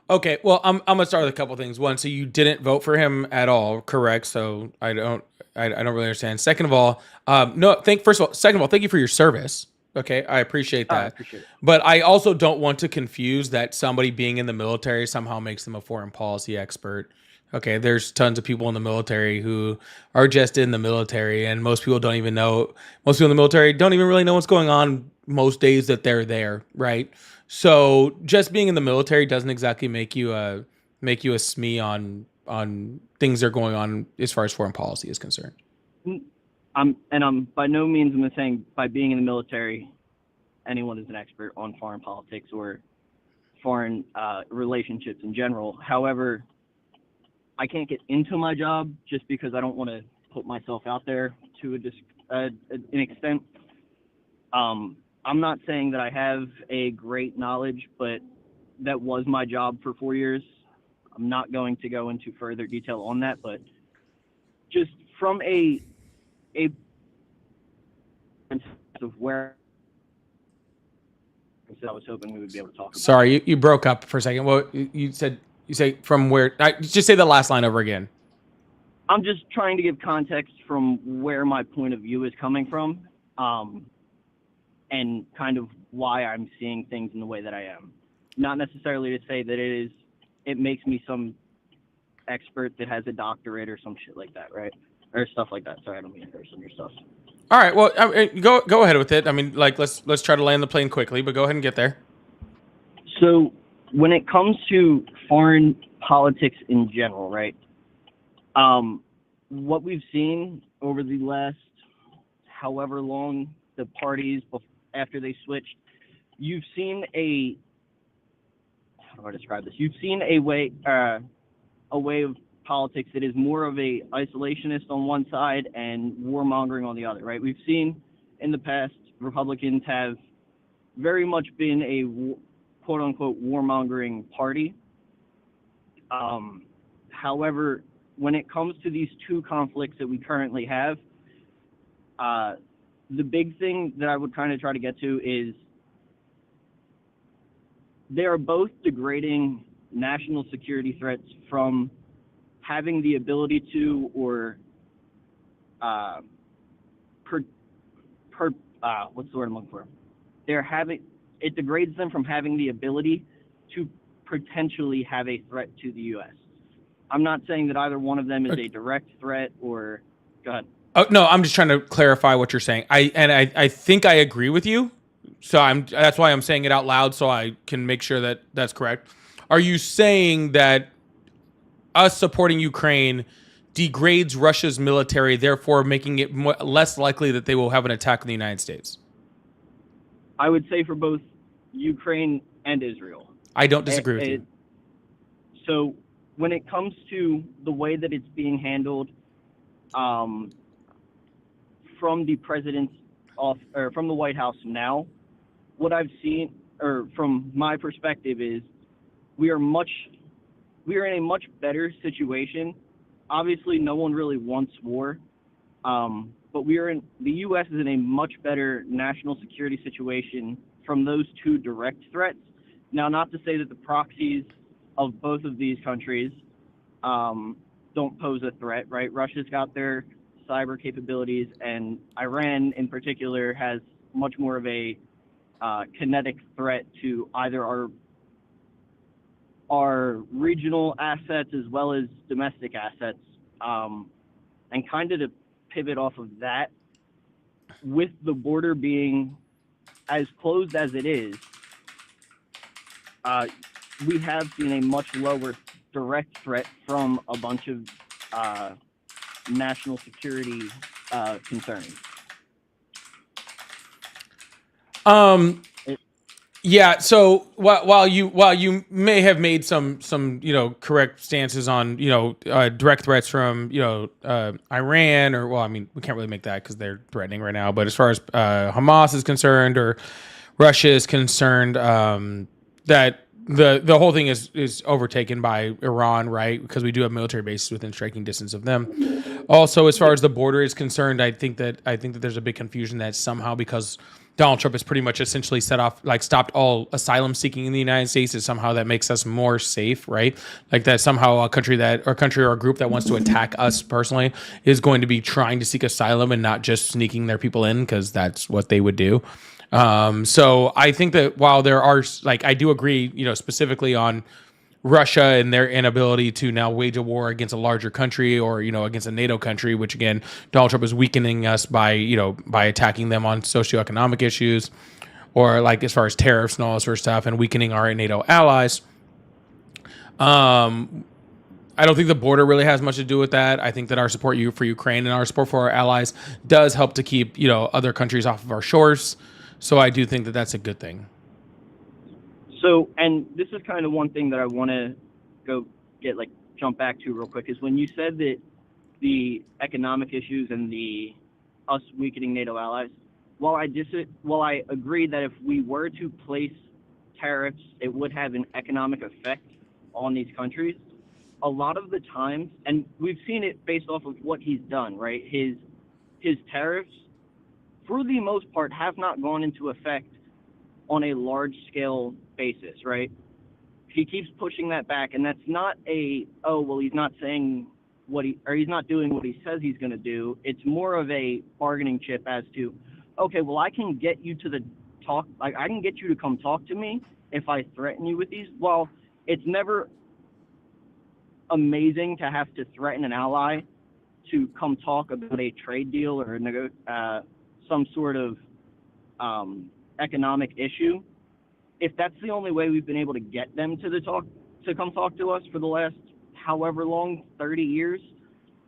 Okay, well, I'm gonna start with a couple things. One, so you didn't vote for him at all, correct? So I don't really understand. Second of all, second of all, thank you for your service. Okay, I appreciate that. I appreciate it. But I also don't want to confuse that somebody being in the military somehow makes them a foreign policy expert. Okay, there's tons of people in the military who are just in the military, and most people don't even know. Most people in the military don't even really know what's going on most days that they're there, right? So just being in the military doesn't exactly make you a SME on things that are going on as far as foreign policy is concerned. I'm by no means am I saying by being in the military, anyone is an expert on foreign politics or foreign relationships in general. However, I can't get into my job just because I don't want to put myself out there to an extent. I'm not saying that I have a great knowledge, but that was my job for 4 years. I'm not going to go into further detail on that, but just from a of where I was hoping we would be able to talk about. Sorry, you broke up for a second. Well, you say from where? Just say the last line over again. I'm just trying to give context from where my point of view is coming from, and kind of why I'm seeing things in the way that I am. Not necessarily to say that it makes me some expert that has a doctorate or some shit like that, right? Or stuff like that. Sorry, I don't mean to curse on your stuff. All right, well, go ahead with it. I mean, like, let's try to land the plane quickly, but go ahead and get there. So when it comes to foreign politics in general, right? What we've seen over the last however long the parties after they switched, you've seen how do I describe this? You've seen a way of politics that is more of a isolationist on one side and warmongering on the other, right? We've seen in the past Republicans have very much been a quote unquote warmongering party. However, when it comes to these two conflicts that we currently have, the big thing that I would kind of try to get to is they are both degrading national security threats from having the ability to, or what's the word I'm looking for? It degrades them from having the ability to potentially have a threat to the U.S. I'm not saying that either one of them is a direct threat or, go ahead. Oh, no, I'm just trying to clarify what you're saying. I think I agree with you. So that's why I'm saying it out loud so I can make sure that that's correct. Are you saying that us supporting Ukraine degrades Russia's military, therefore making it less likely that they will have an attack on the United States? I would say for both Ukraine and Israel. I don't disagree with you. So when it comes to the way that it's being handled from the president's or from the White House now, what I've seen, or from my perspective, is we are in a much better situation. Obviously, no one really wants war, but the U.S. is in a much better national security situation from those two direct threats. Now, not to say that the proxies of both of these countries don't pose a threat, right? Russia's got their cyber capabilities, and Iran in particular has much more of a kinetic threat to either our regional assets as well as domestic assets. And kind of to pivot off of that, with the border being as closed as it is, we have seen a much lower direct threat from a bunch of national security concerns. Yeah. So while you may have made some correct stances on direct threats from Iran, or well, I mean, we can't really make that because they're threatening right now. But as far as Hamas is concerned or Russia is concerned, that the whole thing is overtaken by Iran, right? Because we do have military bases within striking distance of them. Also, as far as the border is concerned, I think that there's a big confusion that somehow because Donald Trump has pretty much essentially stopped all asylum seeking in the United States, is somehow that makes us more safe, right? Like that somehow a country or a group that wants to attack us personally is going to be trying to seek asylum and not just sneaking their people in, because that's what they would do. So I think that while there are, I do agree, specifically on Russia and their inability to now wage a war against a larger country or, against a NATO country, which again, Donald Trump is weakening us by attacking them on socioeconomic issues or as far as tariffs and all this sort of stuff, and weakening our NATO allies. I don't think the border really has much to do with that. I think that our support for Ukraine and our support for our allies does help to keep, other countries off of our shores. So I do think that that's a good thing. So, and this is kind of one thing that I want to jump back to real quick, is when you said that the economic issues and us weakening NATO allies, while I agree that if we were to place tariffs, it would have an economic effect on these countries, a lot of the times, and we've seen it based off of what he's done, right? His tariffs, for the most part, have not gone into effect on a large scale basis, right? He keeps pushing that back, and that's not he's not saying he's not doing what he says he's going to do. It's more of a bargaining chip as to, okay, well, I can get you to I can get you to come talk to me if I threaten you with these. Well, it's never amazing to have to threaten an ally to come talk about a trade deal or some sort of economic issue. If that's the only way we've been able to get them to come talk to us for the last however long, 30 years,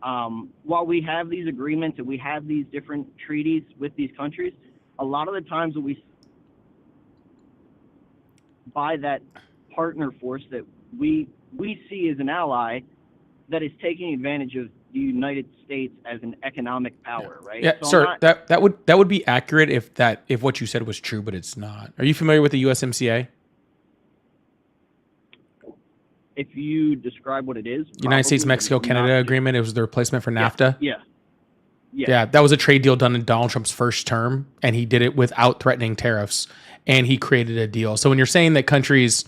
while we have these agreements and we have these different treaties with these countries, a lot of the times when we by that partner force that we see as an ally that is taking advantage of the United States as an economic power, right? Yeah, so sir, that would be accurate if what you said was true, but it's not. Are you familiar with the USMCA? If you describe what it is, United States, Mexico, Canada agreement. It was the replacement for NAFTA. Yeah. Yeah, that was a trade deal done in Donald Trump's first term, and he did it without threatening tariffs, and he created a deal. So when you're saying that countries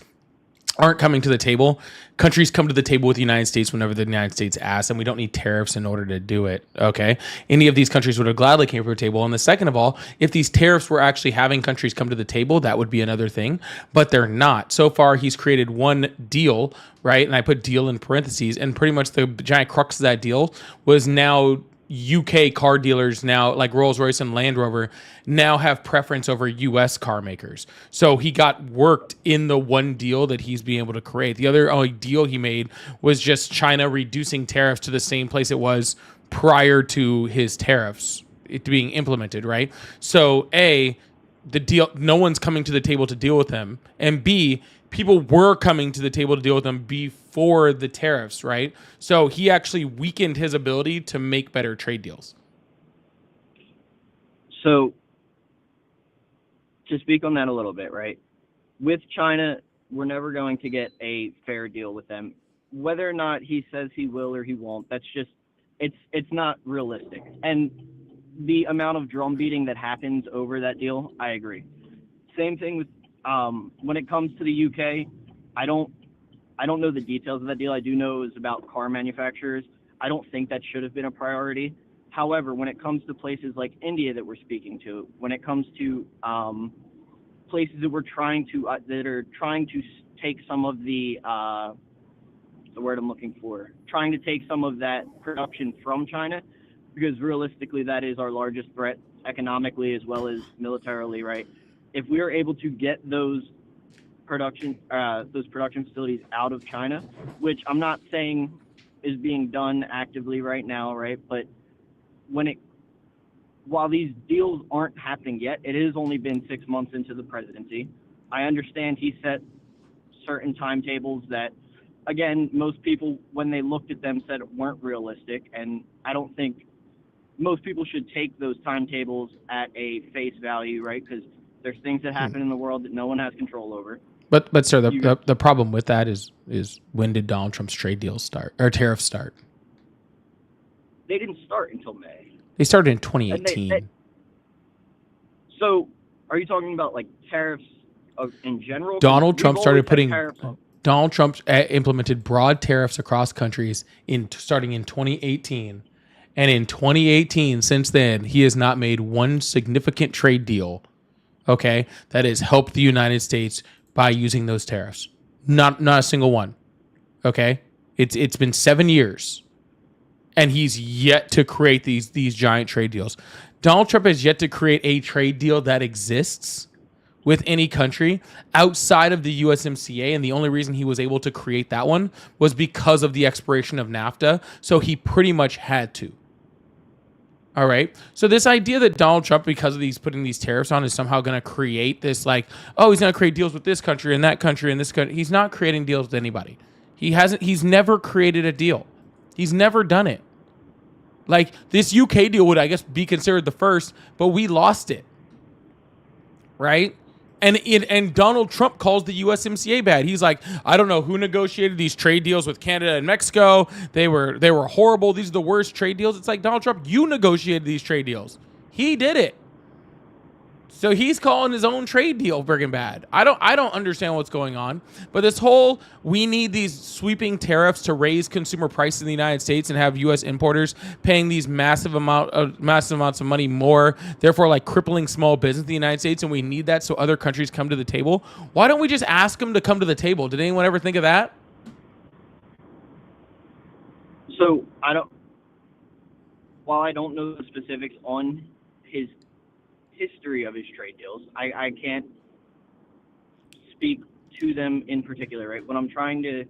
aren't coming to the table, countries come to the table with the United States whenever the United States asks, and we don't need tariffs in order to do it. Okay, any of these countries would have gladly came to the table. And the second of all, if these tariffs were actually having countries come to the table, that would be another thing, but they're not. So far, he's created one deal, right? And I put deal in parentheses, and pretty much the giant crux of that deal was now UK car dealers now, like Rolls-Royce and Land Rover, now have preference over US car makers. So he got worked in the one deal that he's being able to create. The other only deal he made was just China reducing tariffs to the same place it was prior to his tariffs it being implemented, right? So A, the deal, no one's coming to the table to deal with them. And B, people were coming to the table to deal with them before the tariffs, right? So he actually weakened his ability to make better trade deals. So to speak on that a little bit, right? With China, we're never going to get a fair deal with them. Whether or not he says he will or he won't, that's just, it's not realistic. And the amount of drum beating that happens over that deal, I agree. Same thing with when it comes to the UK, I don't know the details of that deal. I do know it was about car manufacturers. I don't think that should have been a priority. However, when it comes to places like India that we're speaking to, when it comes to places that we're trying to take some of the word I'm looking for, trying to take some of that production from China, because realistically that is our largest threat economically as well as militarily, right? If we are able to get those production facilities out of China, which I'm not saying is being done actively right now, right? But while these deals aren't happening yet, it has only been 6 months into the presidency. I understand he set certain timetables that, again, most people, when they looked at them, said weren't realistic, and I don't think most people should take those timetables at a face value, right? Because there's things that happen in the world that no one has control over. But sir, the problem with that is when did Donald Trump's trade deals start or tariffs start? They didn't start until May. They started in 2018. So, are you talking about like tariffs in general? Donald Trump implemented broad tariffs across countries starting in 2018. And in 2018, since then, he has not made one significant trade deal, okay, that has helped the United States by using those tariffs. Not a single one. Okay? It's been 7 years. And he's yet to create these giant trade deals. Donald Trump has yet to create a trade deal that exists with any country outside of the USMCA, and the only reason he was able to create that one was because of the expiration of NAFTA, so he pretty much had to. All right. So this idea that Donald Trump, because of putting these tariffs on, is somehow going to create this like, oh, he's going to create deals with this country and that country and this country. He's not creating deals with anybody. He's never created a deal. He's never done it. Like this UK deal would, I guess, be considered the first, but we lost it. Right? And Donald Trump calls the USMCA bad. He's like, I don't know who negotiated these trade deals with Canada and Mexico. They were horrible. These are the worst trade deals. It's like, Donald Trump, you negotiated these trade deals. He did it. So he's calling his own trade deal friggin' bad. I don't understand what's going on. But this whole, we need these sweeping tariffs to raise consumer prices in the United States and have U.S. importers paying these massive amounts of money more, therefore like crippling small business in the United States, and we need that so other countries come to the table. Why don't we just ask them to come to the table? Did anyone ever think of that? So while I don't know the specifics on his history of his trade deals, I can't speak to them in particular, right? When I'm trying to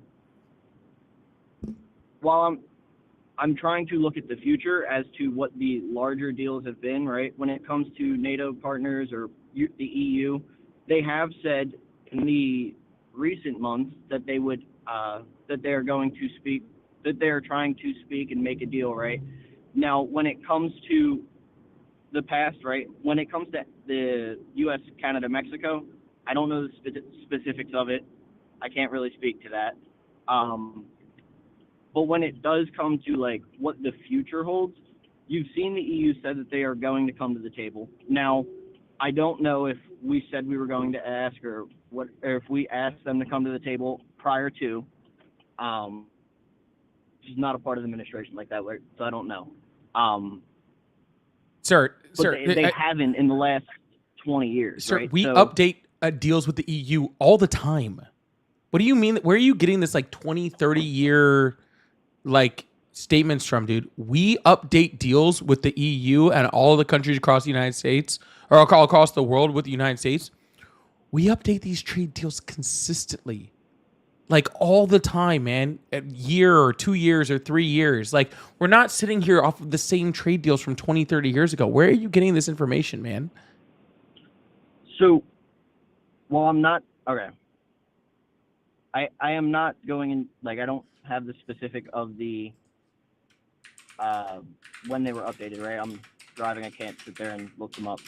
look at the future as to what the larger deals have been, right? When it comes to NATO partners or the EU, they have said in the recent months that they would that they are trying to speak and make a deal, right? Now, when it comes to the past, right? When it comes to the U.S., Canada, Mexico, I don't know the specifics of it. I can't really speak to that. But when it does come to like what the future holds, you've seen the EU said that they are going to come to the table. Now, I don't know if we said we were going to ask or if we asked them to come to the table prior to. She's not a part of the administration like that, so I don't know. Sir, they haven't in the last 20 years, sir, right? we So- update deals with the EU all the time. What do you mean? Where are you getting this like 20, 30 year like statements from, dude? We update deals with the EU and all the countries across the United States or across the world with the United States. We update these trade deals consistently. Like all the time, man. A year or 2 years or 3 years. Like we're not sitting here off of the same trade deals from 20, 30 years ago. Where are you getting this information, man? So, well, I'm not, okay. I am not going in, like, I don't have the specific of the, when they were updated, right? I'm driving, I can't sit there and look them up.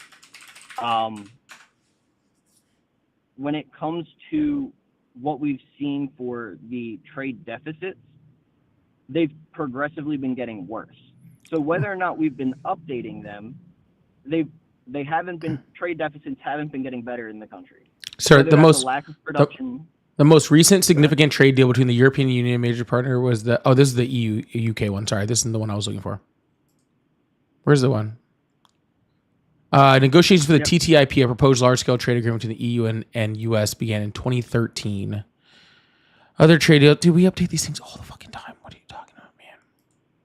When it comes to what we've seen for the trade deficits, they've progressively been getting worse. So whether or not we've been updating them, they haven't been, trade deficits haven't been getting better in the country. Sir, Whether the that's most a lack of production. the most recent significant trade deal between the European Union and major partner was this is the EU UK one. Sorry, this isn't the one I was looking for. Where's the one? Negotiations for the TTIP, a proposed large-scale trade agreement between the EU and US, began in 2013. Other trade deal, dude, we update these things all the fucking time. What are you talking about, man?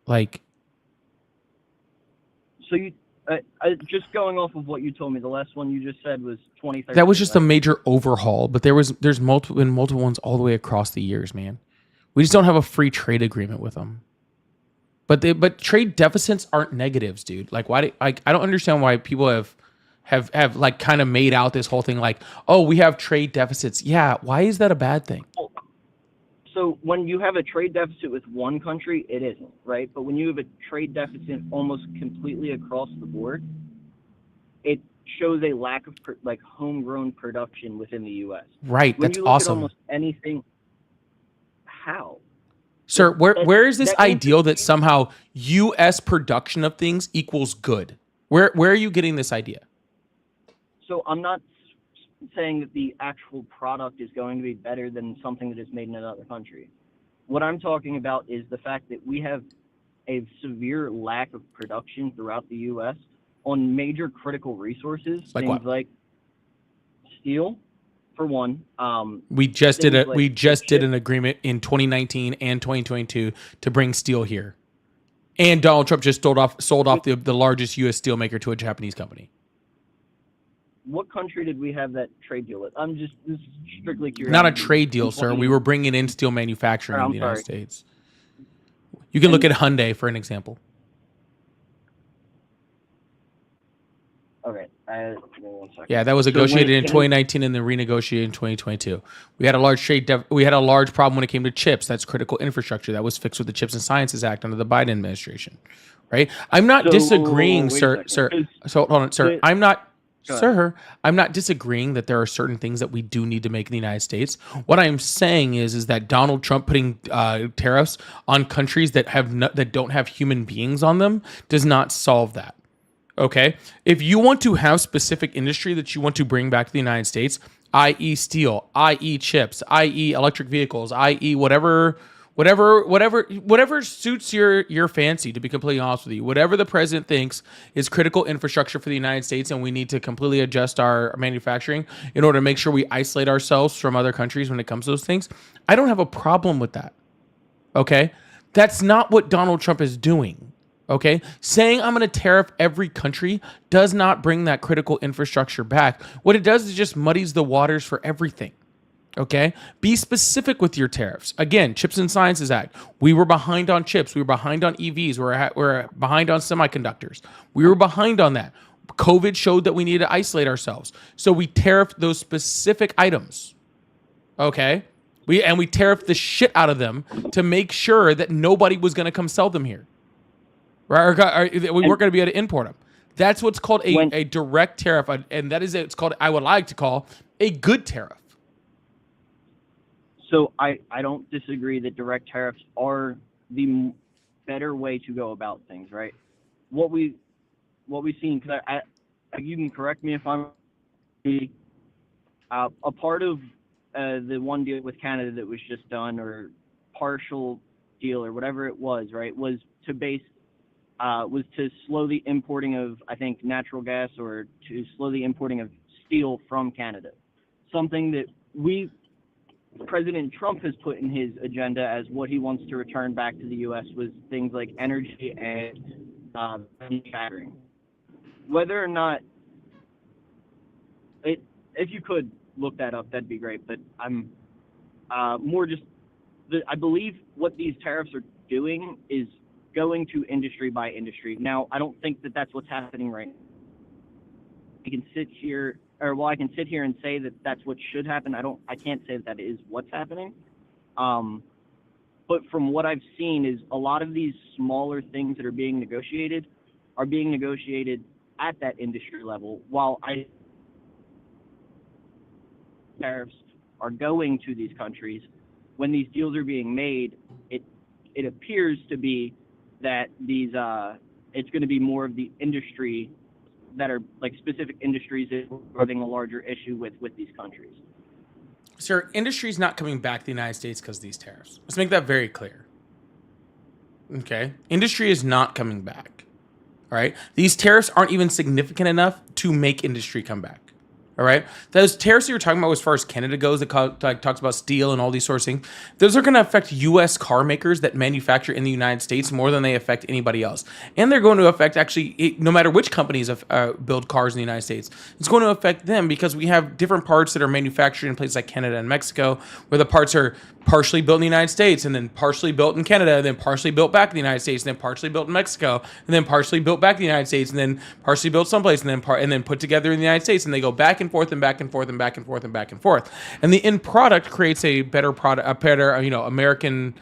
Like, So you, just going off of what you told me, the last one you just said was 2013. that was just a right? major overhaul, but there's been multiple ones all the way across the years, man. We just don't have a free trade agreement with them. But trade deficits aren't negatives, dude. Like why? I don't understand why people have like kind of made out this whole thing like, oh, we have trade deficits. Yeah, why is that a bad thing? So when you have a trade deficit with one country, it isn't, right? But when you have a trade deficit almost completely across the board, it shows a lack of like homegrown production within the U.S. Right, When that's you look awesome. At almost anything. How? Sir, where is this ideal that somehow U.S. production of things equals good? Where are you getting this idea? So I'm not saying that the actual product is going to be better than something that is made in another country. What I'm talking about is the fact that we have a severe lack of production throughout the U.S. on major critical resources, Like things what? like steel, for one. We just did things like did an agreement in 2019 and 2022 to bring steel here, and Donald Trump just sold off the largest U.S. steelmaker to a Japanese company. What country did we have that trade deal with? This is strictly curious. Not a trade deal, sir. We were bringing in steel manufacturing in the United States. You can look at Hyundai for an example. Okay, give me 1 second. Yeah, that was So when negotiated it in came- 2019 and then renegotiated in 2022. We had a large problem when it came to chips. That's critical infrastructure. That was fixed with the Chips and Sciences Act under the Biden administration, right? I'm not So, disagreeing, wait a sir. second. Sir, so hold on, sir. the- I'm not. Go ahead. Sir, I'm not disagreeing that there are certain things that we do need to make in the United States. What I'm saying is that Donald Trump putting tariffs on countries that that don't have human beings on them does not solve that. Okay, if you want to have specific industry that you want to bring back to the United States, i.e. steel, i.e. chips, i.e. electric vehicles, i.e. whatever suits your fancy, to be completely honest with you, whatever the president thinks is critical infrastructure for the United States, and we need to completely adjust our manufacturing in order to make sure we isolate ourselves from other countries when it comes to those things. I don't have a problem with that. Okay, that's not what Donald Trump is doing. Okay, saying I'm going to tariff every country does not bring that critical infrastructure back. What it does is just muddies the waters for everything. Okay, be specific with your tariffs. Again, Chips and Sciences Act. We were behind on chips. We were behind on EVs. We're behind on semiconductors. We were behind on that. COVID showed that we needed to isolate ourselves, so we tariffed those specific items. Okay, we tariffed the shit out of them to make sure that nobody was going to come sell them here. Right? Or we weren't going to be able to import them. That's what's called a direct tariff, and that is it's called, I would like to call, a good tariff. So I don't disagree that direct tariffs are the better way to go about things, right? what we've seen, because I you can correct me if I'm a part of the one deal with Canada that was just done, or partial deal, or whatever it was, right, was to slow the importing of, I think, natural gas, or to slow the importing of steel from Canada. Something that President Trump has put in his agenda as what he wants to return back to the U.S. was things like energy and manufacturing. Whether or not if you could look that up, that'd be great. But I'm more just I believe what these tariffs are doing is going to industry by industry. Now, I don't think that that's what's happening right now. I can sit here and say that that's what should happen. I can't say that is what's happening. But from what I've seen is a lot of these smaller things that are being negotiated at that industry level, while tariffs are going to these countries. When these deals are being made, it appears to be that these it's going to be more of the industry that are like specific industries that are having a larger issue with these countries. Sir, industry's not coming back to the United States because of these tariffs. Let's make that very clear. Okay? Industry is not coming back. All right? These tariffs aren't even significant enough to make industry come back. All right? Those tariffs that you're talking about as far as Canada goes, that talks about steel and all these sorts of things, those are going to affect U.S. car makers that manufacture in the United States more than they affect anybody else. And they're going to affect, actually, no matter which companies build cars in the United States, it's going to affect them because we have different parts that are manufactured in places like Canada and Mexico, where the parts are partially built in the United States, and then partially built in Canada, and then partially built back in the United States, and then partially built in Mexico, and then partially built back in the United States, and then partially built someplace, and then put together in the United States, and they go back and forth and back and forth and back and forth and back and forth. And the end product creates a better product, a better, American,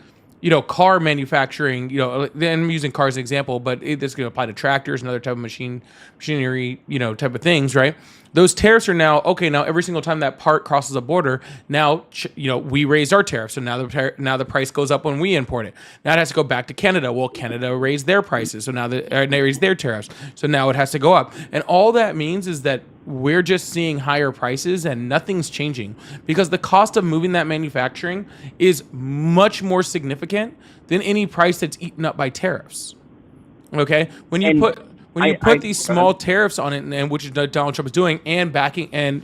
car manufacturing. I'm using cars as an example, but it's going to apply to tractors and other type of machinery, type of things, right? Those tariffs are now, okay, now every single time that part crosses a border, now, we raised our tariff. So now the price goes up when we import it. Now it has to go back to Canada. Well, Canada raised their prices. So now they raised their tariffs. So now it has to go up. And all that means is that we're just seeing higher prices and nothing's changing because the cost of moving that manufacturing is much more significant than any price that's eaten up by tariffs. Okay? When you put these small tariffs on it, and which is Donald Trump is doing, and backing and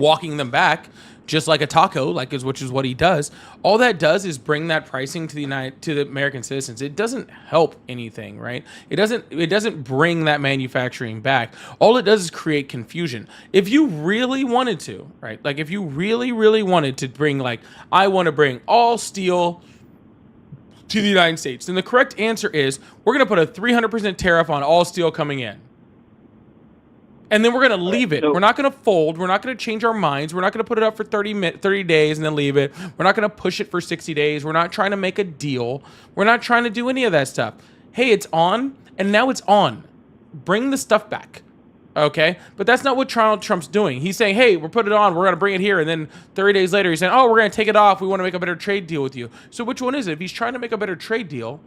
walking them back, just like a taco, which is what he does. All that does is bring that pricing to the American citizens. It doesn't help anything, right? It doesn't bring that manufacturing back. All it does is create confusion. If you really wanted to, right? Like if you really, really wanted to bring, I want to bring all steel to the United States, then the correct answer is we're going to put a 300% tariff on all steel coming in. And then we're going to leave it. We're not going to fold. We're not going to change our minds. We're not going to put it up for 30 days and then leave it. We're not going to push it for 60 days. We're not trying to make a deal. We're not trying to do any of that stuff. Hey, it's on, and now it's on. Bring the stuff back. Okay? But that's not what Trump's doing. He's saying, hey, we're putting it on. We're going to bring it here. And then 30 days later, he's saying, oh, we're going to take it off. We want to make a better trade deal with you. So which one is it? If he's trying to make a better trade deal,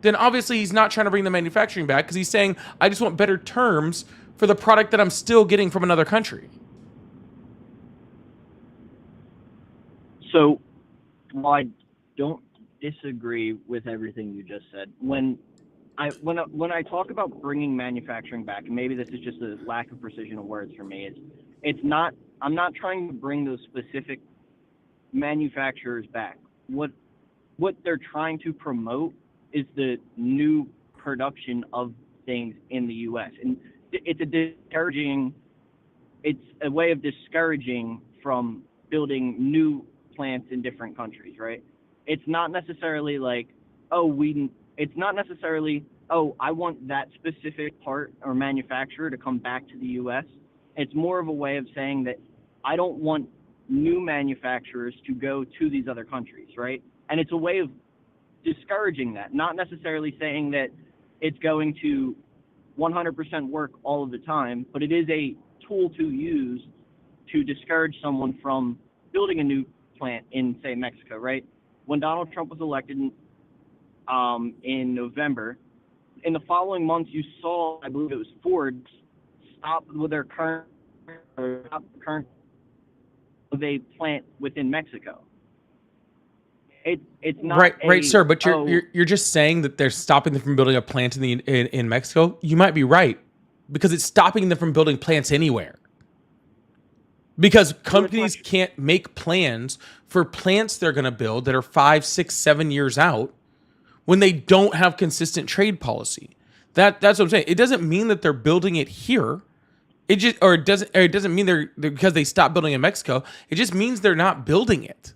then obviously he's not trying to bring the manufacturing back because he's saying, I just want better terms for the product that I'm still getting from another country. So, while I don't disagree with everything you just said, when I talk about bringing manufacturing back, and maybe this is just a lack of precision of words for me, I'm not trying to bring those specific manufacturers back. What they're trying to promote is the new production of things in the U.S. and it's a way of discouraging from building new plants in different countries, right? It's not necessarily I want that specific part or manufacturer to come back to the U.S. It's more of a way of saying that I don't want new manufacturers to go to these other countries, right? And it's a way of discouraging that, not necessarily saying that it's going to 100% work all of the time, but it is a tool to use to discourage someone from building a new plant in, say, Mexico, right? When Donald Trump was elected in November, in the following months, you saw, I believe it was Ford, stop with their current they plant within Mexico. It's not right, sir. But you're just saying that they're stopping them from building a plant in Mexico. You might be right, because it's stopping them from building plants anywhere. Because companies can't make plans for plants they're going to build that are 5, 6, 7 years out when they don't have consistent trade policy. That's what I'm saying. It doesn't mean that they're building it here. It doesn't mean they're because they stopped building in Mexico. It just means they're not building it.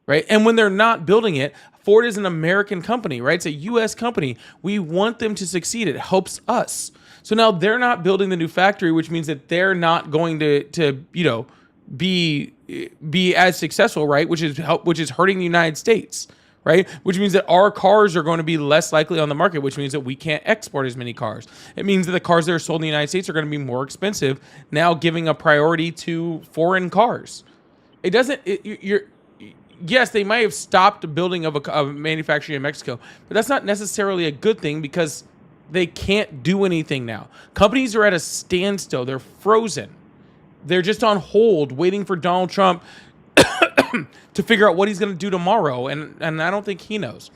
Right? And when they're not building it, Ford is an American company, right? It's a US company. We want them to succeed. It helps us. So now they're not building the new factory, which means that they're not going to be as successful, right? Which is hurting the United States, right? Which means that our cars are going to be less likely on the market, which means that we can't export as many cars. It means that the cars that are sold in the United States are going to be more expensive, now giving a priority to foreign cars. It doesn't. Yes, they might have stopped building of manufacturing in Mexico, but that's not necessarily a good thing because they can't do anything now. Companies are at a standstill. They're frozen. They're just on hold, waiting for Donald Trump to figure out what he's going to do tomorrow, and I don't think he knows.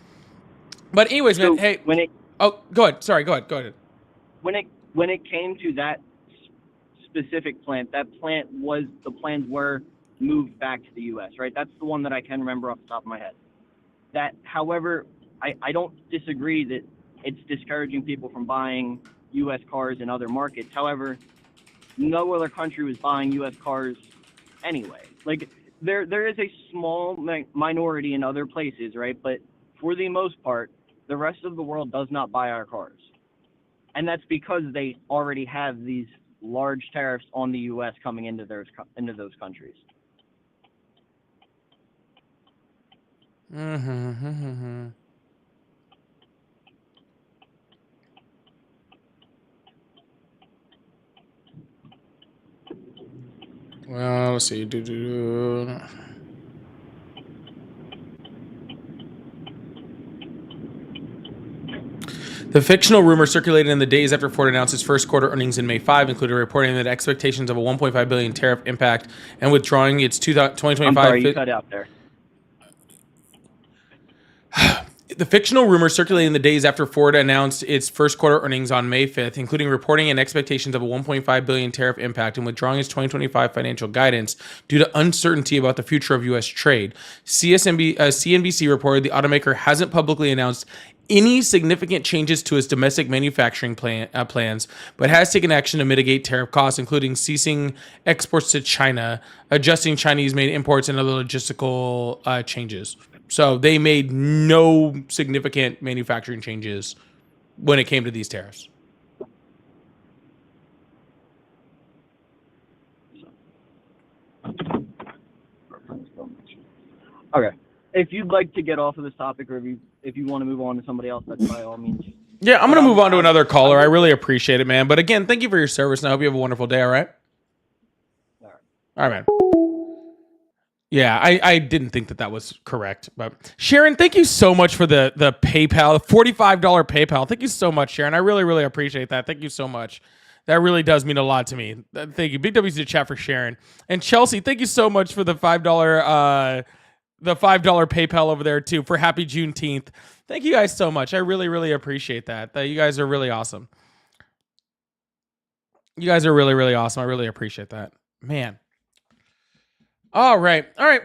But anyways, man, hey, go ahead. Sorry, go ahead. When it came to that specific plant, the plans were moved back to the U.S., right? That's the one that I can remember off the top of my head. That, however, I don't disagree that it's discouraging people from buying U.S. cars in other markets. However, no other country was buying U.S. cars anyway. Like, there is a small minority in other places, right? But for the most part, the rest of the world does not buy our cars. And that's because they already have these large tariffs on the U.S. coming into those countries. Mm-hmm. Well, let's see. The fictional rumor circulated in the days after Ford announced its first quarter earnings in May 5 included reporting that expectations of a $1.5 billion tariff impact and withdrawing its 2025. I'm sorry, you cut out there. The fictional rumor circulated in the days after Ford announced its first quarter earnings on May 5th, including reporting and expectations of a $1.5 billion tariff impact and withdrawing its 2025 financial guidance due to uncertainty about the future of U.S. trade. CNBC reported the automaker hasn't publicly announced any significant changes to its domestic manufacturing plans, but has taken action to mitigate tariff costs, including ceasing exports to China, adjusting Chinese-made imports, and other logistical changes. So they made no significant manufacturing changes when it came to these tariffs. Okay. If you'd like to get off of this topic, or if you want to move on to somebody else, that's by all means. Yeah, I'm going to move on to another caller. I really appreciate it, man. But again, thank you for your service, and I hope you have a wonderful day, all right? All right, man. Yeah, I didn't think that was correct. But Sharon, thank you so much for the PayPal, $45 PayPal. Thank you so much, Sharon. I really, really appreciate that. Thank you so much. That really does mean a lot to me. Thank you. Big W's to chat for Sharon. And Chelsea, thank you so much for the $5 PayPal over there too for Happy Juneteenth. Thank you guys so much. I really, really appreciate that. You guys are really awesome. You guys are really, really awesome. I really appreciate that. Man. All right. I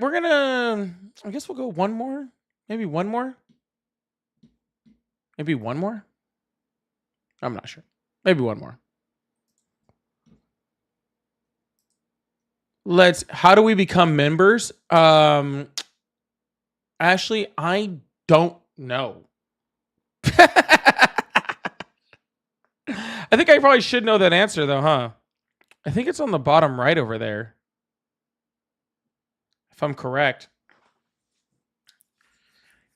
guess we'll go one more. Maybe one more. I'm not sure. Maybe one more. How do we become members? Ashley, I don't know. I think I probably should know that answer though, huh? I think it's on the bottom right over there. If I'm correct.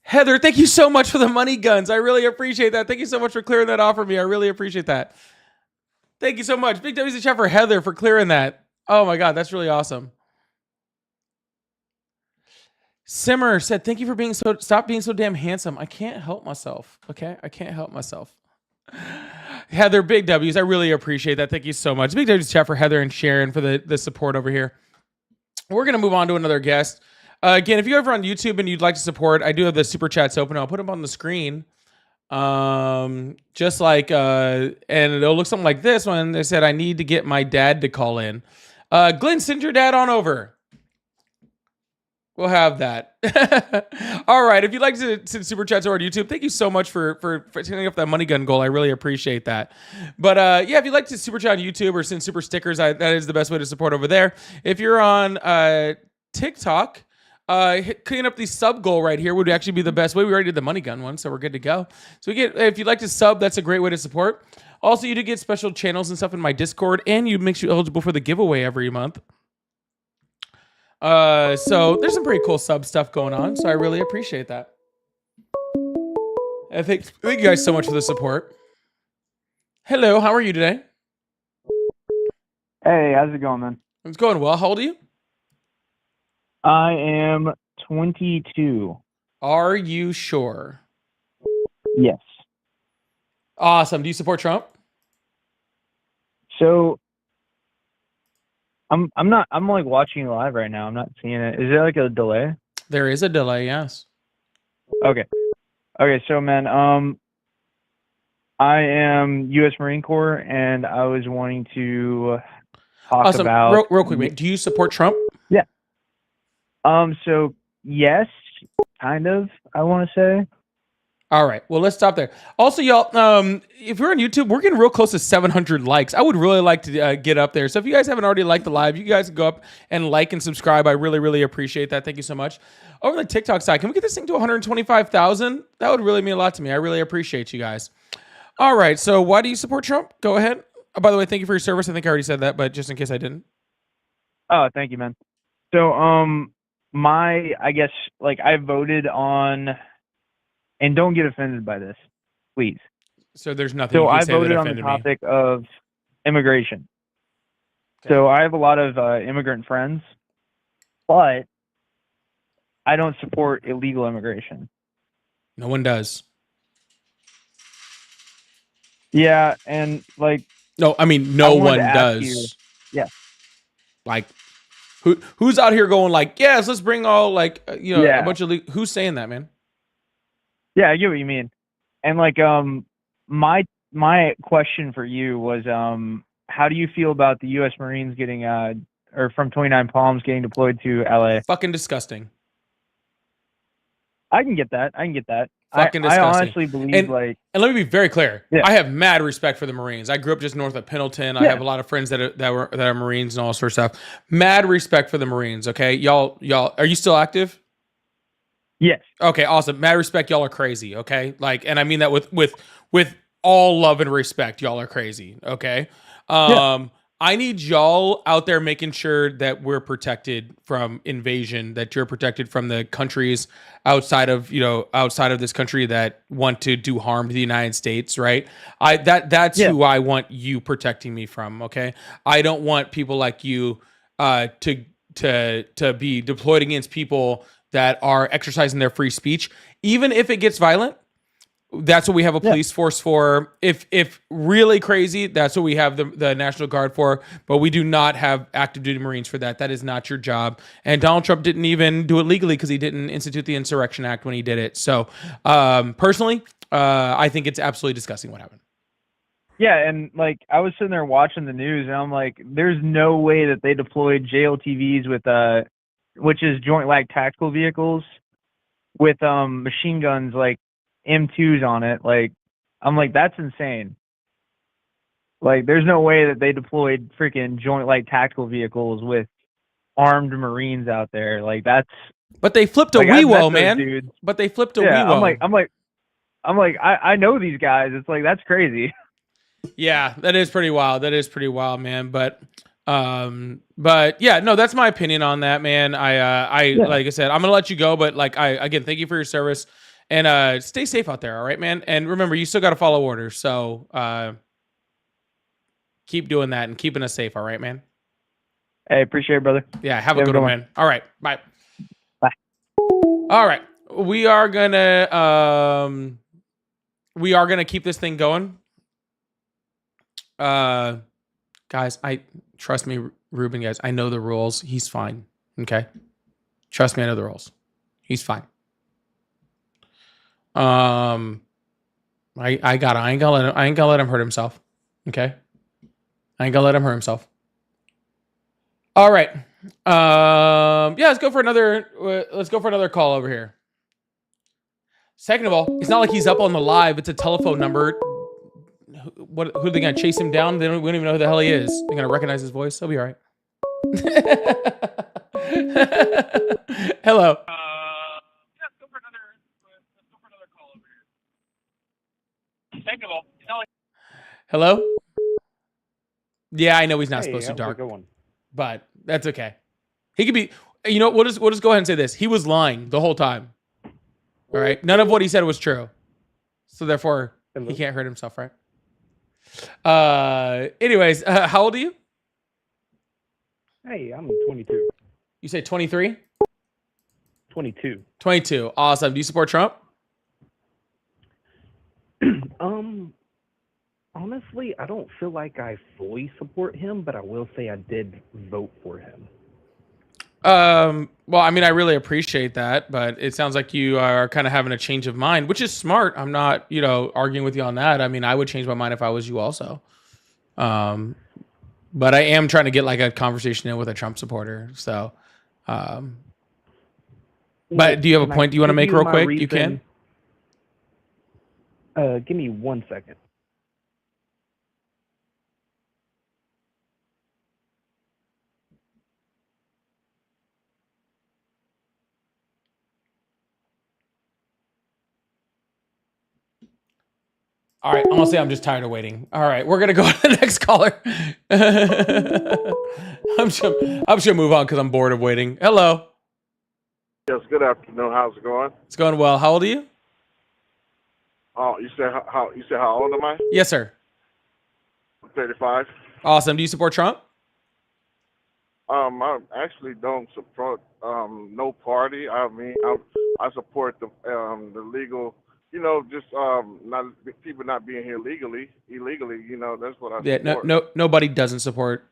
Heather, thank you so much for the money guns. I really appreciate that. Thank you so much for clearing that off for me. I really appreciate that. Thank you so much. Big W's in chat for Heather for clearing that. Oh my God, that's really awesome. Simmer said, thank you for stop being so damn handsome. I can't help myself. Okay. I can't help myself. Heather, big W's. I really appreciate that. Thank you so much. Big W's chat for Heather and Sharon for the support over here. We're going to move on to another guest. Again, if you're ever on YouTube and you'd like to support, I do have the super chats open. I'll put them on the screen. Just like, and it'll look something like this one. They said, I need to get my dad to call in. Glenn, send your dad on over. We'll have that. All right. If you'd like to send super chats over to YouTube, thank you so much for sending up that money gun goal. I really appreciate that. But yeah, if you'd like to super chat on YouTube or send super stickers, that is the best way to support over there. If you're on TikTok, clean up the sub goal right here would actually be the best way. We already did the money gun one, so we're good to go. So if you'd like to sub, that's a great way to support. Also, you do get special channels and stuff in my Discord, and you makes you eligible for the giveaway every month. So there's some pretty cool sub stuff going on, so I really appreciate that. Thank you guys so much for the support. Hello, how are you today? Hey, how's it going, man? It's going well. How old are you? I am 22. Are you sure? Yes. Awesome. Do you support Trump? So I'm like watching it live right now. I'm not seeing it. Is there like a delay? There is a delay, yes. Okay. So man, I am U.S. Marine Corps, and I was wanting to talk about real quick, mate. Do you support Trump? Yeah. So yes, kind of, I want to say. All right. Well, let's stop there. Also, y'all, if you're on YouTube, we're getting real close to 700 likes. I would really like to get up there. So if you guys haven't already liked the live, you guys can go up and like and subscribe. I really, really appreciate that. Thank you so much. Over on the TikTok side, can we get this thing to 125,000? That would really mean a lot to me. I really appreciate you guys. All right. So why do you support Trump? Go ahead. Oh, by the way, thank you for your service. I think I already said that, but just in case I didn't. Oh, thank you, man. So, I guess, like, I voted on, and don't get offended by this, please. So there's nothing. So you can I say that voted on the offended me. topic of immigration. So I have a lot of immigrant friends, but I don't support illegal immigration. No one does. Yeah, and like, no, I mean, no one does. Yeah. Like, who's out here going like, yes, let's bring all a bunch of who's saying that, man? Yeah, I get what you mean. And like, my question for you was, how do you feel about the U.S. Marines getting, or from 29 Palms getting deployed to LA? Fucking disgusting. I can get that. Fucking disgusting. I honestly believe and let me be very clear. Yeah. I have mad respect for the Marines. I grew up just north of Pendleton. I have a lot of friends that are Marines and all sorts of stuff. Mad respect for the Marines. Okay, y'all, are you still active? Yes. Okay, awesome. Mad respect. Y'all are crazy. Okay, like, and I mean that with all love and respect. Y'all are crazy. Okay. I need y'all out there making sure that we're protected from invasion, that you're protected from the countries outside of this country that want to do harm to the United States, right? That's who I want you protecting me from, okay? I don't want people like you to be deployed against people that are exercising their free speech, even if it gets violent. That's what we have a police force for. If really crazy, that's what we have the National Guard for. But we do not have active duty Marines for that. That is not your job. And Donald Trump didn't even do it legally because he didn't institute the Insurrection Act when he did it. So personally, I think it's absolutely disgusting what happened. Yeah, and like I was sitting there watching the news, and I'm like, there's no way that they deployed JLTVs with which is Joint Light Tactical Vehicles, with machine guns like M2s on it. Like, I'm like, that's insane. Like, there's no way that they deployed freaking Joint Light Tactical Vehicles with armed Marines out there. Like, that's. But they flipped a WeWo, man. Dudes. But they flipped a WeWo. I'm like, I know these guys. It's like, that's crazy. Yeah, that is pretty wild. Man. But yeah, no, that's my opinion on that, man. I like I said, I'm gonna let you go, but like, again, thank you for your service. And stay safe out there, all right, man? And remember, you still got to follow orders. So keep doing that and keeping us safe, all right, man? Hey, appreciate it, brother. Yeah, have a good one, man. All right, bye. Bye. All right, we are gonna keep this thing going. Guys, trust me, Ruben, guys, I know the rules. He's fine. Okay. Trust me, I know the rules. He's fine. I ain't gonna let him hurt himself. Okay. I ain't gonna let him hurt himself. All right. Yeah, let's go for another call over here. Second of all, it's not like he's up on the live. It's a telephone number. Who are they gonna chase him down? We don't even know who the hell he is. They're gonna recognize his voice. He'll be all right. Hello. Hello. Yeah, I know he's not supposed to dark, but that's okay. He could be. You know, we'll just go ahead and say this. He was lying the whole time. All right. None of what he said was true. So therefore, he can't hurt himself, right? Anyways, how old are you? Hey, I'm 22. You say 23? 22. 22. Awesome. Do you support Trump? Honestly, I don't feel like I fully support him, but I will say I did vote for him. Well, I mean, I really appreciate that, but it sounds like you are kind of having a change of mind, which is smart. I'm not, arguing with you on that. I mean, I would change my mind if I was you also. But I am trying to get like a conversation in with a Trump supporter. So, but do you have a point you want to make real quick? You can. Give me 1 second. All right, honestly, I'm just tired of waiting. All right, we're gonna go to the next caller. I'm just gonna move on because I'm bored of waiting. Hello. Yes, good afternoon. How's it going? It's going well. How old are you? Oh, you said how old am I? Yes, sir. 35. Awesome. Do you support Trump? I actually don't support no party. I mean, I support the legal. Not people not being here illegally. That's what I support. Nobody doesn't support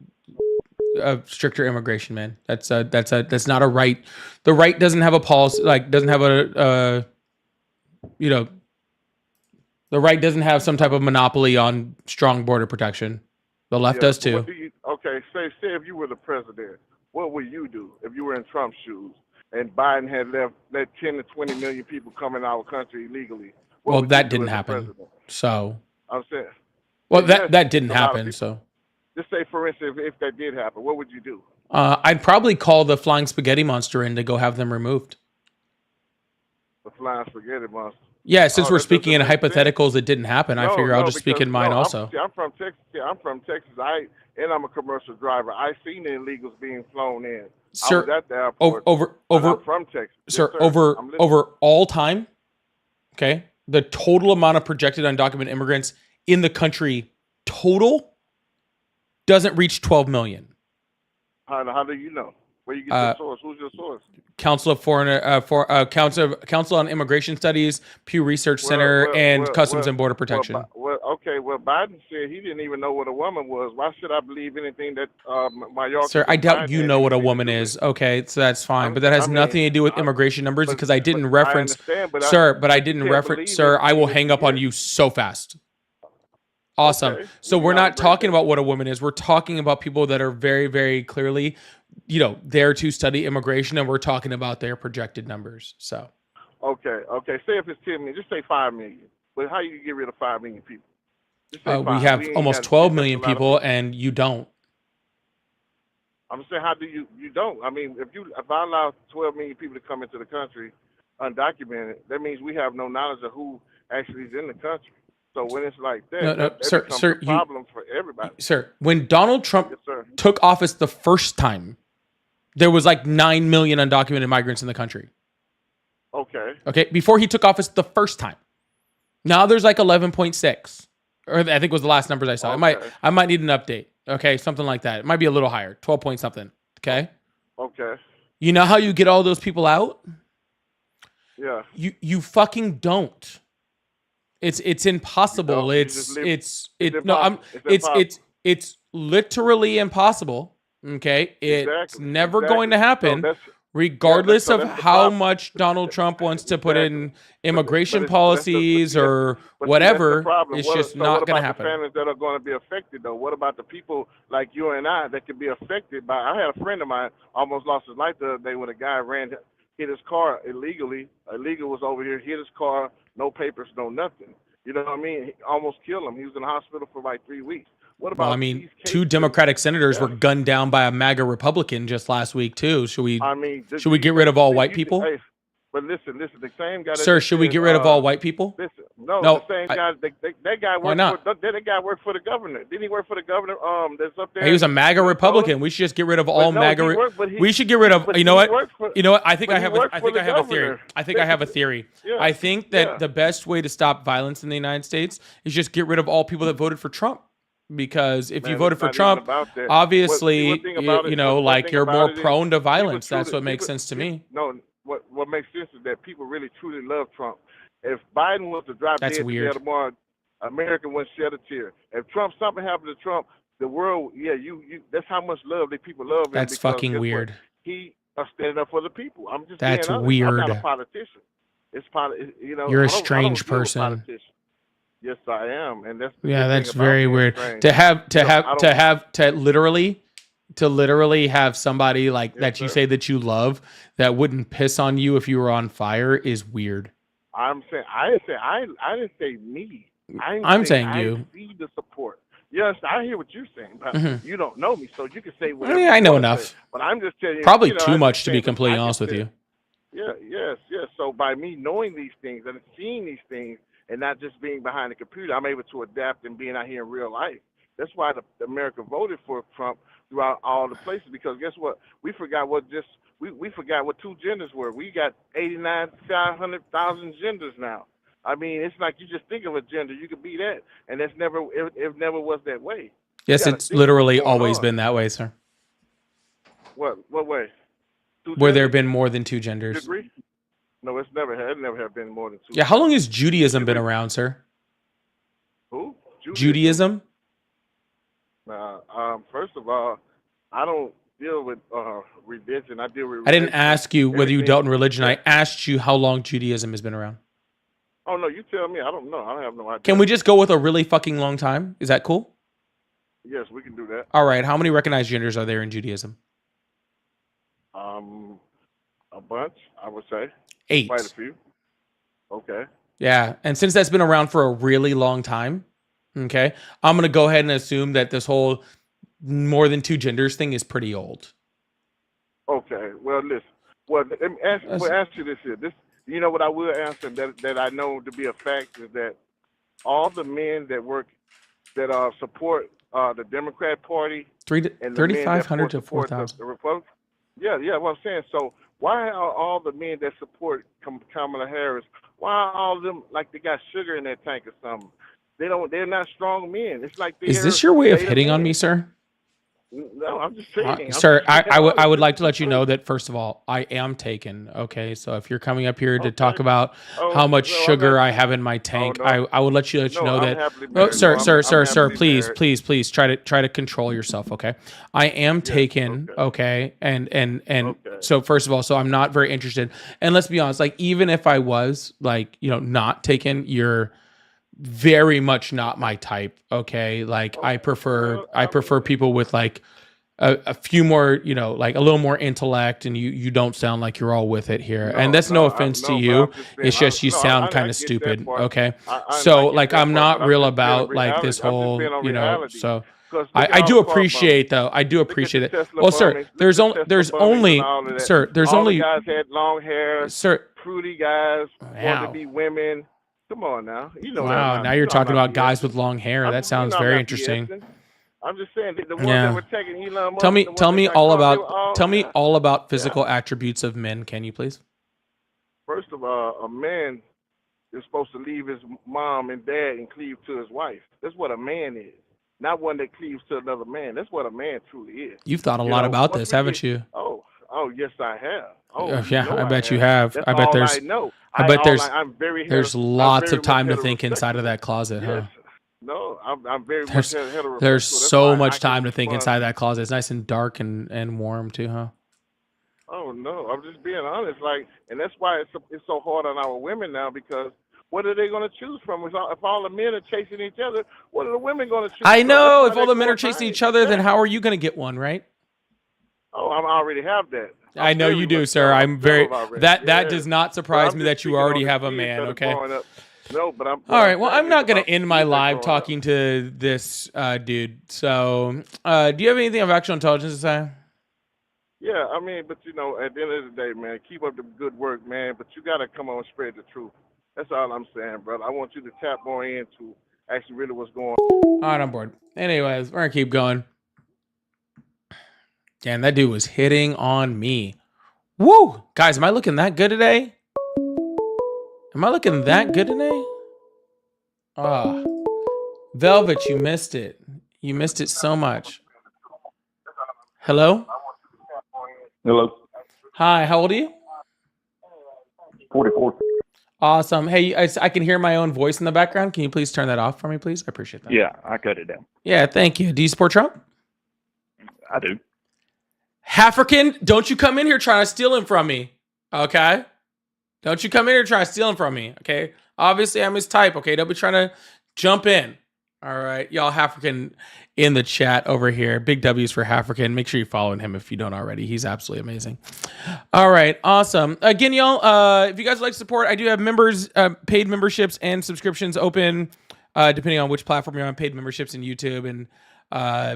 a stricter immigration, man. That's not a right. The right doesn't have a policy, doesn't have the right doesn't have some type of monopoly on strong border protection. The left does too. Say if you were the president, what would you do if you were in Trump's shoes and Biden had let 10 to 20 million people come in our country illegally? Well, that didn't happen. So. I'm saying. Well, that didn't happen. So. Just say, for instance, if that did happen, what would you do? I'd probably call the flying spaghetti monster in to go have them removed. The flying spaghetti monster. Yeah, since we're speaking in hypotheticals, it didn't happen. I figure I'll just speak in mine also. I'm from Texas. I'm from Texas. And I'm a commercial driver. I seen the illegals being flown in. Sir, I was at the airport. I'm from Texas. Sir, yes, sir. over all time, okay, the total amount of projected undocumented immigrants in the country total doesn't reach 12 million. How do you know? Where you get your source? Who's your source? Council Council on Immigration Studies, Pew Research Center, and Customs and Border Protection. Well, Biden said he didn't even know what a woman was. Why should I believe anything that Mayorkas? Sir, I doubt you know what a woman is. Okay, so that's fine, but that has nothing to do with immigration numbers because I didn't reference. Sir, I will hang up on you so fast. Awesome. Okay. So we're not talking about what a woman is. We're talking about people that are very, very clearly, there to study immigration, and we're talking about their projected numbers. So. Okay. Say if it's 10 million, just say 5 million. But how you get rid of 5 million people? We have almost 12 million people, and you don't. I'm saying, how do you don't? I mean, if I allow 12 million people to come into the country undocumented, that means we have no knowledge of who actually is in the country. So when it's like that, that becomes a problem for everybody. Sir, when Donald Trump took office the first time, there was like 9 million undocumented migrants in the country. Okay. Before he took office the first time. Now there's like 11.6. Or I think was the last numbers I saw. I might need an update. Okay, something like that. It might be a little higher. 12 point something. Okay. You know how you get all those people out? Yeah. You fucking don't. It's impossible. You just live. It's impossible. It's impossible. it's literally impossible. Okay, it's Exactly. never going to happen, regardless of how much Donald Trump wants to put in immigration policies or whatever. It's just not going to happen. What about the families that are going to be affected, though? What about the people like you and I that could be affected by? I had a friend of mine almost lost his life the other day when a guy hit his car illegally. Illegal was over here, hit his car, no papers, no nothing. You know what I mean? He almost killed him. He was in the hospital for like 3 weeks. What about? Well, I mean, 2 Democratic senators were gunned down by a MAGA Republican just last week too. Should we get rid of all white people? Hey, but listen, the same guy. Sir, should we get rid of all white people? Listen, no, the same guy. That guy worked that guy worked for the governor. Didn't he work for the governor? That's up there. He was a MAGA Republican. We should just get rid of all MAGA. We should get rid of. You know what? I think I have a theory. I think I have a theory. I think that the best way to stop violence in the United States is just get rid of all people that voted for Trump. Because if you voted for Trump, obviously, you're more prone to violence. That's what makes sense to me. No, what makes sense is that people really truly love Trump. If Biden was to drop dead today tomorrow, America wouldn't shed a tear. If something happened to Trump, the world, that's how much love that people love him. That's fucking weird. He is standing up for the people. I'm just. That's weird. I'm not a politician. You're a strange person. Yes, I am, and that's that's very weird. To literally have somebody like that you say that you love that wouldn't piss on you if you were on fire is weird. I'm saying I didn't say me. I'm saying you. I see the support. Yes, I hear what you're saying, but you don't know me, so you can say whatever. I know enough. Say. But I'm just telling you. Probably too much to be completely honest with you. Yeah, yes. So by me knowing these things and seeing these things, and not just being behind the computer, I'm able to adapt and being out here in real life. That's why America voted for Trump throughout all the places. Because guess what? We forgot what we forgot what 2 genders were. We got 500,000 genders now. I mean, it's like you just think of a gender, you could be that, and it never was that way. Yes, it's literally always been that way, sir. What way? Where there have been more than 2 genders. You agree? No, it never have been more than 2. Yeah, how long has Judaism been around, sir? Who? Judaism? First of all, I don't deal with religion. I deal with. I didn't ask you whether you dealt in religion. I asked you how long Judaism has been around. Oh no, you tell me. I don't know. I have no idea. Can we just go with a really fucking long time? Is that cool? Yes, we can do that. All right. How many recognized genders are there in Judaism? A bunch, I would say. 8. Quite a few. Okay. Yeah, and since that's been around for a really long time, okay, I'm gonna go ahead and assume that this whole more than 2 genders thing is pretty old. Okay. Well, listen. Well, let me ask you this here. You know what I will answer that I know to be a fact is that all the men that support the Democrat Party, 3,500 to 4,000. the Republican. Yeah. What I'm saying. So why are all the men that support Kamala Harris? Why are all of them like they got sugar in their tank or something? They're not strong men. It's like is this your way of hitting on me, sir? No, I'm just saying. Sir, I would like to let you know that, first of all, I am taken, okay? So if you're coming up here to talk about how much sugar I have in my tank, I would let you know that. Sir, please try to control yourself, okay? I am taken, okay? And so first of all, so I'm not very interested. And let's be honest, like even if I was like, not taken, you're very much not my type, okay? Like I prefer people with like a few more, like a little more intellect, and you don't sound like you're all with it here. And that's no offense to you. It's just you sound kind of stupid, okay? So like I'm not real about like this whole, so I do appreciate though. I do appreciate it. Well, sir, there's only guys had long hair, sir, fruity guys wanted to be women. Come on now, Wow, now you're talking about guys with long hair. That sounds very interesting. I'm just saying that the ones that were taking Elon Musk. Tell me all about physical attributes of men, can you please? First of all, a man is supposed to leave his mom and dad and cleave to his wife. That's what a man is, not one that cleaves to another man. That's what a man truly is. You've thought a lot about this, haven't you? Oh, Oh, yes, I have. Oh, Yeah, you know I bet you have. have. That's I bet all there's. I know. I bet there's. I'm very There's I'm lots very of time much to think inside of that closet, huh? Yes. No, I'm very There's much heterosexual. there's That's so why much I can time to think respond. inside that closet. It's nice and dark and warm too, huh? Oh no, I'm just being honest. Like, and that's why it's so hard on our women now, because what are they going to choose from? If all the men are chasing each other, what are the women going to choose I from? know. That's If why all the they're men are going chasing crazy. each other, then how are you going to get one, right? Oh, I already have that. I know you do, sir. I'm very. That does not surprise me that you already have a man. Okay. No, but I'm. All right. Well, I'm not going to end my live talking to this dude. So, do you have anything of actual intelligence to say? Yeah, I mean, but you know, at the end of the day, man, keep up the good work, man. But you gotta come on and spread the truth. That's all I'm saying, brother. I want you to tap more into actually really what's going on. All right, I'm bored. Anyways, we're gonna keep going. Damn, that dude was hitting on me. Woo! Guys, am I looking that good today? Am I looking that good today? Ah. Velvet, you missed it. You missed it so much. Hello? Hello. Hi, how old are you? 44. Awesome. Hey, I can hear my own voice in the background. Can you please turn that off for me, please? I appreciate that. Yeah, I cut it down. Yeah, thank you. Do you support Trump? I do. African, don't you come in here trying to steal him from me. Okay? Don't you come in here trying to steal him from me. Okay? Obviously, I'm his type. Okay? Don't be trying to jump in. All right. Y'all African in the chat over here. Big W's for African. Make sure you're following him if you don't already. He's absolutely amazing. All right. Awesome. Again, y'all, if you guys would like to support, I do have members, paid memberships and subscriptions open, depending on which platform you're on. Paid memberships in YouTube and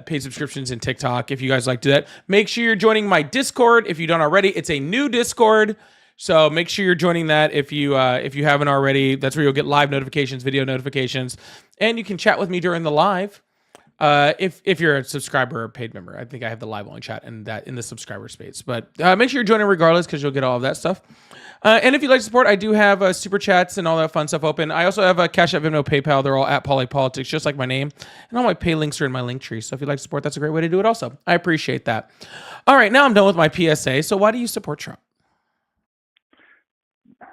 paid subscriptions in TikTok. If you guys like to do that, make sure you're joining my Discord. If you don't already, it's a new Discord. So make sure you're joining that if you haven't already. That's where you'll get live notifications, video notifications, and you can chat with me during the live. If you're a subscriber or paid member, I think I have the live only chat and that in the subscriber space. But make sure you're joining regardless because you'll get all of that stuff. And if you'd like to support, I do have super chats and all that fun stuff open. I also have a Cash App, Venmo, PayPal. They're all at PolyPolitics, just like my name. And all my pay links are in my link tree. So if you'd like to support, that's a great way to do it also. I appreciate that. All right, now I'm done with my PSA. So why do you support Trump?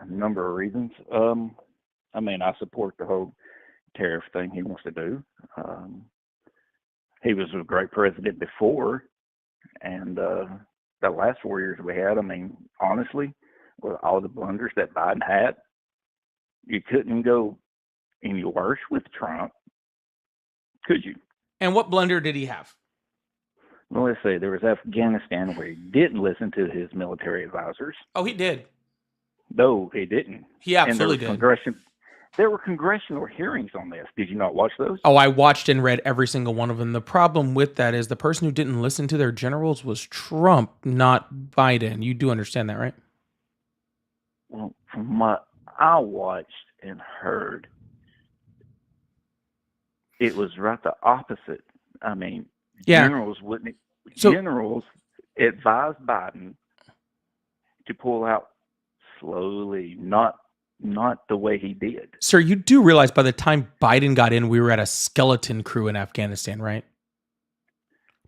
A number of reasons. I mean, I support the whole tariff thing he wants to do. He was a great president before, and the last 4 years we had, I mean, honestly, with all the blunders that Biden had, you couldn't go any worse with Trump, could you? And what blunder did he have? Well, let's say there was Afghanistan where he didn't listen to his military advisors. Oh, he did. No, he didn't. He absolutely did. There were congressional hearings on this. Did you not watch those? Oh, I watched and read every single one of them. The problem with that is the person who didn't listen to their generals was Trump, not Biden. You do understand that, right? Well, from what I watched and heard, it was right the opposite. I mean, generals wouldn't. Generals advised Biden to pull out slowly, not the way he did. Sir, you do realize by the time Biden got in, we were at a skeleton crew in Afghanistan, right?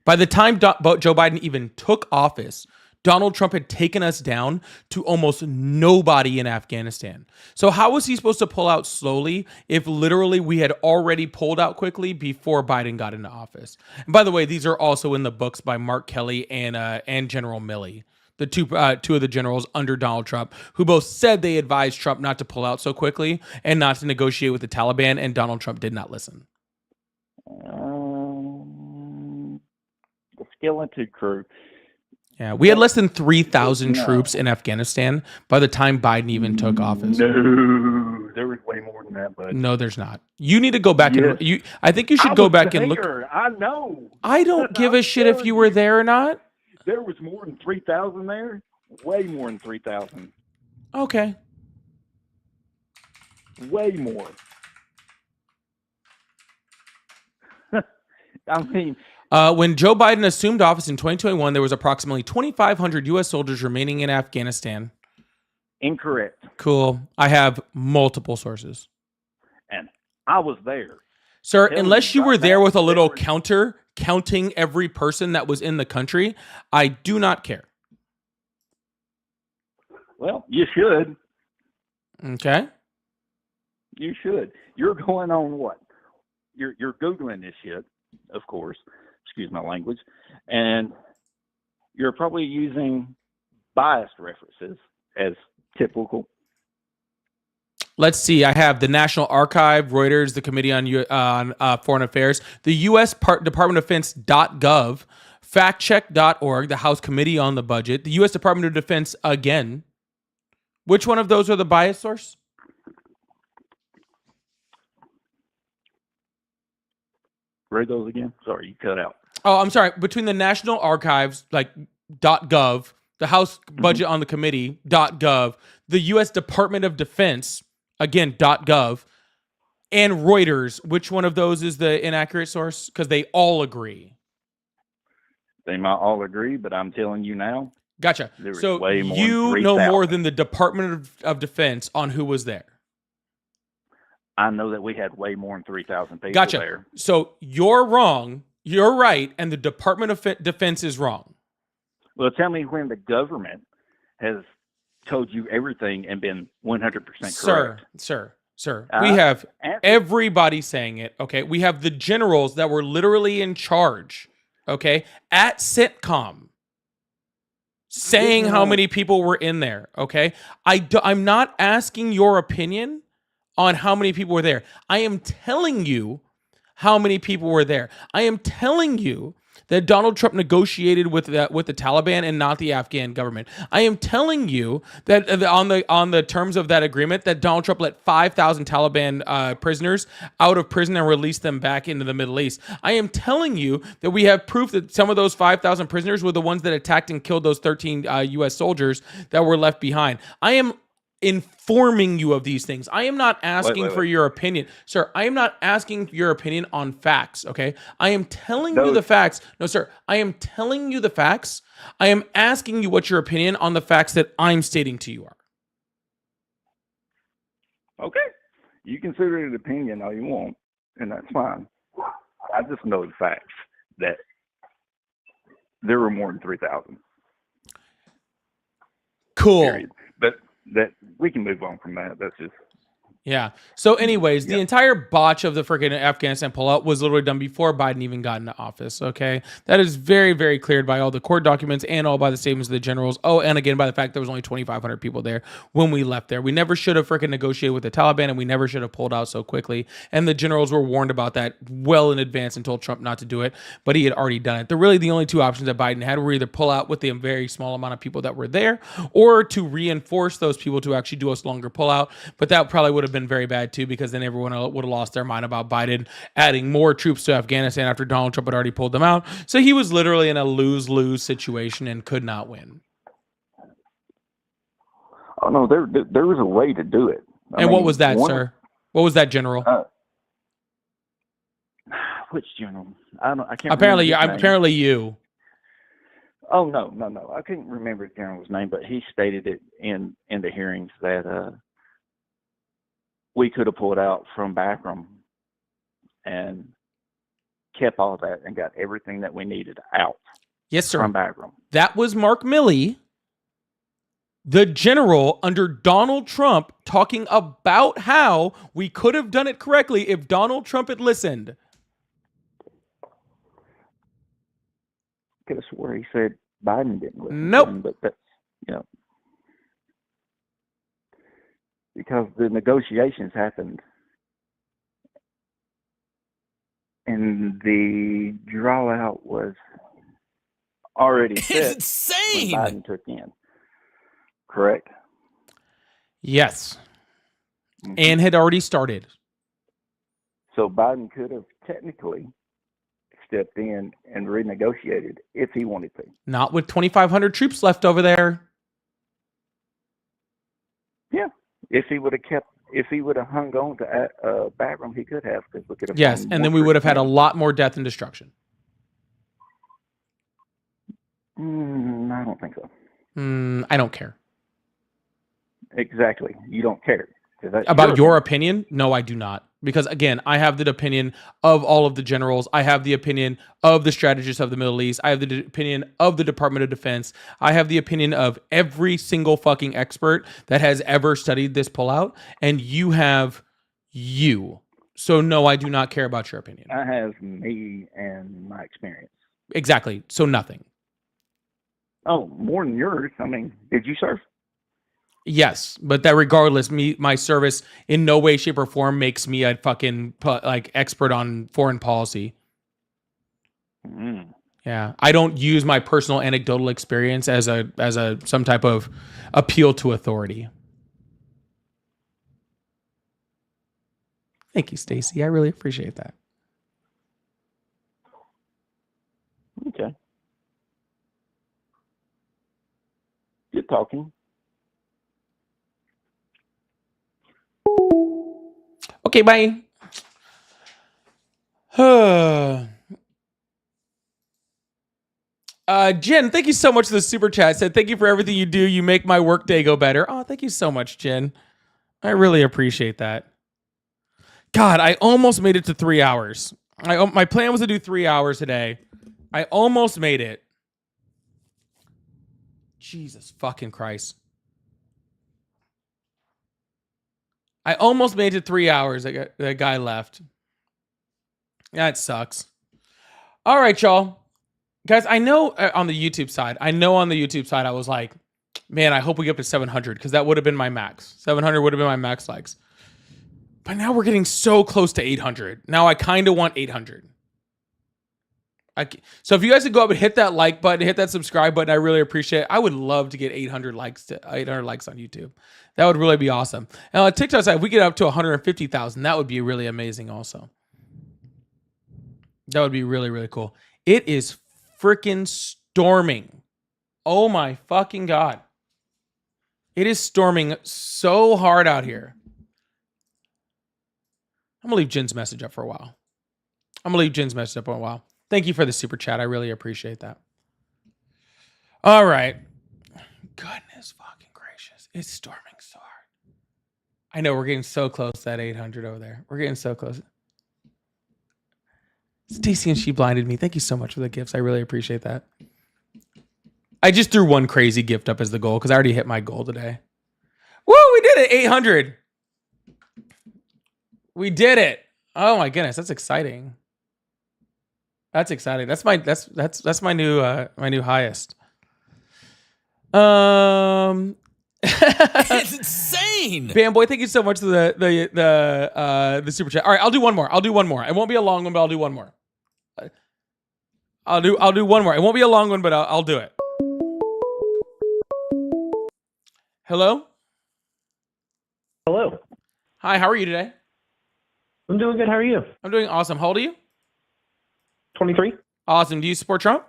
By the time Joe Biden even took office, Donald Trump had taken us down to almost nobody in Afghanistan. So how was he supposed to pull out slowly if literally we had already pulled out quickly before Biden got into office? And by the way, these are also in the books by Mark Kelly and General Milley. The two of the generals under Donald Trump, who both said they advised Trump not to pull out so quickly and not to negotiate with the Taliban, and Donald Trump did not listen. The skeleton crew. Yeah, we had less than 3,000 troops in Afghanistan by the time Biden even took office. No, there was way more than that, bud. No, there's not. You need to go back and I think you should go back and look. I know. I don't give a shit if you were there or not. There was more than 3,000 there. Way more than 3,000. Okay. Way more. I mean, when Joe Biden assumed office in 2021, there was approximately 2,500 U.S. soldiers remaining in Afghanistan. Incorrect. Cool. I have multiple sources. And I was there. Sir, unless you were there with a little counter counting every person that was in the country, I do not care. Well, you should. Okay. You should. You're going on what? You're Googling this shit, of course. Excuse my language. And you're probably using biased references as typical. Let's see. I have the National Archive, Reuters, the Committee on Foreign Affairs, the U.S. Department of Defense.gov, factcheck.org, the House Committee on the Budget, the U.S. Department of Defense again. Which one of those are the bias source? Read those again. Sorry, you cut out. Oh, I'm sorry. Between the National Archives, like .gov, the House Budget on the Committee .gov, the U.S. Department of Defense again .gov, and Reuters. Which one of those is the inaccurate source? Because they all agree. They might all agree, but I'm telling you now. Gotcha. So way more you than know 3,000. more than the Department of Defense on who was there. I know that we had way more than 3,000 people Gotcha. there. So you're wrong. You're right, and the Department of Defense is wrong. Well, tell me when the government has told you everything and been 100% correct. Sir. We have everybody saying it, okay? We have the generals that were literally in charge, okay, at CENTCOM saying how many people were in there, okay? I'm not asking your opinion on how many people were there. I am telling you how many people were there. I am telling you that Donald Trump negotiated with the Taliban and not the Afghan government. I am telling you that on the terms of that agreement, that Donald Trump let 5,000 Taliban prisoners out of prison and released them back into the Middle East. I am telling you that we have proof that some of those 5,000 prisoners were the ones that attacked and killed those 13 U.S. soldiers that were left behind. I am informing you of these things. I am not asking for your opinion. Sir, I am not asking your opinion on facts, okay? I am telling you the facts. No, sir, I am telling you the facts. I am asking you what your opinion on the facts that I'm stating to you are. Okay. You consider it an opinion all you want, and that's fine. I just know the facts that there were more than 3,000. Cool. Period. But that we can move on from that. That's just Yeah. So anyways, the entire botch of the freaking Afghanistan pullout was literally done before Biden even got into office. Okay. That is very, very cleared by all the court documents and all by the statements of the generals. Oh, and again, by the fact there was only 2,500 people there when we left there. We never should have freaking negotiated with the Taliban, and we never should have pulled out so quickly. And the generals were warned about that well in advance and told Trump not to do it, but he had already done it. The only two options that Biden had were either pull out with the very small amount of people that were there, or to reinforce those people to actually do a longer pullout. But that probably would have been very bad too, because then everyone would have lost their mind about Biden adding more troops to Afghanistan after Donald Trump had already pulled them out. So he was literally in a lose-lose situation and could not win. Oh no, there was a way to do it. I mean, what was that, sir? What was that, General? Which general? I can't. Apparently you. Oh no! I couldn't remember the general's name, but he stated it in the hearings that we could have pulled out from Bagram and kept all that and got everything that we needed out. Yes, sir. From Bagram. That was Mark Milley, the general under Donald Trump, talking about how we could have done it correctly if Donald Trump had listened. Could have swore he said Biden didn't listen. Nope. To him, but that's, because the negotiations happened and the draw out was already set. It's insane. When Biden took in. Correct? Yes. And had already started. So Biden could have technically stepped in and renegotiated if he wanted to. Not with 2,500 troops left over there. Yeah. If he would have hung on to Bagram, he could have, because we could have. Yes, and then we would have had a lot more death and destruction. I don't think so. I don't care. Exactly. You don't care. About your opinion? No, I do not. Because again, I have the opinion of all of the generals. I have the opinion of the strategists of the Middle East. I have the opinion of the Department of Defense. I have the opinion of every single fucking expert that has ever studied this pullout. And you have you. So no, I do not care about your opinion. I have me and my experience. Exactly. So nothing. Oh, more than yours. I mean, did you serve? Yes, but that regardless, my service in no way, shape, or form makes me a fucking like expert on foreign policy. Yeah, I don't use my personal anecdotal experience as a some type of appeal to authority. Thank you, Stacy. I really appreciate that. Okay. Good talking. Okay, bye. Jen, thank you so much for the super chat. Said thank you for everything you do. You make my work day go better. Oh, thank you so much, Jen. I really appreciate that. God, I almost made it to 3 hours. My plan was to do 3 hours today. I almost made it. Jesus fucking Christ. I almost made it 3 hours. That guy left. That sucks. All right, y'all. Guys, I know on the YouTube side, I was like, man, I hope we get up to 700 because that would have been my max. 700 would have been my max likes. But now we're getting so close to 800. Now I kind of want 800. So if you guys could go up and hit that like button, hit that subscribe button, I really appreciate it. I would love to get 800 likes on YouTube. That would really be awesome. And on TikTok side, if we get up to 150,000, that would be really amazing also. That would be really, really cool. It is freaking storming. Oh my fucking God. It is storming so hard out here. I'm going to leave Jen's message up for a while. Thank you for the super chat. I really appreciate that. All right. Goodness fucking gracious. It's storming so hard. I know we're getting so close to that 800 over there. We're getting so close. Stacy and She Blinded Me. Thank you so much for the gifts. I really appreciate that. I just threw one crazy gift up as the goal because I already hit my goal today. Woo, we did it. 800. We did it. Oh my goodness. That's exciting. That's exciting. That's my new highest. It's insane. Bam boy, thank you so much for the super chat. All right, I'll do one more. It won't be a long one, but I'll do one more. I'll do one more. It won't be a long one, but I'll do it. Hello? Hello. Hi, how are you today? I'm doing good. How are you? I'm doing awesome. How old are you? 23. Awesome. Do you support Trump?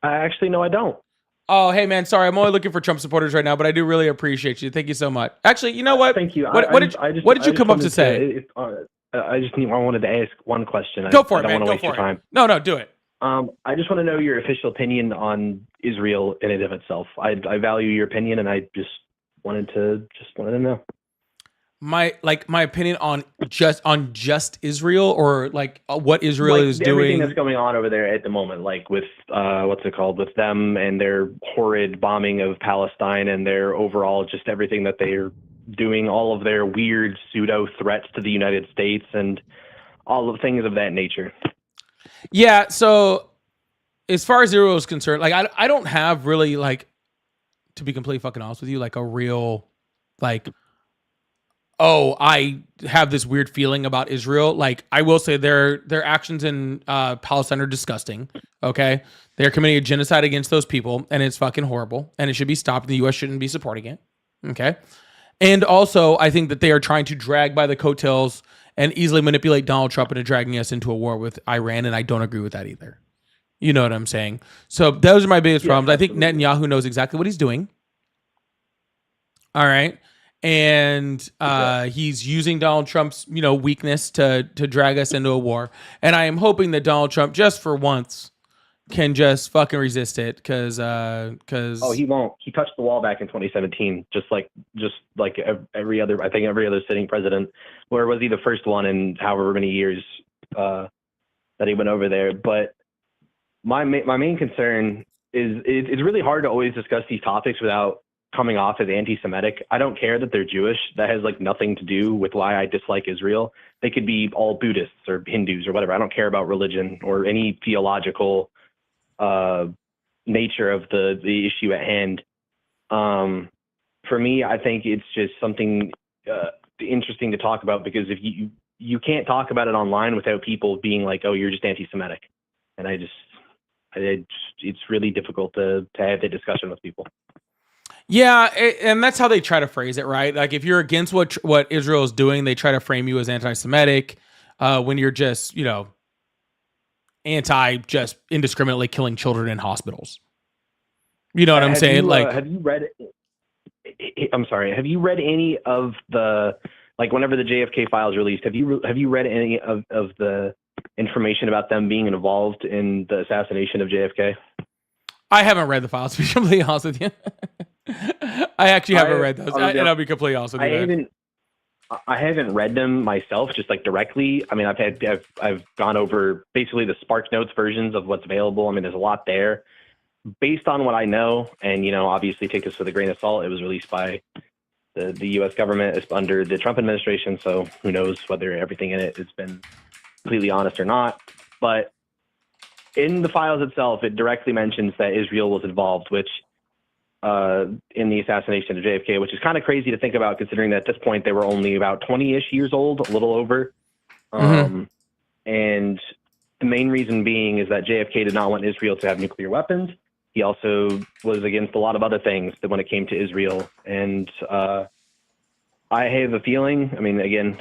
Actually, no, I don't. Oh, hey, man. Sorry. I'm only looking for Trump supporters right now, but I do really appreciate you. Thank you so much. Actually, you know what? Thank you. What did you come up to say? I wanted to ask one question. Go for it, man. I don't want to Go waste for your it. time. No, do it. I just want to know your official opinion on Israel in and of itself. I value your opinion, and I just wanted to know. My opinion on just Israel, or like what Israel is doing. Everything that's going on over there at the moment, like with with them and their horrid bombing of Palestine and their overall just everything that they're doing, all of their weird pseudo threats to the United States and all of things of that nature. Yeah. So as far as Israel is concerned, like I don't have really, like, to be completely fucking honest with you, like a real like, oh, I have this weird feeling about Israel. Like, I will say their actions in Palestine are disgusting. Okay, they're committing a genocide against those people, and it's fucking horrible, and it should be stopped. And the U.S. shouldn't be supporting it. Okay, and also I think that they are trying to drag by the coattails and easily manipulate Donald Trump into dragging us into a war with Iran, and I don't agree with that either. You know what I'm saying? So those are my biggest problems. I think Netanyahu knows exactly what he's doing. All right. And he's using Donald Trump's, weakness to drag us into a war. And I am hoping that Donald Trump, just for once, can just fucking resist it because Oh, he won't. He touched the wall back in 2017, just like every other sitting president. Or was he the first one in however many years that he went over there? But my main concern is it's really hard to always discuss these topics without coming off as anti-Semitic. I don't care that they're Jewish. That has like nothing to do with why I dislike Israel. They could be all Buddhists or Hindus or whatever. I don't care about religion or any theological nature of the issue at hand. For me, I think it's just something interesting to talk about, because if you can't talk about it online without people being like, oh, you're just anti-Semitic. And it's really difficult to have that discussion with people. Yeah, and that's how they try to phrase it, right? Like if you're against what Israel is doing, they try to frame you as anti-Semitic when you're just, just indiscriminately killing children in hospitals. You know what I'm saying? Have you read? I'm sorry. Have you read any of the whenever the JFK files released? Have you read any of the information about them being involved in the assassination of JFK? I haven't read the files, to be completely honest with you. I actually haven't read those, and I'll be completely honest with you. I haven't read them myself, just like directly. I mean, I've gone over basically the SparkNotes versions of what's available. I mean, there's a lot there. Based on what I know, and obviously take this with a grain of salt, it was released by the U.S. government under the Trump administration, so who knows whether everything in it has been completely honest or not. But in the files itself, it directly mentions that Israel was involved, which in the assassination of JFK, which is kind of crazy to think about, considering that at this point they were only about 20-ish years old, a little over. And the main reason being is that JFK did not want Israel to have nuclear weapons. He also was against a lot of other things that when it came to Israel. And I have a feeling, I mean, again,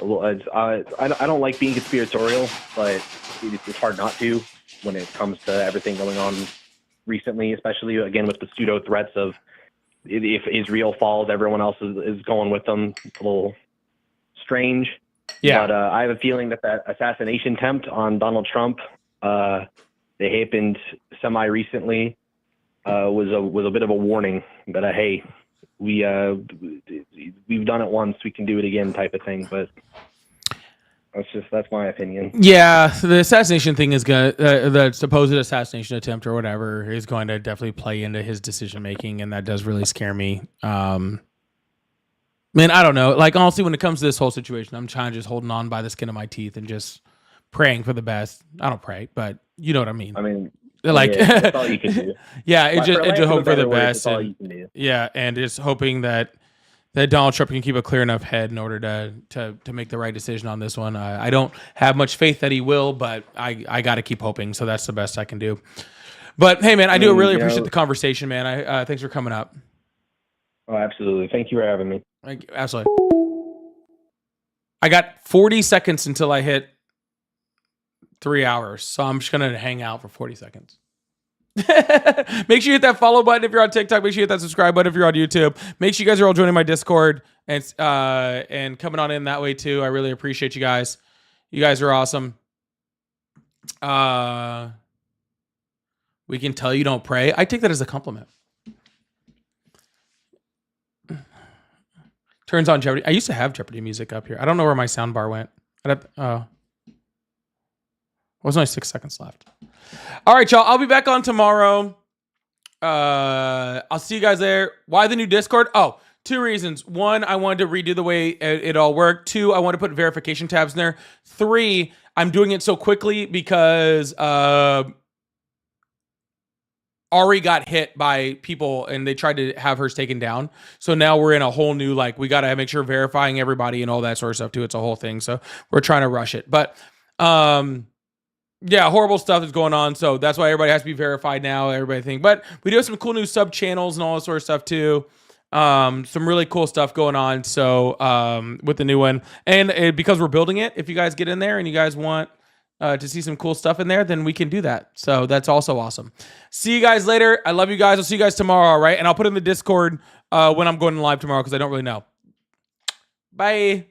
I don't like being conspiratorial, but it's hard not to when it comes to everything going on recently, especially, again, with the pseudo threats of if Israel falls, everyone else is going with them. It's a little strange. Yeah. But I have a feeling that assassination attempt on Donald Trump, they happened semi-recently, was a bit of a warning that, hey, we've done it once, we can do it again type of thing. But that's my opinion. Yeah, the assassination thing is going to, the supposed assassination attempt or whatever is going to definitely play into his decision making, and that does really scare me. Man, I don't know. Like, honestly, when it comes to this whole situation, I'm trying to just holding on by the skin of my teeth and just praying for the best. I don't pray, but you know what I mean. I mean, like, yeah, that's all you can do. Yeah, it just hope for the best. That's all you can do. Yeah, and just hoping that Donald Trump can keep a clear enough head in order to make the right decision on this one. I don't have much faith that he will, but I got to keep hoping. So that's the best I can do. But hey, man, I do really appreciate the conversation, man. I thanks for coming up. Oh, absolutely. Thank you for having me. Absolutely. I got 40 seconds until I hit 3 hours, so I'm just gonna hang out for 40 seconds. Make sure you hit that follow button if you're on TikTok. Make sure you hit that subscribe button if you're on YouTube. Make sure you guys are all joining my Discord and coming on in that way too. I really appreciate you guys. You guys are awesome. We can tell you don't pray. I take that as a compliment. Turns on Jeopardy. I used to have Jeopardy music up here. I don't know where my sound bar went. There's only 6 seconds left. All right, y'all. I'll be back on tomorrow. I'll see you guys there. Why the new Discord? Oh, 2 reasons. 1, I wanted to redo the way it all worked. 2, I want to put verification tabs in there. 3, I'm doing it so quickly because Ari got hit by people and they tried to have hers taken down. So now we're in a whole new, like, we got to make sure verifying everybody and all that sort of stuff too. It's a whole thing. So we're trying to rush it. But yeah, horrible stuff is going on. So that's why everybody has to be verified now. Everybody think, but we do have some cool new sub channels and all that sort of stuff too. Some really cool stuff going on. So with the new one, and because we're building it, if you guys get in there and you guys want to see some cool stuff in there, then we can do that. So that's also awesome. See you guys later. I love you guys. I'll see you guys tomorrow. All right. And I'll put in the Discord when I'm going live tomorrow, because I don't really know. Bye.